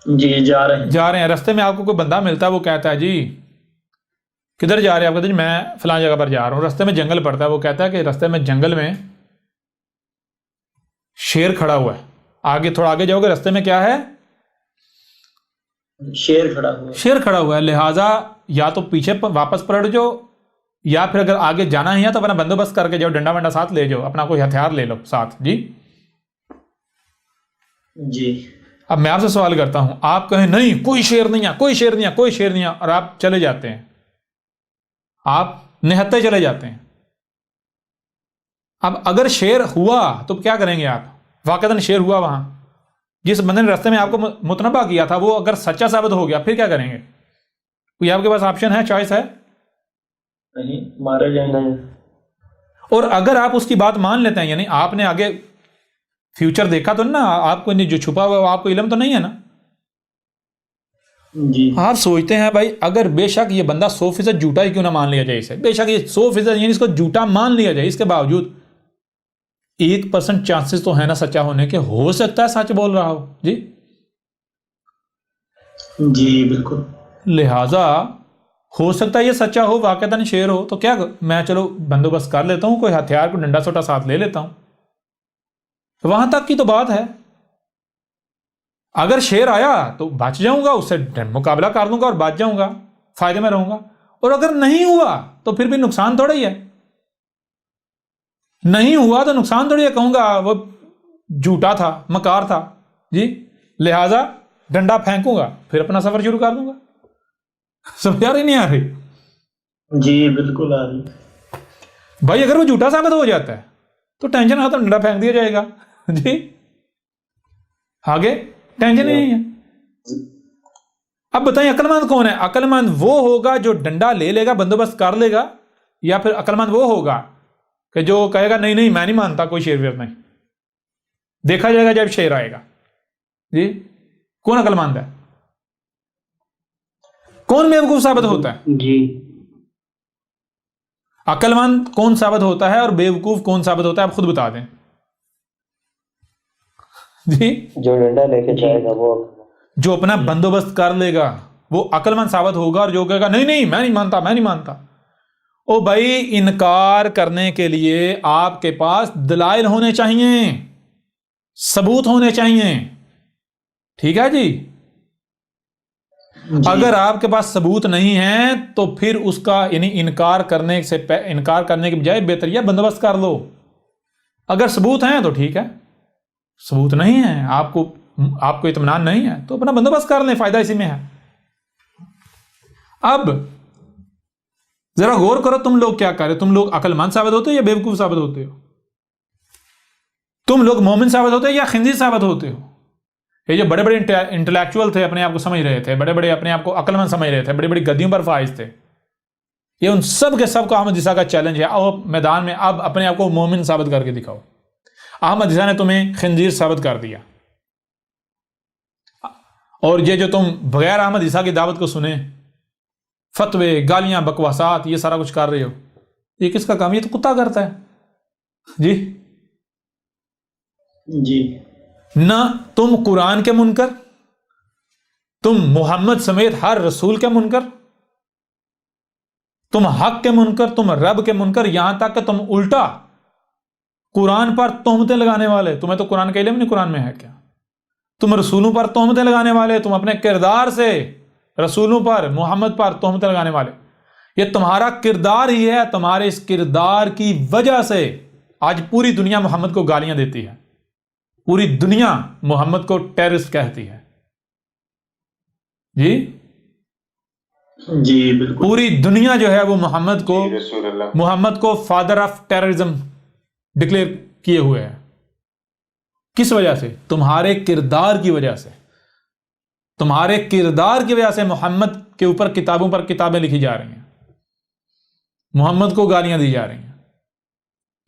جی جا رہے ہیں، رستے میں آپ کو کوئی بندہ ملتا ہے، وہ کہتا ہے جی کدھر جا رہے ہیں؟ آپ کہتے ہیں جی میں فلاں جگہ پر جا رہا ہوں، رستے میں جنگل پڑتا ہے، وہ کہتا ہے کہ رستے میں جنگل میں شیر کھڑا ہوا ہے، آگے تھوڑا آگے جاؤ گے رستے میں کیا ہے؟ شیر کھڑا ہوا ہے، لہٰذا یا تو پیچھے واپس پلٹ جاؤ، یا پھر اگر آگے جانا ہی ہے تو اپنا بندوبست کر کے جاؤ، ڈنڈا ونڈا ساتھ لے جاؤ، اپنا کوئی ہتھیار لے لو ساتھ۔ جی اب میں آپ سے سوال کرتا ہوں، آپ کہیں نہیں کوئی شیر نہیں ہے، کوئی شیر نہیں ہے، کوئی شیر نہیں ہے، اور آپ چلے جاتے ہیں، آپ نہتے چلے جاتے ہیں۔ اب اگر شیر ہوا تو کیا کریں گے آپ؟ واقعتاً شیر ہوا وہاں، جس بندے نے رستے میں آپ کو متنبہ کیا تھا وہ اگر سچا ثابت ہو گیا، پھر کیا کریں گے؟ کوئی آپ کے پاس آپشن ہے، چوائس ہے؟ نہیں، مارے جائیں گے۔ اور اگر آپ اس کی بات مان لیتے ہیں، یعنی آپ نے آگے فیوچر دیکھا تو نا، آپ کو جو چھپا ہوا وہ آپ کو علم تو نہیں ہے نا؟ جی آپ سوچتے ہیں بھائی اگر بے شک یہ بندہ 100% جھوٹا ہی کیوں نہ مان لیا جائے اسے، بے شک یہ 100% یعنی اس کو جھوٹا مان لیا جائے، اس کے باوجود 1% چانسز تو ہے نا سچا ہونے کے، ہو سکتا ہے سچ بول رہا ہو۔ جی بالکل، لہٰذا ہو سکتا ہے یہ سچا ہو، واقعتاً شیر ہو، تو کیا میں چلو بندوبست کر لیتا ہوں، کوئی ہتھیار کو ڈنڈا سوٹا ساتھ لے لیتا ہوں، وہاں تک کی تو بات ہے۔ اگر شیر آیا تو بچ جاؤں گا، اس سے مقابلہ کر لوں گا اور بچ جاؤں گا، فائدے میں رہوں گا، اور اگر نہیں ہوا تو پھر بھی نقصان تھوڑا ہی ہے، نہیں ہوا تو نقصان تھوڑی ہے، کہوں گا وہ جھوٹا تھا، مکار تھا، لہٰذا ڈنڈا پھینکوں گا، پھر اپنا سفر شروع کر دوں گا۔ سمجھ آ رہی نہیں آ رہی؟ جی بالکل آ رہی۔ بھائی اگر وہ جھوٹا ثابت ہو جاتا ہے تو ٹینشن ختم، ڈنڈا پھینک دیا جائے گا، آگے ٹینشن ہی نہیں ہے۔ اب بتائیں عقل مند کون ہے؟ عقل مند وہ ہوگا جو ڈنڈا لے لے گا، بندوبست کر لے گا، یا پھر عقل مند وہ ہوگا کہ جو کہے گا نہیں نہیں میں نہیں مانتا کوئی شیر ویر نہیں، دیکھا جائے گا جب شیر آئے گا۔ کون عقل مند ہے؟ کون بے وقوف ثابت ہوتا ہے؟ جی عقل مند کون ثابت ہوتا ہے اور بے وقوف کون ثابت ہوتا ہے؟ آپ خود بتا دیں۔ جو ڈنڈا لے کے جائے گا وہ جو اپنا بندوبست کر لے گا وہ عقل مند ثابت ہوگا، اور جو کہے گا نہیں نہیں میں نہیں مانتا میں نہیں مانتا، او بھائی انکار کرنے کے لیے آپ کے پاس دلائل ہونے چاہیے، ثبوت ہونے چاہیے، ٹھیک ہے جی؟ اگر آپ کے پاس ثبوت نہیں ہے تو پھر اس کا یعنی انکار کرنے کے بجائے بہتر یہ بندوبست کر لو۔ اگر ثبوت ہیں تو ٹھیک ہے، ثبوت نہیں ہے، آپ کو اطمینان نہیں ہے تو اپنا بندوبست کر لیں، فائدہ اسی میں ہے۔ اب ذرا غور کرو تم لوگ کیا کر رہے، تم لوگ عقل مند ثابت ہوتے ہو یا بے وقوف ثابت ہوتے ہو؟ تم لوگ مومن ثابت ہوتے ہو یا خنزیر ثابت ہوتے ہو؟ یہ جو بڑے بڑے انٹلیکچوئل تھے، اپنے آپ کو سمجھ رہے تھے، بڑے بڑے اپنے آپ کو عقل مند سمجھ رہے تھے، بڑی بڑی گدیوں پر فائز تھے، یہ ان سب کے سب کو احمد عیسیٰ کا چیلنج ہے، آؤ میدان میں اب اپنے آپ کو مومن ثابت کر کے دکھاؤ۔ احمد عیسیٰ نے تمہیں خنزیر ثابت کر دیا، اور یہ جو تم بغیر احمد عیسیٰ کی دعوت کو سنے فتوے گالیاں بکواسات یہ سارا کچھ کر رہے ہو، یہ کس کا کام؟ یہ تو کتا کرتا ہے جی۔ نہ تم قرآن کے منکر، تم محمد سمیت ہر رسول کے منکر، تم حق کے منکر، تم رب کے منکر، یہاں تک کہ تم الٹا قرآن پر تہمتیں لگانے والے، تمہیں تو قرآن کا علم نہیں قرآن میں ہے کیا، تم رسولوں پر تہمتیں لگانے والے، تم اپنے کردار سے رسولوں پر محمد پر تہمتیں لگانے والے، یہ تمہارا کردار ہی ہے، تمہارے اس کردار کی وجہ سے آج پوری دنیا محمد کو گالیاں دیتی ہے، پوری دنیا محمد کو ٹیررسٹ کہتی ہے. جی جی بالکل. پوری دنیا جو ہے وہ رسول اللہ محمد کو فادر آف ٹیررزم ڈکلیئر کیے ہوئے ہیں. کس وجہ سے؟ تمہارے کردار کی وجہ سے. تمہارے کردار کی وجہ سے محمد کے اوپر کتابوں پر کتابیں لکھی جا رہی ہیں، محمد کو گالیاں دی جا رہی ہیں.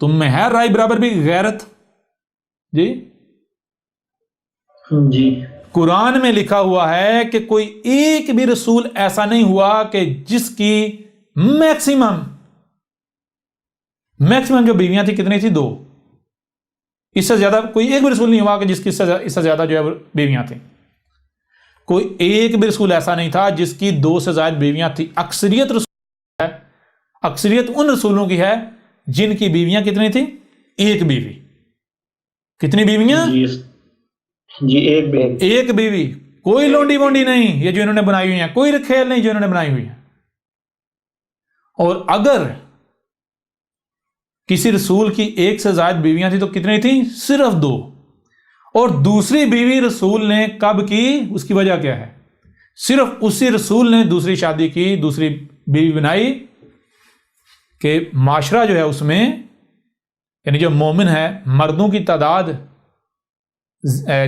تم میں ہے رائے برابر بھی غیرت؟ جی جی قرآن میں لکھا ہوا ہے کہ کوئی ایک بھی رسول ایسا نہیں ہوا کہ جس کی میکسیمم جو بیویاں تھی کتنی تھی؟ 2. اس سے زیادہ کوئی ایک بھی رسول نہیں ہوا کہ جس کی اس سے زیادہ جو ہے بیویاں تھیں. کوئی ایک بھی رسول ایسا نہیں تھا جس کی 2 سے زائد بیویاں تھیں. اکثریت ان رسولوں کی ہے جن کی بیویاں کتنی تھیں؟ 1 بیوی. کتنی بیویاں؟ جی ایک بیوی. کوئی لونڈی وونڈی نہیں یہ جو انہوں نے بنائی ہوئی ہیں، کوئی کھیل نہیں جو انہوں نے بنائی ہوئی ہیں. اور اگر کسی رسول کی 1 سے زائد بیویاں تھیں تو کتنی تھیں؟ صرف 2. اور دوسری بیوی رسول نے کب کی؟ اس کی وجہ کیا ہے؟ صرف اسی رسول نے دوسری شادی کی، دوسری بیوی بنائی کہ معاشرہ جو ہے اس میں، یعنی جو مومن ہے، مردوں کی تعداد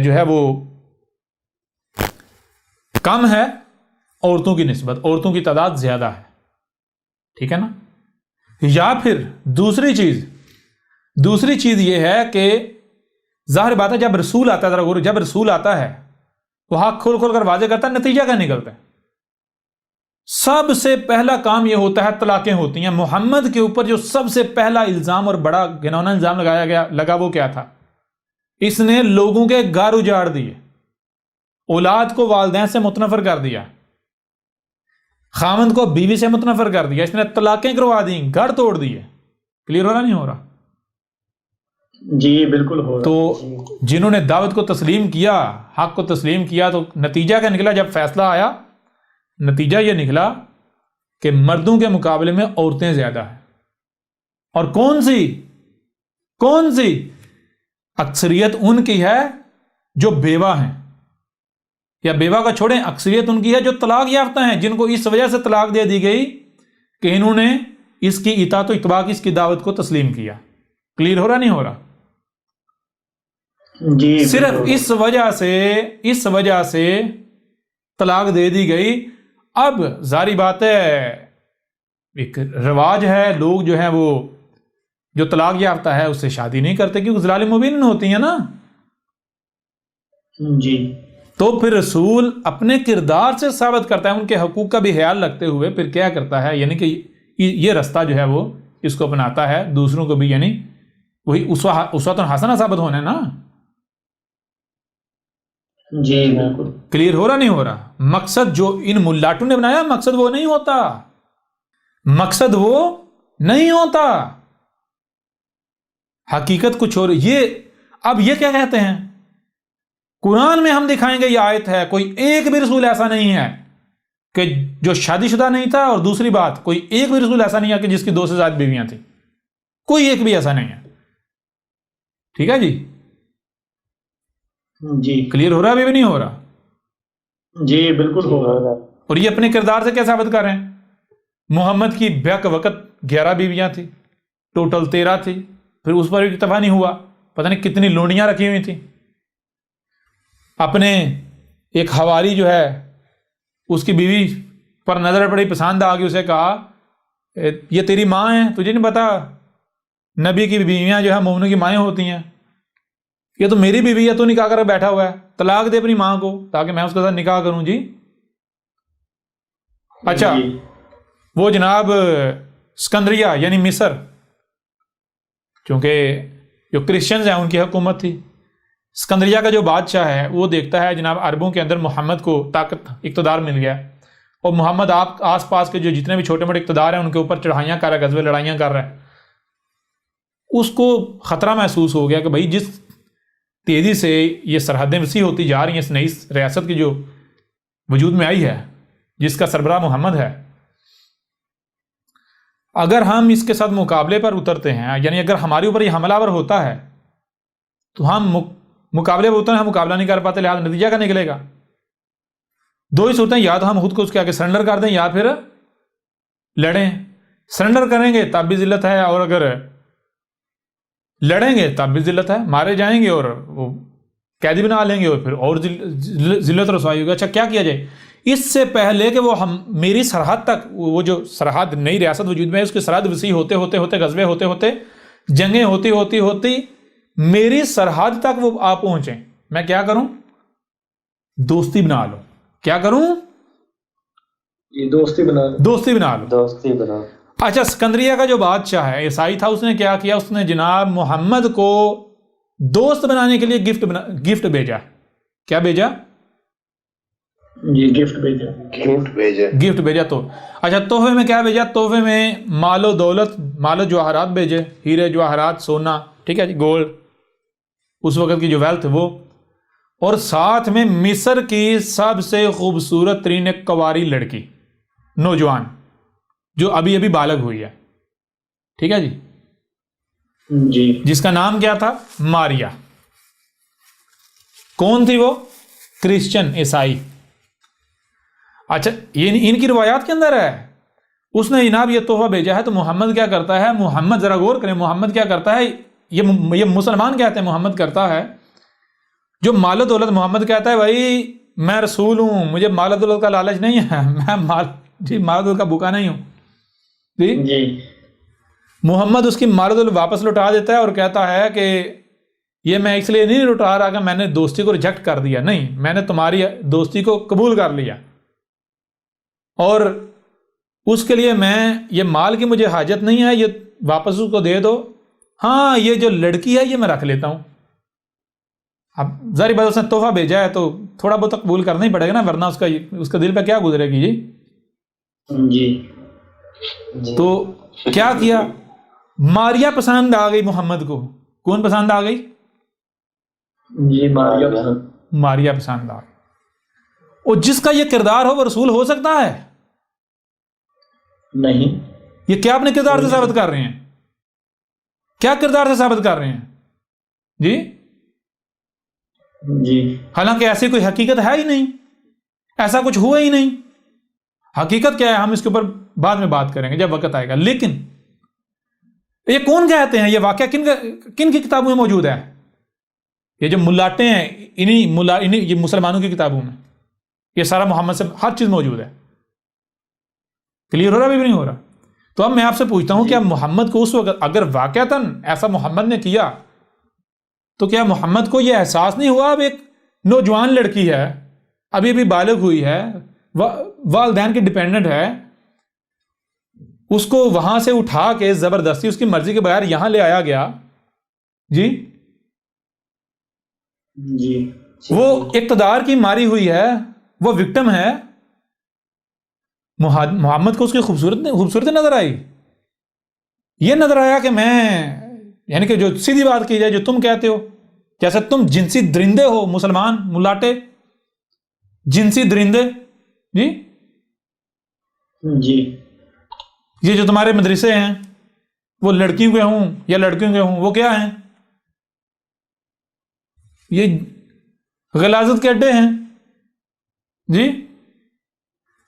جو ہے وہ کم ہے عورتوں کی نسبت، عورتوں کی تعداد زیادہ ہے. ٹھیک ہے نا؟ یا پھر دوسری چیز یہ ہے کہ ظاہر بات ہے جب رسول آتا ہے، ذرا غور، جب رسول آتا ہے وہ حق کھول کھول کر واضح کرتا ہے، نتیجہ کیا نکلتا ہے؟ سب سے پہلا کام یہ ہوتا ہے، طلاقیں ہوتی ہیں. محمد کے اوپر جو سب سے پہلا الزام اور بڑا گھناؤنا الزام لگا وہ کیا تھا؟ اس نے لوگوں کے گھر اجاڑ دیے، اولاد کو والدین سے متنفر کر دیا، خاوند کو بیوی سے متنفر کر دیا، اس نے طلاقیں کروا دیں، گھر توڑ دیے. کلیئر ہو رہا نہیں ہو رہا؟ جی بالکل ہو رہا. تو جنہوں نے دعوت کو تسلیم کیا، حق کو تسلیم کیا، تو نتیجہ کیا نکلا؟ جب فیصلہ آیا نتیجہ یہ نکلا کہ مردوں کے مقابلے میں عورتیں زیادہ ہیں. اور کون سی اکثریت ان کی ہے جو بیوہ ہیں، یا بیوہ کا چھوڑیں، اکثریت ان کی ہے جو طلاق یافتہ ہیں، جن کو اس وجہ سے طلاق دے دی گئی کہ انہوں نے اس کی اطاعت و اتباع کی، اس کی دعوت کو تسلیم کیا. کلیئر ہو رہا نہیں ہو رہا؟ جی صرف اس وجہ سے طلاق دے دی گئی. اب ظاہری بات ہے ایک رواج ہے، لوگ جو ہیں وہ جو طلاق یافتہ ہے اس سے شادی نہیں کرتے کیونکہ ظلال مبین ہوتی ہیں نا. جی تو پھر رسول اپنے کردار سے ثابت کرتا ہے، ان کے حقوق کا بھی خیال رکھتے ہوئے پھر کیا کرتا ہے، یعنی کہ یہ رستہ جو ہے وہ اس کو اپناتا ہے، دوسروں کو بھی، یعنی وہی اسوۃ حسنہ ثابت ہونا ہے نا. جی بالکل. کلیئر ہو رہا نہیں ہو رہا؟ مقصد جو ان ملاٹوں نے بنایا، مقصد وہ نہیں ہوتا، حقیقت کچھ اور. اب یہ کیا کہتے ہیں؟ قرآن میں ہم دکھائیں گے یہ آیت ہے، کوئی ایک بھی رسول ایسا نہیں ہے کہ جو شادی شدہ نہیں تھا، اور دوسری بات کوئی ایک بھی رسول ایسا نہیں ہے کہ جس کی 2 سے زائد بیویاں تھیں. کوئی ایک بھی ایسا نہیں ہے. ٹھیک ہے جی؟ جی کلیئر ہو رہا ابھی بھی نہیں ہو رہا؟ جی بالکل ہو رہا. اور یہ اپنے کردار سے کیا ثابت کر رہے ہیں؟ محمد کی بیک وقت 11 بیویاں تھیں، ٹوٹل 13 تھی، پھر اس پر بھی اکتفا نہیں ہوا، پتہ نہیں کتنی لونڈیاں رکھی ہوئی تھیں. اپنے ایک حواری جو ہے اس کی بیوی پر نظر پڑی، پسند آ گئی، اسے کہا یہ تیری ماں ہے، تجھے نہیں پتا نبی کی بیویاں جو ہے مومنوں کی مائیں ہوتی ہیں، یہ تو میری بیوی ہے، تو نکاح کر بیٹھا ہوا ہے، طلاق دے اپنی ماں کو تاکہ میں اس کے ساتھ نکاح کروں. جی اچھا، وہ جناب اسکندریہ یعنی مصر، چونکہ جو کرسچنز ہیں ان کی حکومت تھی، اسکندریہ کا جو بادشاہ ہے وہ دیکھتا ہے جناب عربوں کے اندر محمد کو طاقت اقتدار مل گیا، اور محمد آپ آس پاس کے جو جتنے بھی چھوٹے موٹے اقتدار ہیں ان کے اوپر چڑھائیاں کر رہا ہے، غزوے لڑائیاں کر رہا ہے. اس کو خطرہ محسوس ہو گیا کہ بھائی جس تیزی سے یہ سرحدیں وسیع ہوتی جا رہی ہیں، اس نئی ریاست کی جو وجود میں آئی ہے، جس کا سربراہ محمد ہے، اگر ہم اس کے ساتھ مقابلے پر اترتے ہیں، یعنی اگر ہمارے اوپر یہ حملہ آور ہوتا ہے تو ہم مقابلے پر اتریں، ہم مقابلہ نہیں کر پاتے، لہٰذا نتیجہ کیا نکلے گا؟ دو ہی صورتیں، یا تو ہم خود کو اس کے آگے سرنڈر کر دیں یا پھر لڑیں۔ سرنڈر کریں گے تب بھی ذلت ہے، اور اگر لڑیں گے تب بھی ذلت ہے، مارے جائیں گے اور وہ قیدی بنا لیں گے اور پھر اور ذلت رسوائی ہوگی۔ اچھا کیا کیا جائے؟ اس سے پہلے کہ وہ میری سرحد تک، وہ جو سرحد نئی ریاست وجود میں ہے اس کی سرحد وسیع ہوتے ہوتے ہوتے، غزوے ہوتے ہوتے، جنگیں ہوتی ہوتی ہوتی میری سرحد تک وہ آ پہنچیں، میں کیا کروں؟ دوستی بنا لوں۔ کیا کروں؟ یہ دوستی بنا لوں۔ دوستی بنا لوں۔ دوستی بنا۔ اچھا، اسکندریہ کا جو بادشاہ ہے عیسائی تھا، اس نے کیا کیا؟ اس نے جناب محمد کو دوست بنانے کے لیے گفٹ بھیجا۔ کیا بھیجا؟ یہ گفٹ بھیجا۔ گفٹ بھیجا۔ تو اچھا، تحفے میں کیا بھیجا؟ تحفے میں مال و دولت، مال و جواہرات بھیجے، ہیرے جواہرات، سونا، ٹھیک ہے جی، گولڈ، اس وقت کی جو ویلتھ وہ، اور ساتھ میں مصر کی سب سے خوبصورت ترین ایک کنواری لڑکی، نوجوان، جو ابھی ابھی بالغ ہوئی ہے، ٹھیک ہے جی، جی، جس کا نام کیا تھا؟ ماریا۔ کون تھی وہ؟ کرسچن، عیسائی۔ اچھا، یہ ان کی روایات کے اندر ہے۔ اس نے جناب یہ تحفہ بھیجا ہے، تو محمد کیا کرتا ہے؟ محمد، ذرا غور کریں، محمد کیا کرتا ہے؟ یہ مسلمان کہتے ہیں محمد کرتا ہے جو مال و دولت، محمد کہتا ہے بھائی میں رسول ہوں، مجھے مال و دولت کا لالچ نہیں ہے، میں مال و دولت کا بھوکا نہیں ہوں جی۔ محمد اس کی مال و دولت واپس لوٹا دیتا ہے اور کہتا ہے کہ یہ میں اس لیے نہیں لوٹا رہا کہ میں نے دوستی کو ریجیکٹ کر دیا، نہیں، میں نے تمہاری دوستی کو قبول کر لیا، اور اس کے لیے میں یہ مال کی مجھے حاجت نہیں ہے، یہ واپس اس کو دے دو، ہاں یہ جو لڑکی ہے یہ میں رکھ لیتا ہوں۔ اب ظاہر بات، اس نے تحفہ بھیجا ہے تو تھوڑا بہت قبول کرنا ہی پڑے گا نا، ورنہ اس کا دل پہ کیا گزرے گی جی۔ تو کیا کیا؟ ماریا پسند آ گئی محمد کو۔ کون پسند آ گئی؟ جی، ماریا پسند آ گئی۔ اور جس کا یہ کردار ہو وہ رسول ہو سکتا ہے؟ نہیں۔ یہ کیا اپنے کردار سے ثابت کر رہے ہیں؟ کیا کردار سے ثابت کر رہے ہیں جی؟ جی، حالانکہ ایسی کوئی حقیقت ہے ہی نہیں، ایسا کچھ ہوا ہی نہیں۔ حقیقت کیا ہے ہم اس کے اوپر بعد میں بات کریں گے جب وقت آئے گا۔ لیکن یہ کون کہتے ہیں؟ یہ واقعہ کن کی کتابوں میں موجود ہے؟ یہ جو ملاٹے ہیں، انہی یہ مسلمانوں کی کتابوں میں یہ سارا محمد سے ہر چیز موجود ہے۔ کلیئر ہو رہا بھی نہیں ہو رہا؟ تو اب میں آپ سے پوچھتا ہوں، کیا محمد کو اس وقت اگر واقعتاً ایسا محمد نے کیا تو کیا محمد کو یہ احساس نہیں ہوا اب ایک نوجوان لڑکی ہے، ابھی ابھی بالغ ہوئی ہے، والدین کی ڈیپینڈنٹ ہے، اس کو وہاں سے اٹھا کے زبردستی اس کی مرضی کے بغیر یہاں لے آیا گیا جی؟ جی، وہ اقتدار کی ماری ہوئی ہے، وہ وکٹم ہے، محمد کو اس کی خوبصورتی نظر آئی، یہ نظر آیا کہ میں، یعنی کہ جو سیدھی بات کی جائے جو تم کہتے ہو، جیسے تم جنسی درندے ہو مسلمان ملاٹے، جنسی درندے جی، جی، یہ جو تمہارے مدرسے ہیں وہ لڑکیوں کے ہوں یا لڑکیوں کے ہوں، وہ کیا ہیں؟ یہ غلاظت کے اڈے ہیں جی،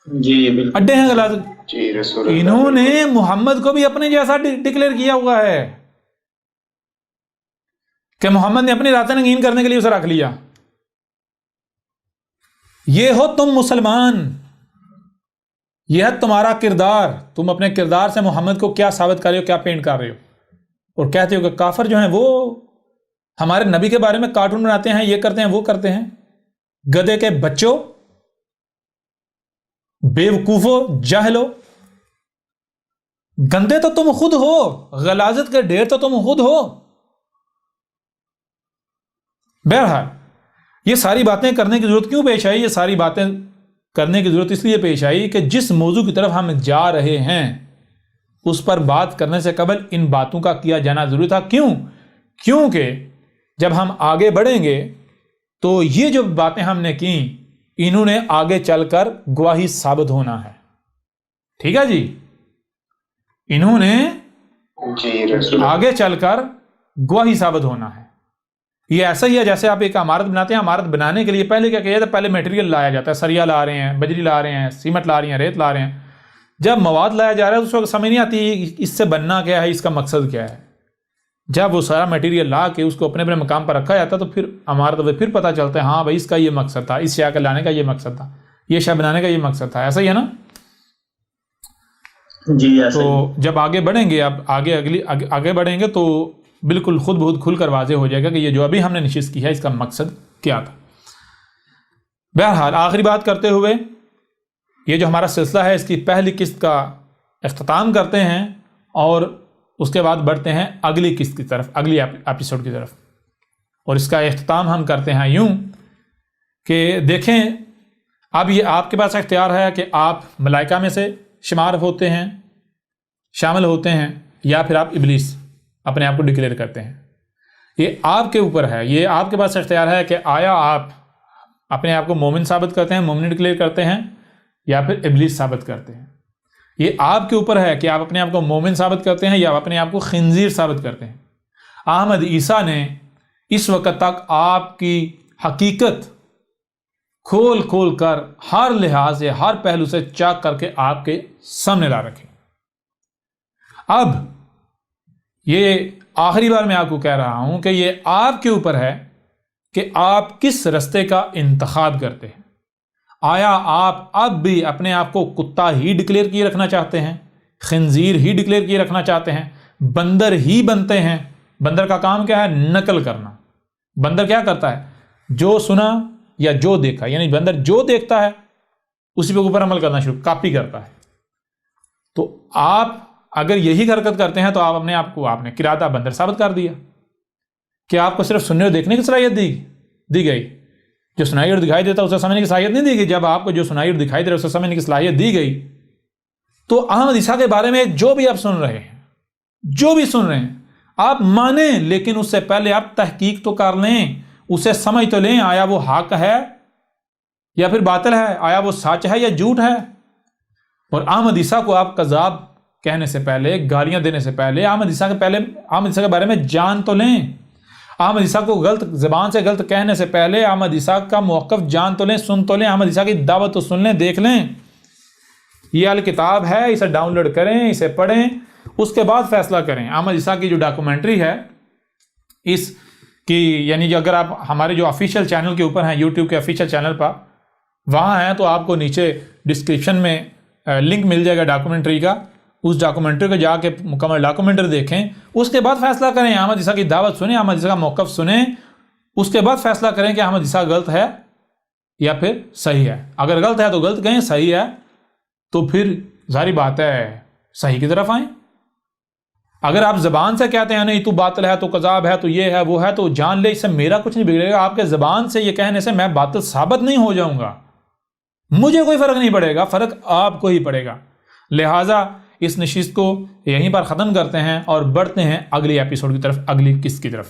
جی، بالکل اڈے ہیں غلاظت۔ جی، رسول انہوں نے محمد کو بھی اپنے جیسا ڈکلیئر کیا ہوا ہے کہ محمد نے اپنی راتیں رنگین کرنے کے لیے اسے رکھ لیا۔ یہ ہو تم مسلمان، یہ ہے تمہارا کردار، تم اپنے کردار سے محمد کو کیا ثابت کر رہے ہو، کیا پینٹ کر رہے ہو، اور کہتے ہو کہ کافر جو ہیں وہ ہمارے نبی کے بارے میں کارٹون بناتے ہیں، یہ کرتے ہیں وہ کرتے ہیں۔ گدھے کے بچوں، بے وقوفو، جاہلو، گندے تو تم خود ہو، غلاظت کے ڈھیر تو تم خود ہو۔ بہرحال یہ ساری باتیں کرنے کی ضرورت کیوں پیش آئی؟ یہ ساری باتیں کرنے کی ضرورت اس لیے پیش آئی کہ جس موضوع کی طرف ہم جا رہے ہیں اس پر بات کرنے سے قبل ان باتوں کا کیا جانا ضروری تھا۔ کیونکہ جب ہم آگے بڑھیں گے تو یہ جو باتیں ہم نے کی انہوں نے آگے چل کر گواہی ثابت ہونا ہے، ٹھیک ہے جی؟ انہوں نے آگے چل کر گواہی ثابت ہونا ہے. یہ ایسا ہی ہے جیسے آپ ایک عمارت بناتے ہیں. عمارت بنانے کے لیے پہلے کیا کیا جاتا ہے؟ پہلے میٹیریل لایا جاتا ہے. سریا لا رہے ہیں, بجری لا رہے ہیں, سیمنٹ لا رہی ہیں, ریت لا رہے ہیں. جب مواد لایا جا رہا ہے تو اس وقت سمجھ نہیں آتی اس سے بننا کیا ہے, اس کا مقصد کیا ہے. جب وہ سارا میٹیریل لا کے اس کو اپنے اپنے مقام پر رکھا جاتا ہے تو پھر عمارت میں پھر پتہ چلتا ہے ہاں بھائی اس کا یہ مقصد تھا, اس شے کا لانے کا یہ مقصد تھا, یہ شے بنانے کا یہ مقصد تھا. ایسا ہی ہے نا جی. ایسا تو جب آگے بڑھیں گے, اب آگے بڑھیں گے تو بالکل خود بخود کھل کر واضح ہو جائے گا کہ یہ جو ابھی ہم نے نشست کی ہے اس کا مقصد کیا تھا. بہرحال آخری بات کرتے ہوئے یہ جو ہمارا سلسلہ ہے اس کی پہلی قسط کا اختتام کرتے ہیں اور اس کے بعد بڑھتے ہیں اگلی قسط کی طرف, اگلی ایپیسوڈ کی طرف. اور اس کا اختتام ہم کرتے ہیں یوں کہ دیکھیں اب یہ آپ کے پاس اختیار ہے کہ آپ ملائکہ میں سے شمار ہوتے ہیں, شامل ہوتے ہیں, یا پھر آپ ابلیس اپنے آپ کو ڈکلیئر کرتے ہیں. یہ آپ کے اوپر ہے, یہ آپ کے پاس اختیار ہے کہ آیا آپ اپنے آپ کو مومن ثابت کرتے ہیں, مومن ڈکلیئر کرتے ہیں, یا پھر ابلیس ثابت کرتے ہیں. یہ آپ کے اوپر ہے کہ آپ اپنے آپ کو مومن ثابت کرتے ہیں یا آپ اپنے آپ کو خنزیر ثابت کرتے ہیں. احمد عیسیٰ نے اس وقت تک آپ کی حقیقت کھول کھول کر ہر لحاظ سے, ہر پہلو سے چاک کر کے آپ کے سامنے لا رکھے. اب یہ آخری بار میں آپ کو کہہ رہا ہوں کہ یہ آپ کے اوپر ہے کہ آپ کس رستے کا انتخاب کرتے ہیں. آیا آپ اب بھی اپنے آپ کو کتا ہی ڈکلیئر کیے رکھنا چاہتے ہیں, خنزیر ہی ڈکلیئر کیے رکھنا چاہتے ہیں, بندر ہی بنتے ہیں؟ بندر کا کام کیا ہے؟ نقل کرنا. بندر کیا کرتا ہے؟ جو سنا یا جو دیکھا, یعنی بندر جو دیکھتا ہے اسی پہ اوپر عمل کرنا شروع, کاپی کرتا ہے. تو آپ اگر یہی حرکت کرتے ہیں تو آپ اپنے آپ کو آپ نے قرادہ بندر ثابت کر دیا. کہ آپ کو صرف سننے اور دیکھنے کی صلاحیت دی گئی, جو سنائی اور دکھائی دیتا اسے سمجھنے کی صلاحیت نہیں دی گئی. جب آپ کو جو سنائی اور دکھائی دے رہا اسے سمجھنے کی صلاحیت دی گئی تو احمد عیسیٰ کے بارے میں جو بھی آپ سن رہے ہیں, آپ مانیں, لیکن اس سے پہلے آپ تحقیق تو کر لیں, اسے سمجھ تو لیں, آیا وہ حق ہے یا پھر باطل ہے, آیا وہ سچ ہے یا جھوٹ ہے. اور احمد عیسیٰ کو آپ کذاب کہنے سے پہلے, گالیاں دینے سے پہلے احمد عیسیٰ کے بارے میں جان تو لیں. احمد عیسیٰ کو غلط زبان سے غلط کہنے سے پہلے احمد عیسیٰ کا موقف جان تو لیں, سن تو لیں, احمد عیسیٰ کی دعوت تو سن لیں, دیکھ لیں. یہ الکتاب ہے, اسے ڈاؤن لوڈ کریں, اسے پڑھیں, اس کے بعد فیصلہ کریں. احمد عیسیٰ کی جو ڈاکومنٹری ہے اس کی, یعنی جو اگر آپ ہمارے جو آفیشیل چینل کے اوپر ہیں, یوٹیوب کے آفیشیل چینل پر وہاں ہیں, تو آپ کو نیچے ڈسکرپشن میں لنک مل جائے گا ڈاکومنٹری کا. اس ڈاکومنٹری کو جا کے مکمل ڈاکومنٹری دیکھیں, اس کے بعد فیصلہ کریں. احمد عیسیٰ کی دعوت سنیں, احمد عیسیٰ کا موقف سنیں, اس کے بعد فیصلہ کریں کہ احمد عیسیٰ غلط ہے یا پھر صحیح ہے. اگر غلط ہے تو غلط کہیں, صحیح ہے تو پھر ظاہری بات ہے صحیح کی طرف آئیں. اگر آپ زبان سے کہتے ہیں نہیں تو باطل ہے, تو کذاب ہے, تو یہ ہے وہ ہے, تو جان لے اس سے میرا کچھ نہیں بگڑے گا. آپ کے زبان سے یہ کہنے سے میں باطل ثابت نہیں ہو جاؤں گا, مجھے کوئی فرق نہیں پڑے گا, فرق آپ کو ہی پڑے گا. لہٰذا اس نشست کو یہیں پر ختم کرتے ہیں اور بڑھتے ہیں اگلی ایپیسوڈ کی طرف, اگلی قسط کی طرف.